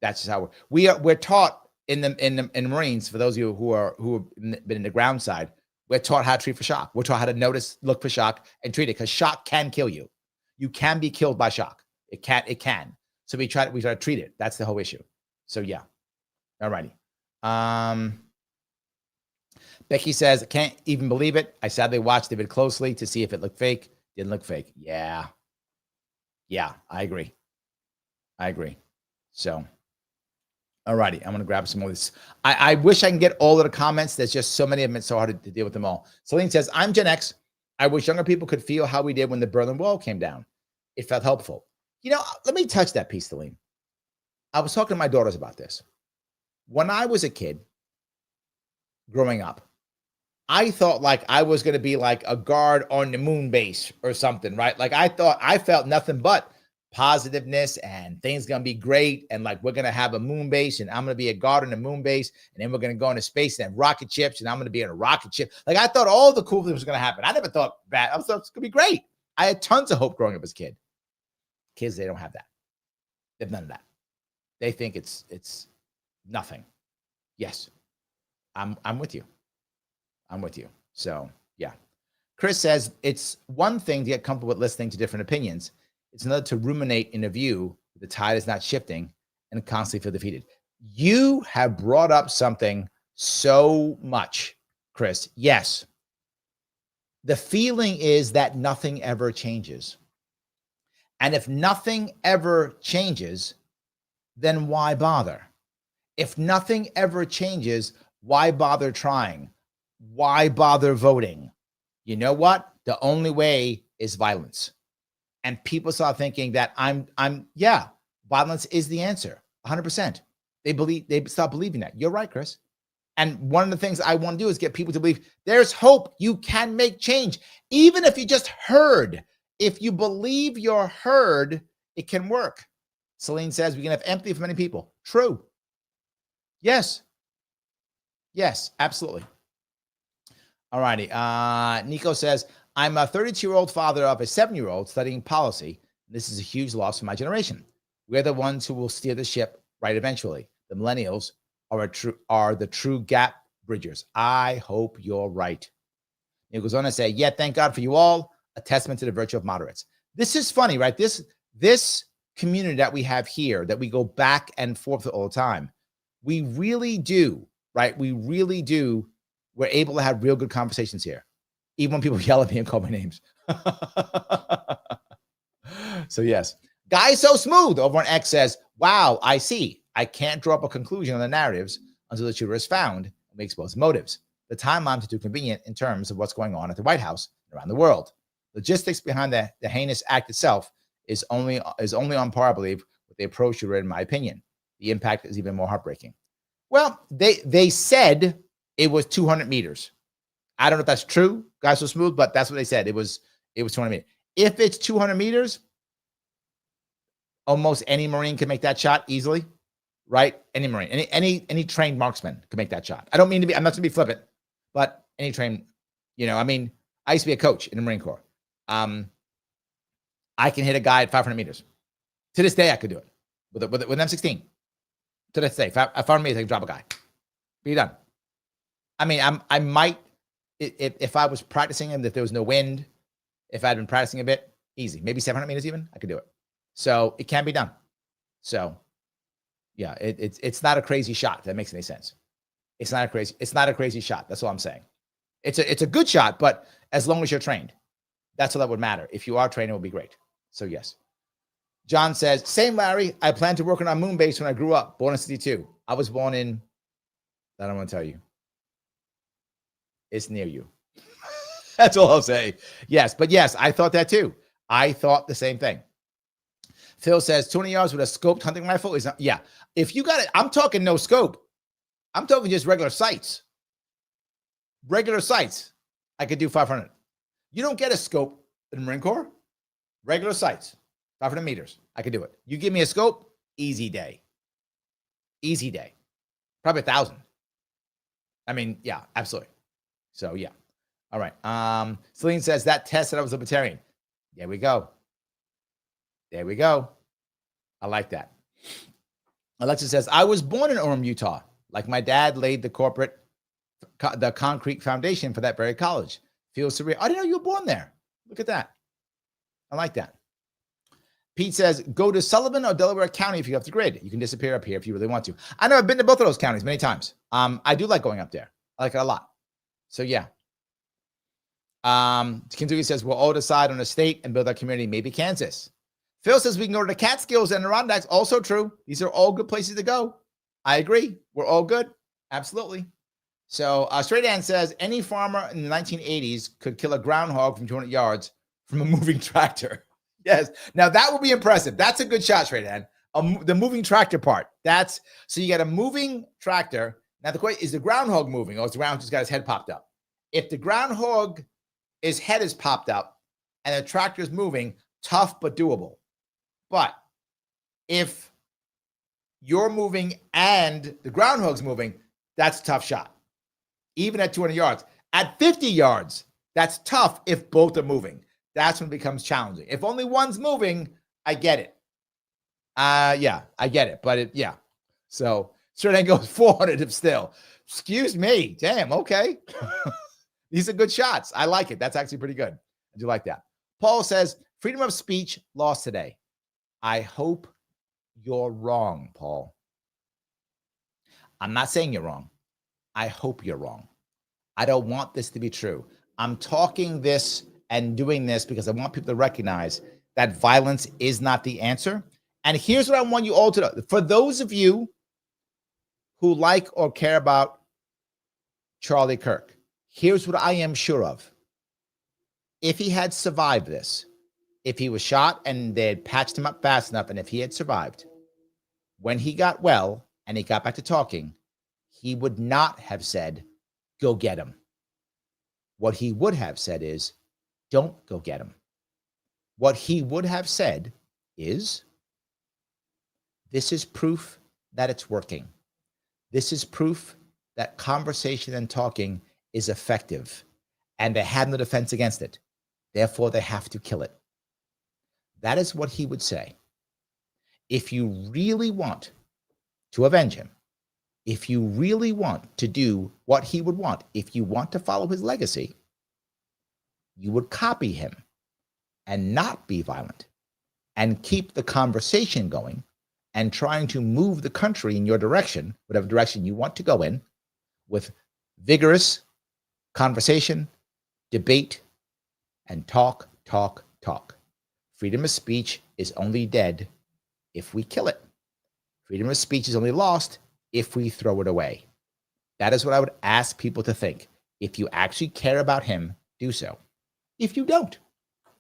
That's just how we're taught in the Marines. For those of you who have been in the ground side, we're taught how to treat for shock. We're taught how to notice, look for shock, and treat it, because shock can kill you. You can be killed by shock. It can. So we try to treat it. That's the whole issue. So yeah. All righty. Becky says, I can't even believe it. I sadly watched the vid closely to see if it looked fake. Didn't look fake. Yeah. Yeah, I agree. So, all righty. I'm going to grab some more of this. I wish I can get all of the comments. There's just so many of them. It's so hard to deal with them all. Celine says, I'm Gen X. I wish younger people could feel how we did when the Berlin Wall came down. It felt helpful. Let me touch that piece, Celine. I was talking to my daughters about this. When I was a kid growing up, I thought like I was going to be like a guard on the moon base or something, right? Like I felt nothing but positiveness and things going to be great. And like, we're going to have a moon base and I'm going to be a guard on the moon base. And then we're going to go into space and have rocket ships and I'm going to be in a rocket ship. Like I thought all the cool things was going to happen. I never thought bad. I thought it's going to be great. I had tons of hope growing up as a kid. Kids, they don't have that. They have none of that. They think it's nothing. Yes. I'm with you. So yeah. Chris says it's one thing to get comfortable with listening to different opinions. It's another to ruminate in a view the tide is not shifting and constantly feel defeated. You have brought up something so much, Chris. Yes. The feeling is that nothing ever changes. And if nothing ever changes, then why bother? If nothing ever changes, why bother trying? Why bother voting? You know what? The only way is violence. And people start thinking that violence is the answer. 100%. They stop believing that. You're right, Chris. And one of the things I want to do is get people to believe there's hope. You can make change. Even if you just heard, if you believe you're heard, it can work. Celine says we can have empathy for many people. True. Yes, absolutely. All righty. Nico says, I'm a 32-year-old father of a 7-year-old studying policy. This is a huge loss for my generation. We're the ones who will steer the ship right eventually. The millennials are the true gap bridgers. I hope you're right. He goes on to say, yeah, thank God for you all. A testament to the virtue of moderates. This is funny, right? This community that we have here, that we go back and forth all the time, we really do, right? We really do. We're able to have real good conversations here, even when people yell at me and call my names. So yes, Guy So Smooth over on X says, wow, I see. I can't draw up a conclusion on the narratives until the shooter is found and we expose motives. The timelines are too convenient in terms of what's going on at the White House and around the world. Logistics behind the heinous act itself is only on par, I believe, with the approach shooter, in my opinion. The impact is even more heartbreaking. Well, they said it was 200 meters. I don't know if that's true, Guys So Smooth, but that's what they said. It was 200 meters. If it's 200 meters, almost any Marine can make that shot easily, right? Any Marine, any trained marksman can make that shot. I'm not going to be flippant, but any trained, I used to be a coach in the Marine Corps. I can hit a guy at 500 meters. To this day, I could do it with an M16. To this day, 500 meters, I can drop a guy. Be done. I might, if I was practicing him, if there was no wind, if I'd been practicing a bit, easy. Maybe 700 meters even, I could do it. So it can be done. So yeah, it's not a crazy shot, if that makes any sense. It's not a crazy shot. That's all I'm saying. It's a good shot, but as long as you're trained, that's all that would matter. If you are trained, it would be great. So yes. John says, same Larry, I plan to work on our moon base when I grew up, born in 62. I was born in, I don't want to tell you. It's near you. That's all I'll say. Yes, but yes, I thought that too. I thought the same thing. Phil says 20 yards with a scoped hunting rifle is not, yeah. If you got it, I'm talking no scope. I'm talking just regular sights. Regular sights. I could do 500. You don't get a scope in the Marine Corps. Regular sights, 500 meters. I could do it. You give me a scope, easy day. Easy day. Probably 1,000. Yeah, absolutely. So yeah. All right. Celine says that test that I was libertarian. There we go. There we go. I like that. Alexa says, I was born in Orem, Utah. Like my dad laid the concrete foundation for that very college. Feels surreal. I didn't know you were born there. Look at that. I like that. Pete says, go to Sullivan or Delaware County if you have the grid. You can disappear up here if you really want to. I know I've been to both of those counties many times. I do like going up there. I like it a lot. So yeah. Kentucky says, we'll all decide on a state and build our community, maybe Kansas. Phil says we can go to the Catskills and Adirondacks. Also true. These are all good places to go. I agree. We're all good. Absolutely. So Straight Dan says any farmer in the 1980s could kill a groundhog from 200 yards from a moving tractor. Yes. Now that would be impressive. That's a good shot, Straight Dan. The moving tractor part. So you got a moving tractor. Now the question is the groundhog moving or is the groundhog just got his head popped up? If the groundhog, his head is popped up and the tractor is moving, tough but doable. But if you're moving and the groundhog's moving, that's a tough shot. Even at 200 yards. At 50 yards, that's tough if both are moving. That's when it becomes challenging. If only one's moving, I get it. Yeah, I get it. But yeah. So Straight goes 400 if still. Excuse me. Damn, okay. These are good shots. I like it. That's actually pretty good. I do like that. Paul says, freedom of speech lost today. I hope you're wrong, Paul. I'm not saying you're wrong. I hope you're wrong. I don't want this to be true. I'm talking this and doing this because I want people to recognize that violence is not the answer. And here's what I want you all to know. For those of you who like or care about Charlie Kirk, here's what I am sure of. If he had survived this, if he was shot and they had patched him up fast enough, and if he had survived, when he got well and he got back to talking, he would not have said, go get him. What he would have said is, don't go get him. What he would have said is, this is proof that it's working. This is proof that conversation and talking is effective, and they have no defense against it. Therefore, they have to kill it. That is what he would say. If you really want to avenge him, if you really want to do what he would want, if you want to follow his legacy, you would copy him and not be violent and keep the conversation going and trying to move the country in your direction, whatever direction you want to go in, with vigorous conversation, debate, and talk. freedom of speech is only dead if we kill it. Freedom of speech is only lost if we throw it away. That is what I would ask people to think. If you actually care about him, do so. If you don't,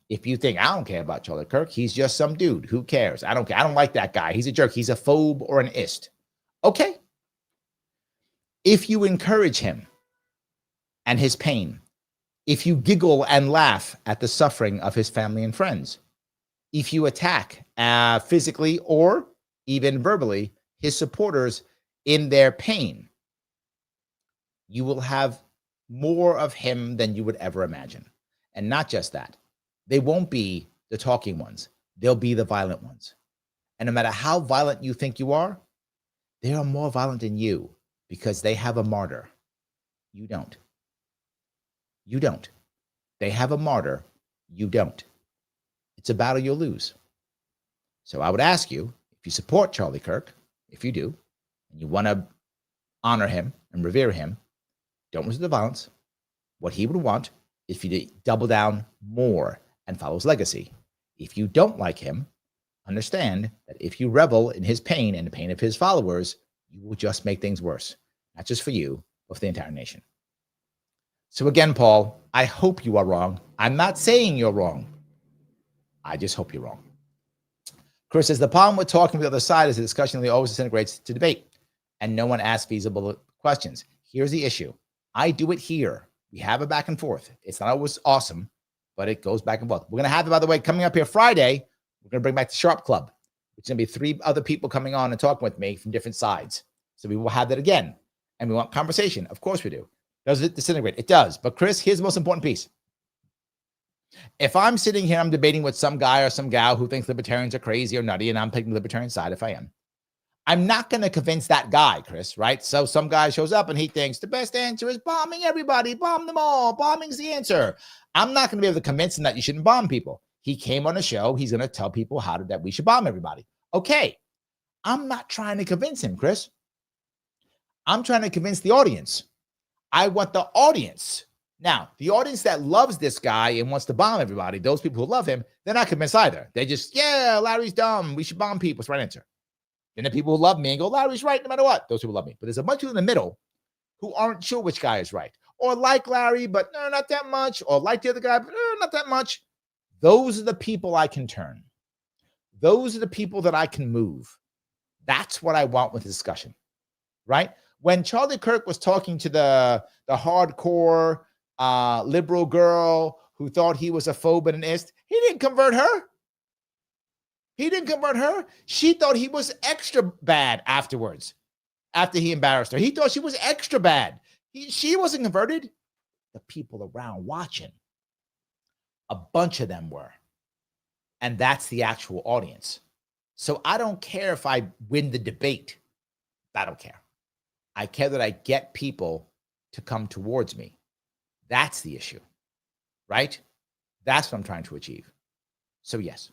if you think, I don't care about Charlie Kirk, he's just some dude, who cares? I don't care. I don't like that guy. He's a jerk. He's a phobe or an ist. Okay. If you encourage him and his pain, if you giggle and laugh at the suffering of his family and friends, if you attack physically or even verbally his supporters in their pain, you will have more of him than you would ever imagine. And not just that, they won't be the talking ones. They'll be the violent ones. And no matter how violent you think you are, they are more violent than you because they have a martyr. You don't. You don't. They have a martyr. You don't. It's a battle you'll lose. So I would ask you, if you support Charlie Kirk, if you do, and you want to honor him and revere him, don't resort to violence. What he would want is for you to double down more and follow his legacy. If you don't like him, understand that if you revel in his pain and the pain of his followers, you will just make things worse, not just for you, but for the entire nation. So again, Paul, I hope you are wrong. I'm not saying you're wrong. I just hope you're wrong. Chris says, the problem with talking with the other side is the discussion really always disintegrates to debate, and no one asks feasible questions. Here's the issue. I do it here. We have a back and forth. It's not always awesome, but it goes back and forth. We're going to have it, by the way, coming up here Friday. We're going to bring back the Sharpe Club. It's going to be 3 other people coming on and talking with me from different sides. So we will have that again. And we want conversation. Of course we do. Does it disintegrate? It does. But Chris, here's the most important piece. If I'm sitting here, I'm debating with some guy or some gal who thinks libertarians are crazy or nutty, and I'm taking the libertarian side if I am, I'm not going to convince that guy, Chris, right? So some guy shows up and he thinks the best answer is bombing everybody, bomb them all. Bombing's the answer. I'm not going to be able to convince him that you shouldn't bomb people. He came on a show. He's going to tell people that we should bomb everybody. Okay. I'm not trying to convince him, Chris. I'm trying to convince the audience. I want the audience. Now, the audience that loves this guy and wants to bomb everybody, those people who love him, they're not convinced either. They just, yeah, Larry's dumb. We should bomb people. It's the right answer. And the people who love me and go, Larry's right no matter what. Those people love me. But there's a bunch of people in the middle who aren't sure which guy is right. Or like Larry, but no, not that much. Or like the other guy, but no, not that much. Those are the people I can turn. Those are the people that I can move. That's what I want with the discussion, right? When Charlie Kirk was talking to the hardcore liberal girl who thought he was a phobe and an ist, he didn't convert her. He didn't convert her. She thought he was extra bad afterwards, after he embarrassed her. He thought she was extra bad. She wasn't converted. The people around watching, a bunch of them were. And that's the actual audience. So I don't care if I win the debate. I don't care. I care that I get people to come towards me. That's the issue, right? That's what I'm trying to achieve. So yes.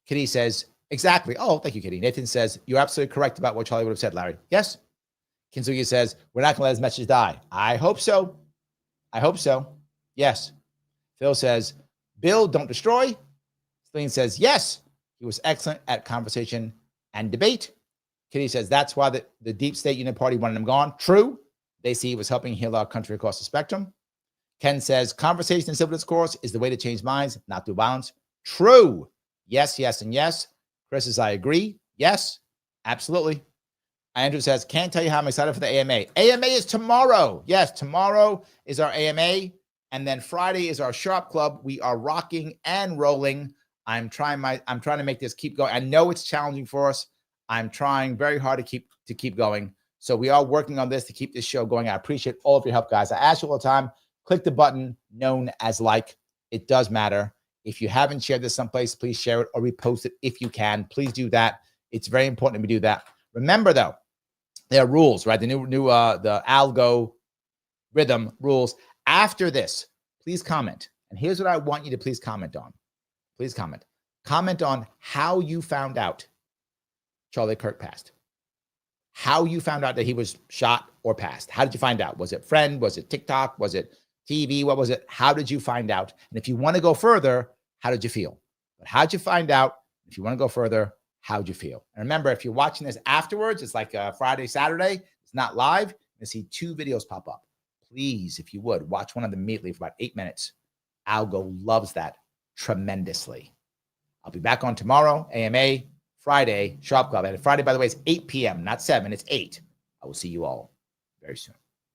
Kitty says, exactly. Oh, thank you, Kitty. Nathan says, you're absolutely correct about what Charlie would have said, Larry. Yes. Kinsugi says, we're not going to let his message die. I hope so. I hope so. Yes. Phil says, Bill, don't destroy. Celine says, yes. He was excellent at conversation and debate. Kitty says, that's why the Deep State Unit Party wanted him gone. True. They see he was helping heal our country across the spectrum. Ken says, conversation and civil discourse is the way to change minds, not through violence. True. Yes, yes, and yes. Chris says, I agree. Yes, absolutely. Andrew says, can't tell you how I'm excited for the AMA. AMA is tomorrow. Yes, tomorrow is our AMA. And then Friday is our Sharpe Club. We are rocking and rolling. I'm trying to make this keep going. I know it's challenging for us. I'm trying very hard to keep going. So we are working on this to keep this show going. I appreciate all of your help, guys. I ask you all the time, click the button known as like. It does matter. If you haven't shared this someplace, please share it or repost it if you can. Please do that. It's very important that we do that. Remember, though, there are rules, right? The new the algo rhythm rules. After this, please comment. And here's what I want you to please comment on. Please comment. Comment on how you found out Charlie Kirk passed. How you found out that he was shot or passed. How did you find out? Was it friend? Was it TikTok? Was it TV? What was it? How did you find out? And if you want to go further, how did you feel? But how'd you find out? If you want to go further, how'd you feel? And remember, if you're watching this afterwards, it's like Friday, Saturday, it's not live. You see 2 videos pop up. Please, if you would, watch one of them immediately for about 8 minutes. Algo loves that tremendously. I'll be back on tomorrow, AMA, Friday, Sharpe Club. And Friday, by the way, is 8 p.m., not 7, it's 8. I will see you all very soon.